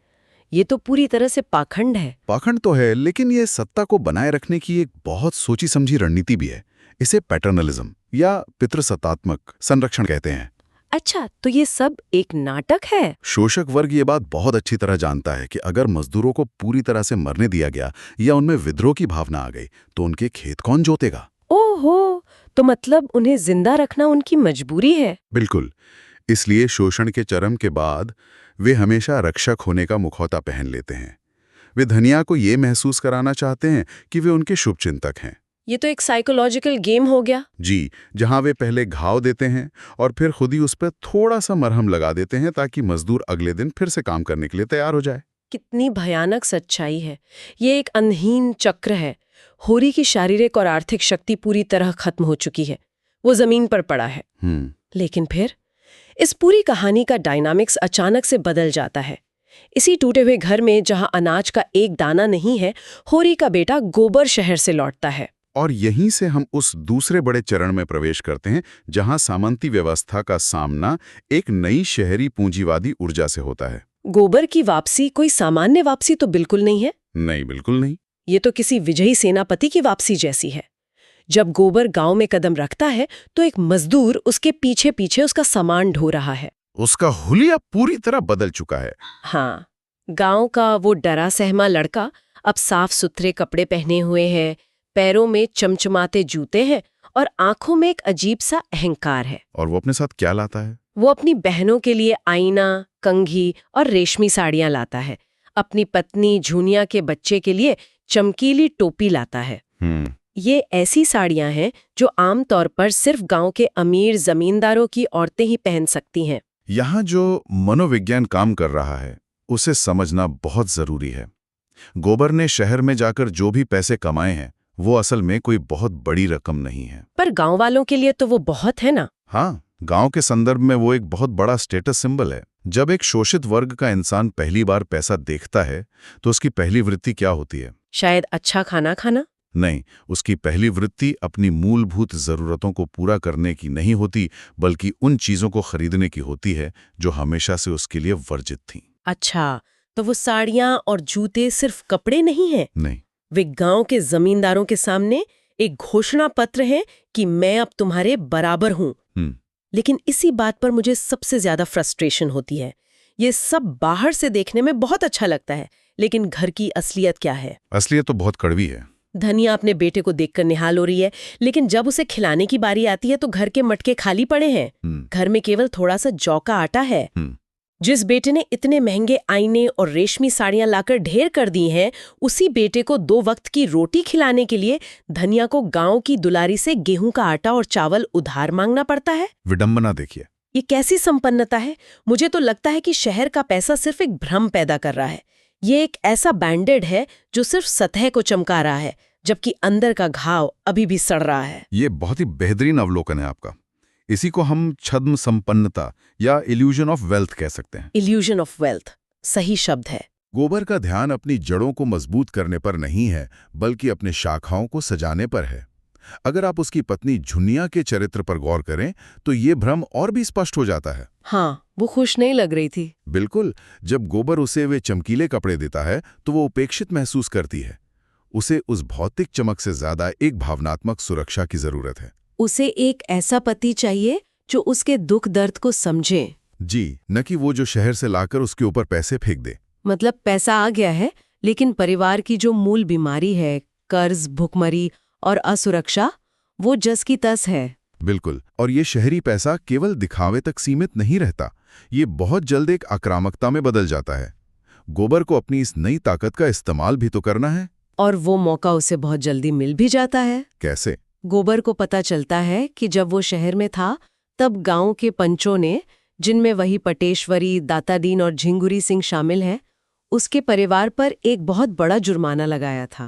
ये तो पूरी तरह से पाखंड है। पाखंड तो है, लेकिन ये सत्ता को बनाए रखने की एक बहुत सोची समझी रणनीति भी है। इसे पैटर्नलिज्म या पितृसत्तात्मक संरक्षण कहते हैं। अच्छा, तो ये सब एक नाटक है? शोषक वर्ग ये बात बहुत अच्छी तरह जानता है कि अगर मजदूरों को पूरी तरह से मरने दिया गया या उनमें विद्रोह की भावना आ गई तो उनके खेत कौन जोतेगा? ओहो, तो मतलब उन्हें जिंदा रखना उनकी मजबूरी है। बिल्कुल। इसलिए शोषण के चरम के बाद वे हमेशा रक्षक होने का मुखौटा पहन लेते हैं। वे धनिया को ये महसूस कराना चाहते हैं कि वे उनके शुभचिंतक हैं। ये तो एक साइकोलॉजिकल गेम हो गया। जी, जहां वे पहले घाव देते हैं और फिर खुद ही उस पर थोड़ा सा मरहम लगा देते हैं ताकि मजदूर अगले दिन फिर से काम करने के लिए तैयार हो जाए। कितनी भयानक सच्चाई है। ये एक अनहीन चक्र है। होरी की शारीरिक और आर्थिक शक्ति पूरी तरह खत्म हो चुकी है। वो जमीन पर पड़ा है। लेकिन फिर इस पूरी कहानी का डायनामिक्स अचानक से बदल जाता है। इसी टूटे हुए घर में जहां अनाज का एक दाना नहीं है, होरी का बेटा गोबर शहर से लौटता है। और यहीं से हम उस दूसरे बड़े चरण में प्रवेश करते हैं जहां सामंती व्यवस्था का सामना एक नई शहरी पूंजीवादी ऊर्जा से होता है। गोबर की वापसी कोई सामान्य वापसी तो बिल्कुल नहीं है। नहीं, बिल्कुल नहीं। ये तो किसी विजयी सेनापति की वापसी जैसी है। जब गोबर गांव में कदम रखता है तो एक मजदूर उसके पीछे पीछे उसका सामान ढो रहा है। उसका हुलिया पूरी तरह बदल चुका है। हाँ, गांव का वो डरा सहमा लड़का अब साफ सुथरे कपड़े पहने हुए है, पैरों में चमचमाते जूते हैं और आंखों में एक अजीब सा अहंकार है। और वो अपने साथ क्या लाता है? वो अपनी बहनों के लिए आईना, कंघी और रेशमी साड़ियां लाता है। अपनी पत्नी झुनिया के बच्चे के लिए चमकीली टोपी लाता है। ये ऐसी साड़ियां हैं जो आमतौर पर सिर्फ गांव के अमीर जमींदारों की औरतें ही पहन सकती हैं। यहाँ जो मनोविज्ञान काम कर रहा है उसे समझना बहुत जरूरी है। गोबर ने शहर में जाकर जो भी पैसे कमाए हैं वो असल में कोई बहुत बड़ी रकम नहीं है। पर गांव वालों के लिए तो वो बहुत है ना। हाँ, गांव के संदर्भ में वो एक बहुत बड़ा स्टेटस सिंबल है। जब एक शोषित वर्ग का इंसान पहली बार पैसा देखता है तो उसकी पहली वृत्ति क्या होती है? शायद अच्छा खाना खाना। नहीं, उसकी पहली वृत्ति अपनी मूलभूत जरूरतों को पूरा करने की नहीं होती, बल्कि उन चीजों को खरीदने की होती है जो हमेशा से उसके लिए वर्जित थीं। अच्छा, तो वो साड़ियाँ और जूते सिर्फ कपड़े नहीं हैं, नहीं, वे गांव के जमींदारों के सामने एक घोषणा पत्र है कि मैं अब तुम्हारे बराबर हूँ। लेकिन इसी बात पर मुझे सबसे ज्यादा फ्रस्ट्रेशन होती है। ये सब बाहर से देखने में बहुत अच्छा लगता है, लेकिन घर की असलियत क्या है? असलियत तो बहुत कड़वी है। धनिया अपने बेटे को देखकर निहाल हो रही है, लेकिन जब उसे खिलाने की बारी आती है तो घर के मटके खाली पड़े हैं। घर में केवल थोड़ा सा जौ का आटा है। जिस बेटे ने इतने महंगे आईने और रेशमी साड़ियां लाकर ढेर कर दी हैं, उसी बेटे को 2 वक्त की रोटी खिलाने के लिए धनिया को गांव की दुलारी से गेहूं का आटा और चावल उधार मांगना पड़ता है। विडंबना देखिए। ये कैसी संपन्नता है? मुझे तो लगता है कि शहर का पैसा सिर्फ एक भ्रम पैदा कर रहा है। ये एक ऐसा बैंडेड है जो सिर्फ सतह को चमका रहा है, जबकि अंदर का घाव अभी भी सड़ रहा है। ये बहुत ही बेहतरीन अवलोकन है आपका। इसी को हम छद्म संपन्नता या इल्यूजन ऑफ वेल्थ कह सकते हैं। इल्यूजन ऑफ वेल्थ सही शब्द है। गोबर का ध्यान अपनी जड़ों को मजबूत करने पर नहीं है, बल्कि अपने शाखाओं को सजाने पर है। अगर आप उसकी पत्नी झुनिया के चरित्र पर गौर करें तो ये भ्रम और भी स्पष्ट हो जाता है। हाँ, वो खुश नहीं लग रही थी। बिल्कुल, जब गोबर उसे वे चमकीले कपड़े देता है तो वो उपेक्षित महसूस करती है। उसे उस भौतिक चमक से ज्यादा एक भावनात्मक सुरक्षा की जरूरत है। उसे एक ऐसा पति चाहिए जो उसके दुख दर्द को समझे। जी, न कि वो जो शहर से लाकर उसके ऊपर पैसे फेंक दे। मतलब पैसा आ गया है, लेकिन परिवार की जो मूल बीमारी है, कर्ज, भुखमरी और असुरक्षा, वो जस की तस है। बिल्कुल, और ये शहरी पैसा केवल दिखावे तक सीमित नहीं रहता, ये बहुत जल्द एक आक्रामकता में बदल जाता है। गोबर को अपनी इस नई ताकत का इस्तेमाल भी तो करना है। और वो मौका उसे बहुत जल्दी मिल भी जाता है। कैसे? गोबर को पता चलता है कि जब वो शहर में था तब गांव के पंचों ने, जिनमें वही पटेश्वरी, दातादीन और झिंगुरी सिंह शामिल हैं, उसके परिवार पर एक बहुत बड़ा जुर्माना लगाया था।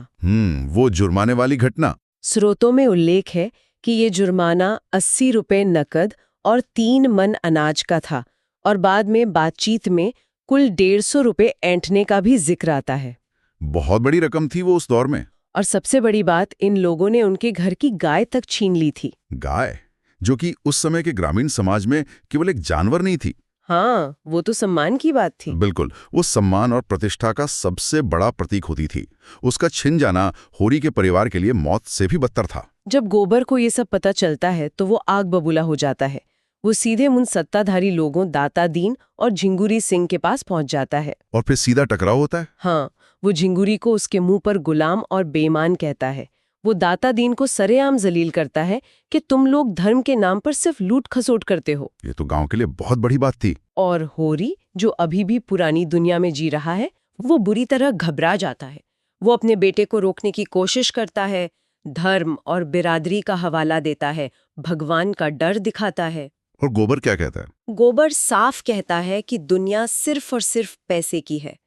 वो जुर्माने वाली घटना। स्रोतों में उल्लेख है कि ये जुर्माना 80 रुपए नकद और 3 मन अनाज का था, और बाद में बातचीत में कुल 150 रुपए ऐंठने का भी जिक्र आता है। बहुत बड़ी रकम थी वो उस दौर में। और सबसे बड़ी बात, इन लोगों ने उनके घर की गाय तक छीन ली थी। गाय, जो कि उस समय के ग्रामीण समाज में केवल एक जानवर नहीं थी। हाँ, वो तो सम्मान की बात थी। बिल्कुल, वो सम्मान और प्रतिष्ठा का सबसे बड़ा प्रतीक होती थी। उसका छिन जाना होरी के परिवार के लिए मौत से भी बदतर था। जब गोबर को ये सब पता चलता है तो वो आग बबूला हो जाता है। वो सीधे उन सत्ताधारी लोगों दातादीन और झिंगुरी सिंह के पास पहुंच जाता है। और फिर सीधा टकराव होता है। हाँ, वो झिंगुरी को उसके मुंह पर गुलाम और बेईमान कहता है। वो दातादीन को सरेआम जलील करता है कि तुम लोग धर्म के नाम पर सिर्फ लूट खसोट करते हो। ये तो गांव के लिए बहुत बड़ी बात थी। और होरी, जो अभी भी पुरानी दुनिया में जी रहा है, वो बुरी तरह घबरा जाता है। वो अपने बेटे को रोकने की कोशिश करता है, धर्म और बिरादरी का हवाला देता है, भगवान का डर दिखाता है। और गोबर क्या कहता है? गोबर साफ कहता है कि दुनिया सिर्फ और सिर्फ पैसे की है।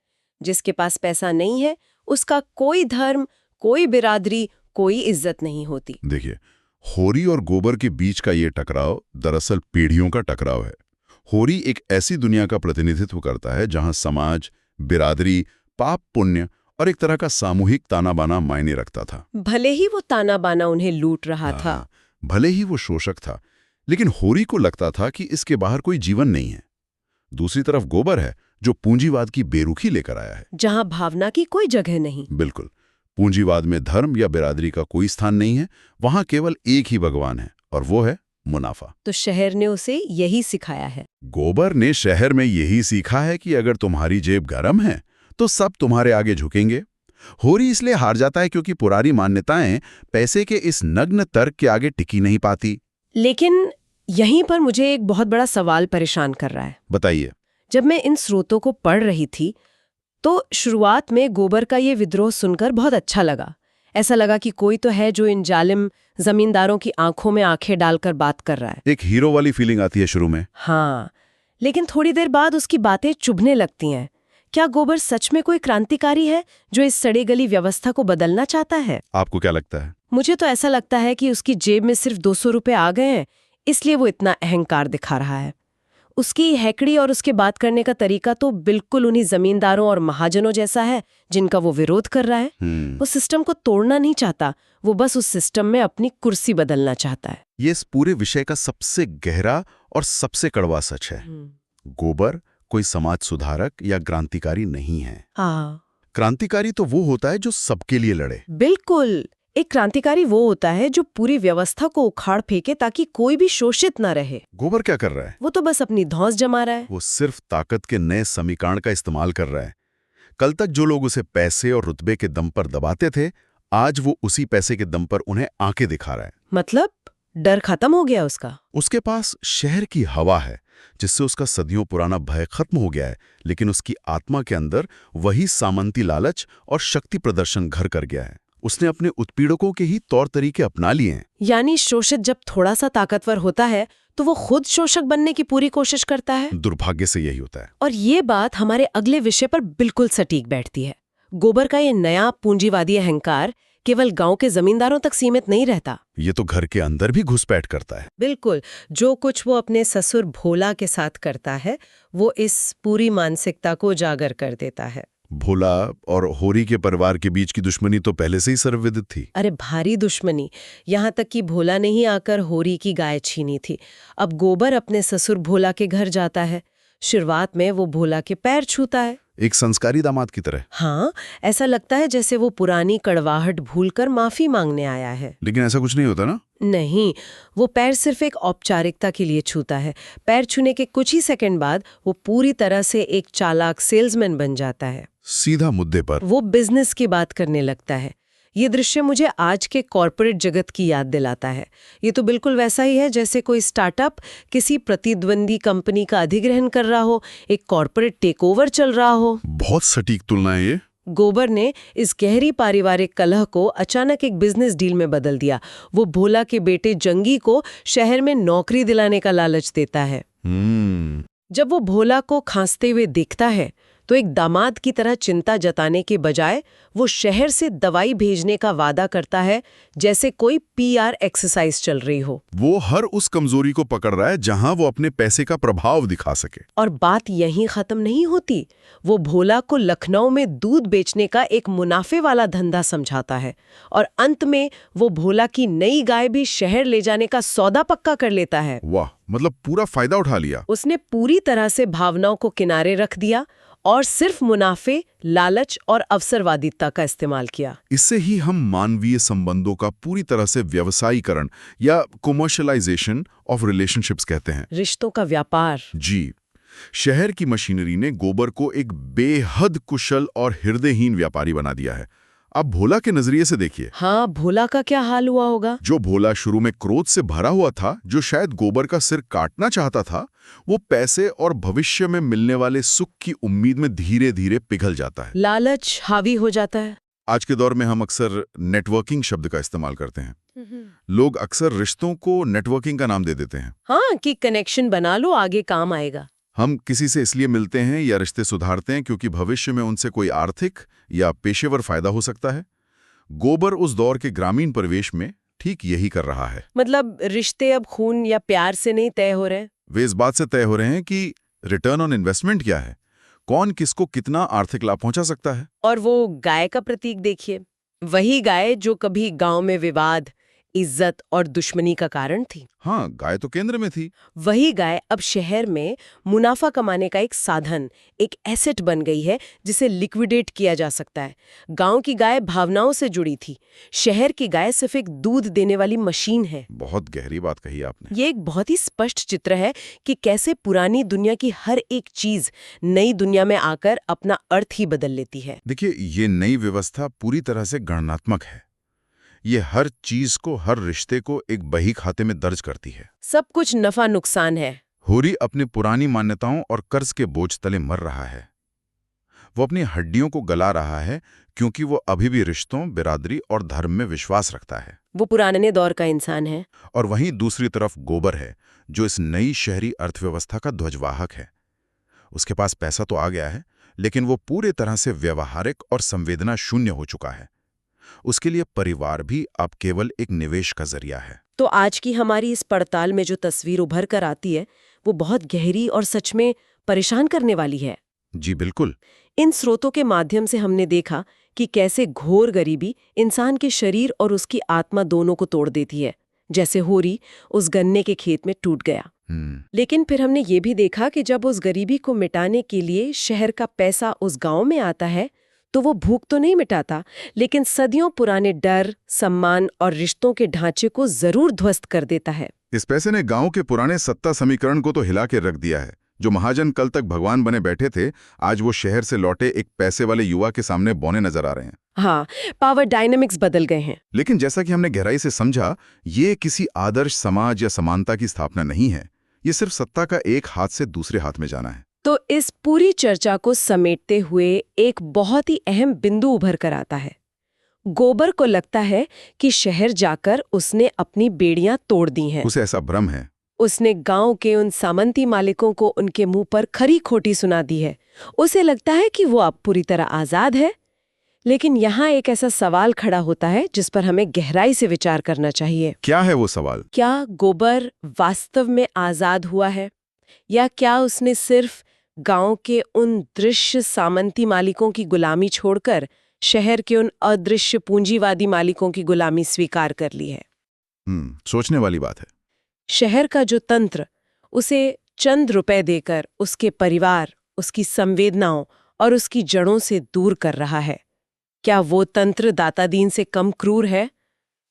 जिसके पास पैसा नहीं है, उसका कोई धर्म, कोई बिरादरी, कोई इज्जत नहीं होती। देखिए, होरी और गोबर के बीच का ये टकराव दरअसल पीढ़ियों का टकराव है। होरी एक ऐसी दुनिया का प्रतिनिधित्व करता है जहां समाज, बिरादरी, पाप पुण्य और एक तरह का सामूहिक ताना बाना मायने रखता था। भले ही वो ताना बाना उन्हें लूट रहा था, भले ही वो शोषक था, लेकिन होरी को लगता था कि इसके बाहर कोई जीवन नहीं है। दूसरी तरफ गोबर है जो पूंजीवाद की बेरुखी लेकर आया है, जहां भावना की कोई जगह नहीं। बिल्कुल, पूंजीवाद में धर्म या बिरादरी का कोई स्थान नहीं है। वहां केवल एक ही भगवान है, और वो है मुनाफा। तो शहर ने उसे यही सिखाया है। गोबर ने शहर में यही सीखा है कि अगर तुम्हारी जेब गर्म है तो सब तुम्हारे आगे झुकेंगे। होरी इसलिए हार जाता है क्योंकि पुरानी मान्यताएं पैसे के इस नग्न तर्क के आगे टिकी नहीं पाती। लेकिन यहीं पर मुझे एक बहुत बड़ा सवाल परेशान कर रहा है। बताइए। जब मैं इन स्रोतों को पढ़ रही थी तो शुरुआत में गोबर का ये विद्रोह सुनकर बहुत अच्छा लगा। ऐसा लगा कि कोई तो है जो इन जालिम जमींदारों की आंखों में आंखें डालकर बात कर रहा है। एक हीरो वाली फीलिंग आती है शुरू में। हाँ, लेकिन थोड़ी देर बाद उसकी बातें चुभने लगती हैं। क्या गोबर सच में कोई क्रांतिकारी है जो इस सड़ी गली व्यवस्था को बदलना चाहता है? आपको क्या लगता है? मुझे तो ऐसा लगता है कि उसकी जेब में सिर्फ 200 रुपए आ गए हैं, इसलिए वो इतना अहंकार दिखा रहा है। उसकी हैकड़ी और उसके बात करने का तरीका तो बिल्कुल उन्हीं जमींदारों और महाजनों जैसा है जिनका वो विरोध कर रहा है। वो सिस्टम को तोड़ना नहीं चाहता, वो बस उस सिस्टम में अपनी कुर्सी बदलना चाहता है। ये इस पूरे विषय का सबसे गहरा और सबसे कड़वा सच है। गोबर कोई समाज सुधारक या क्रांतिकारी नहीं है। हाँ, क्रांतिकारी तो वो होता है जो सबके लिए लड़े। बिल्कुल। एक क्रांतिकारी वो होता है जो पूरी व्यवस्था को उखाड़ फेंके ताकि कोई भी शोषित न रहे। गोबर क्या कर रहा है? वो तो बस अपनी धौंस जमा रहा है। वो सिर्फ ताकत के नए समीकरण का इस्तेमाल कर रहा है। कल तक जो लोग उसे पैसे और रुतबे के दम पर दबाते थे, आज वो उसी पैसे के दम पर उन्हें आंखें दिखा रहा है। मतलब डर खत्म हो गया उसका। उसके पास शहर की हवा है जिससे उसका सदियों पुराना भय खत्म हो गया है, लेकिन उसकी आत्मा के अंदर वही सामंती लालच और शक्ति प्रदर्शन घर कर गया है। उसने अपने उत्पीड़कों के ही तौर तरीके अपना लिए हैं। यानी शोषित जब थोड़ा सा ताकतवर होता है तो वो खुद शोषक बनने की पूरी कोशिश करता है। दुर्भाग्य से यही होता है। और ये बात हमारे अगले विषय पर बिल्कुल सटीक बैठती है। गोबर का ये नया पूंजीवादी अहंकार केवल गांव के जमींदारों तक सीमित नहीं रहता, ये तो घर के अंदर भी घुसपैठ करता है। बिल्कुल। जो कुछ वो अपने ससुर भोला के साथ करता है वो इस पूरी मानसिकता को उजागर कर देता है। भोला और होरी के परिवार के बीच की दुश्मनी तो पहले से ही सर्वविदित थी। अरे भारी दुश्मनी, यहाँ तक कि भोला ने ही आकर होरी की गाय छीनी थी। अब गोबर अपने ससुर भोला के घर जाता है। शुरुआत में वो भोला के पैर छूता है, एक संस्कारी दामाद की तरह। हाँ, ऐसा लगता है जैसे वो पुरानी कड़वाहट भूलकर माफी मांगने आया है। लेकिन ऐसा कुछ नहीं होता ना। नहीं, वो पैर सिर्फ एक औपचारिकता के लिए छूता है। पैर छूने के कुछ ही सेकंड बाद वो पूरी तरह से एक चालाक सेल्समैन बन जाता है। सीधा मुद्दे पर। वो बिजनेस की बात करने लगता है। ये दृश्य मुझे आज के कॉरपोरेट जगत की याद दिलाता है। ये तो बिल्कुल वैसा ही है जैसे कोई स्टार्टअप किसी प्रतिद्वंदी कंपनी का अधिग्रहण कर रहा हो, एक कॉरपोरेट टेकओवर चल रहा हो। बहुत सटीक तुलना है ये। गोबर ने इस गहरी पारिवारिक कलह को अचानक एक बिजनेस डील में बदल दिया। वो भोला के बेटे जंगी को शहर में नौकरी दिलाने का लालच देता है। जब वो भोला को खांसते हुए देखता है तो एक दामाद की तरह चिंता जताने के बजाय वो शहर से दवाई भेजने का वादा करता है, जैसे कोई पीआर एक्सरसाइज चल रही हो। वो हर उस कमजोरी को पकड़ रहा है जहां वो अपने पैसे का प्रभाव दिखा सके। और बात यहीं खत्म नहीं होती। वो भोला को लखनऊ में दूध बेचने का एक मुनाफे वाला धंधा समझाता है और अंत में वो भोला की नई गाय भी शहर ले जाने का सौदा पक्का कर लेता है। वाह, मतलब पूरा फायदा उठा लिया। उसने पूरी तरह से भावनाओं को किनारे रख दिया और सिर्फ मुनाफे, लालच और अवसरवादिता का इस्तेमाल किया। इससे ही हम मानवीय संबंधों का पूरी तरह से व्यवसायीकरण या कमर्शियलाइजेशन ऑफ रिलेशनशिप्स कहते हैं। रिश्तों का व्यापार। जी, शहर की मशीनरी ने गोबर को एक बेहद कुशल और हृदयहीन व्यापारी बना दिया है। अब भोला के नजरिए से देखिए। हाँ, भोला का क्या हाल हुआ होगा? जो भोला शुरू में क्रोध से भरा हुआ था, जो शायद गोबर का सिर काटना चाहता था, वो पैसे और भविष्य में मिलने वाले सुख की उम्मीद में धीरे धीरे पिघल जाता है। लालच हावी हो जाता है। आज के दौर में हम अक्सर नेटवर्किंग शब्द का इस्तेमाल करते हैं। लोग अक्सर रिश्तों को नेटवर्किंग का नाम दे देते हैं। हाँ, कि कनेक्शन बना लो, आगे काम आएगा। हम किसी से इसलिए मिलते हैं या रिश्ते सुधारते हैं क्योंकि भविष्य में उनसे कोई आर्थिक या पेशेवर फायदा हो सकता है। गोबर उस दौर के ग्रामीण परिवेश में ठीक यही कर रहा है। मतलब रिश्ते अब खून या प्यार से नहीं तय हो रहे। वे इस बात से तय हो रहे हैं कि रिटर्न ऑन इन्वेस्टमेंट क्या है, कौन किसको कितना आर्थिक लाभ पहुंचा सकता है। और वो गाय का प्रतीक देखिए, वही गाय जो कभी गांव में विवाद, इज्जत और दुश्मनी का कारण थी। हाँ, गाय तो केंद्र में थी। वही गाय अब शहर में मुनाफा कमाने का एक साधन, एक एसेट बन गई है जिसे लिक्विडेट किया जा सकता है। गांव की गाय भावनाओं से जुड़ी थी, शहर की गाय सिर्फ एक दूध देने वाली मशीन है। बहुत गहरी बात कही आपने। ये एक बहुत ही स्पष्ट चित्र है कि कैसे पुरानी दुनिया की हर एक चीज नई दुनिया में आकर अपना अर्थ ही बदल लेती है। देखिए, ये नई व्यवस्था पूरी तरह से गणनात्मक है। ये हर चीज को, हर रिश्ते को एक बही खाते में दर्ज करती है। सब कुछ नफा नुकसान है। होरी अपनी पुरानी मान्यताओं और कर्ज के बोझ तले मर रहा है। वो अपनी हड्डियों को गला रहा है क्योंकि वो अभी भी रिश्तों, बिरादरी और धर्म में विश्वास रखता है। वो पुराने दौर का इंसान है। और वहीं दूसरी तरफ गोबर है, जो इस नई शहरी अर्थव्यवस्था का ध्वजवाहक है। उसके पास पैसा तो आ गया है, लेकिन वो पूरे तरह से व्यवहारिक और संवेदना शून्य हो चुका है। उसके लिए परिवार भी अब केवल एक निवेश का जरिया है। तो आज की हमारी इस पड़ताल में जो तस्वीर उभर कर आती है वो बहुत गहरी और सच में परेशान करने वाली है। जी बिल्कुल। इन स्रोतों के माध्यम से हमने देखा कि कैसे घोर गरीबी इंसान के शरीर और उसकी आत्मा दोनों को तोड़ देती है, जैसे होरी उस गन्ने के खेत में टूट गया। लेकिन फिर हमने ये भी देखा कि जब उस गरीबी को मिटाने के लिए शहर का पैसा उस गांव में आता है तो वो भूख तो नहीं मिटाता, लेकिन सदियों पुराने डर, सम्मान और रिश्तों के ढांचे को जरूर ध्वस्त कर देता है। इस पैसे ने गांव के पुराने सत्ता समीकरण को तो हिला के रख दिया है। जो महाजन कल तक भगवान बने बैठे थे, आज वो शहर से लौटे एक पैसे वाले युवा के सामने बौने नजर आ रहे हैं। हाँ, पावर डायनेमिक्स बदल गए हैं। लेकिन जैसा कि हमने गहराई से समझा, ये किसी आदर्श समाज या समानता की स्थापना नहीं है। ये सिर्फ सत्ता का एक हाथ से दूसरे हाथ में जाना है। तो इस पूरी चर्चा को समेटते हुए एक बहुत ही अहम बिंदु उभर कर आता है। गोबर को लगता है कि शहर जाकर उसने अपनी बेड़ियां तोड़ दी हैं। उसे ऐसा भ्रम है। उसने गांव के उन सामंती मालिकों को उनके मुंह पर खरी खोटी सुना दी है। उसे लगता है कि वो अब पूरी तरह आजाद है। लेकिन यहाँ एक ऐसा सवाल खड़ा होता है जिस पर हमें गहराई से विचार करना चाहिए। क्या है वो सवाल? क्या गोबर वास्तव में आजाद हुआ है, या क्या उसने सिर्फ गांव के उन दृश्य सामंती मालिकों की गुलामी छोड़कर शहर के उन अदृश्य पूंजीवादी मालिकों की गुलामी स्वीकार कर ली है? सोचने वाली बात है। शहर का जो तंत्र उसे चंद रुपए देकर उसके परिवार, उसकी संवेदनाओं और उसकी जड़ों से दूर कर रहा है, क्या वो तंत्र दाता दीन से कम क्रूर है?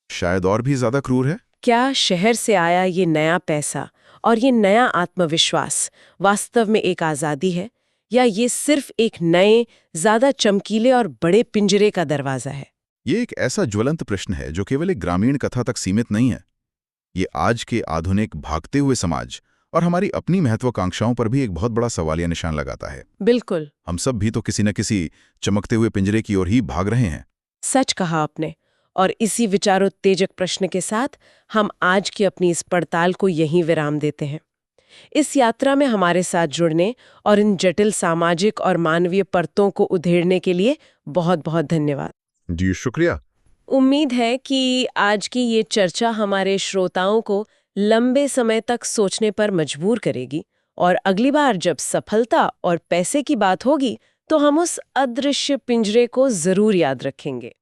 शायद और भी ज्यादा क्रूर है। क्या शहर से आया ये नया पैसा और ये नया आत्मविश्वास वास्तव में एक आजादी है, या ये सिर्फ एक नए, ज्यादा चमकीले और बड़े पिंजरे का दरवाजा है? ये एक ऐसा ज्वलंत प्रश्न है जो केवल एक ग्रामीण कथा तक सीमित नहीं है। ये आज के आधुनिक भागते हुए समाज और हमारी अपनी महत्वाकांक्षाओं पर भी एक बहुत बड़ा सवालिया निशान लगाता है। बिल्कुल। हम सब भी तो किसी न किसी चमकते हुए पिंजरे की ओर ही भाग रहे हैं। सच कहा आपने। और इसी विचारोत्तेजक प्रश्न के साथ हम आज की अपनी इस पड़ताल को यहीं विराम देते हैं। इस यात्रा में हमारे साथ जुड़ने और इन जटिल सामाजिक और मानवीय परतों को उधेड़ने के लिए बहुत बहुत धन्यवाद। जी शुक्रिया। उम्मीद है कि आज की ये चर्चा हमारे श्रोताओं को लंबे समय तक सोचने पर मजबूर करेगी, और अगली बार जब सफलता और पैसे की बात होगी तो हम उस अदृश्य पिंजरे को जरूर याद रखेंगे।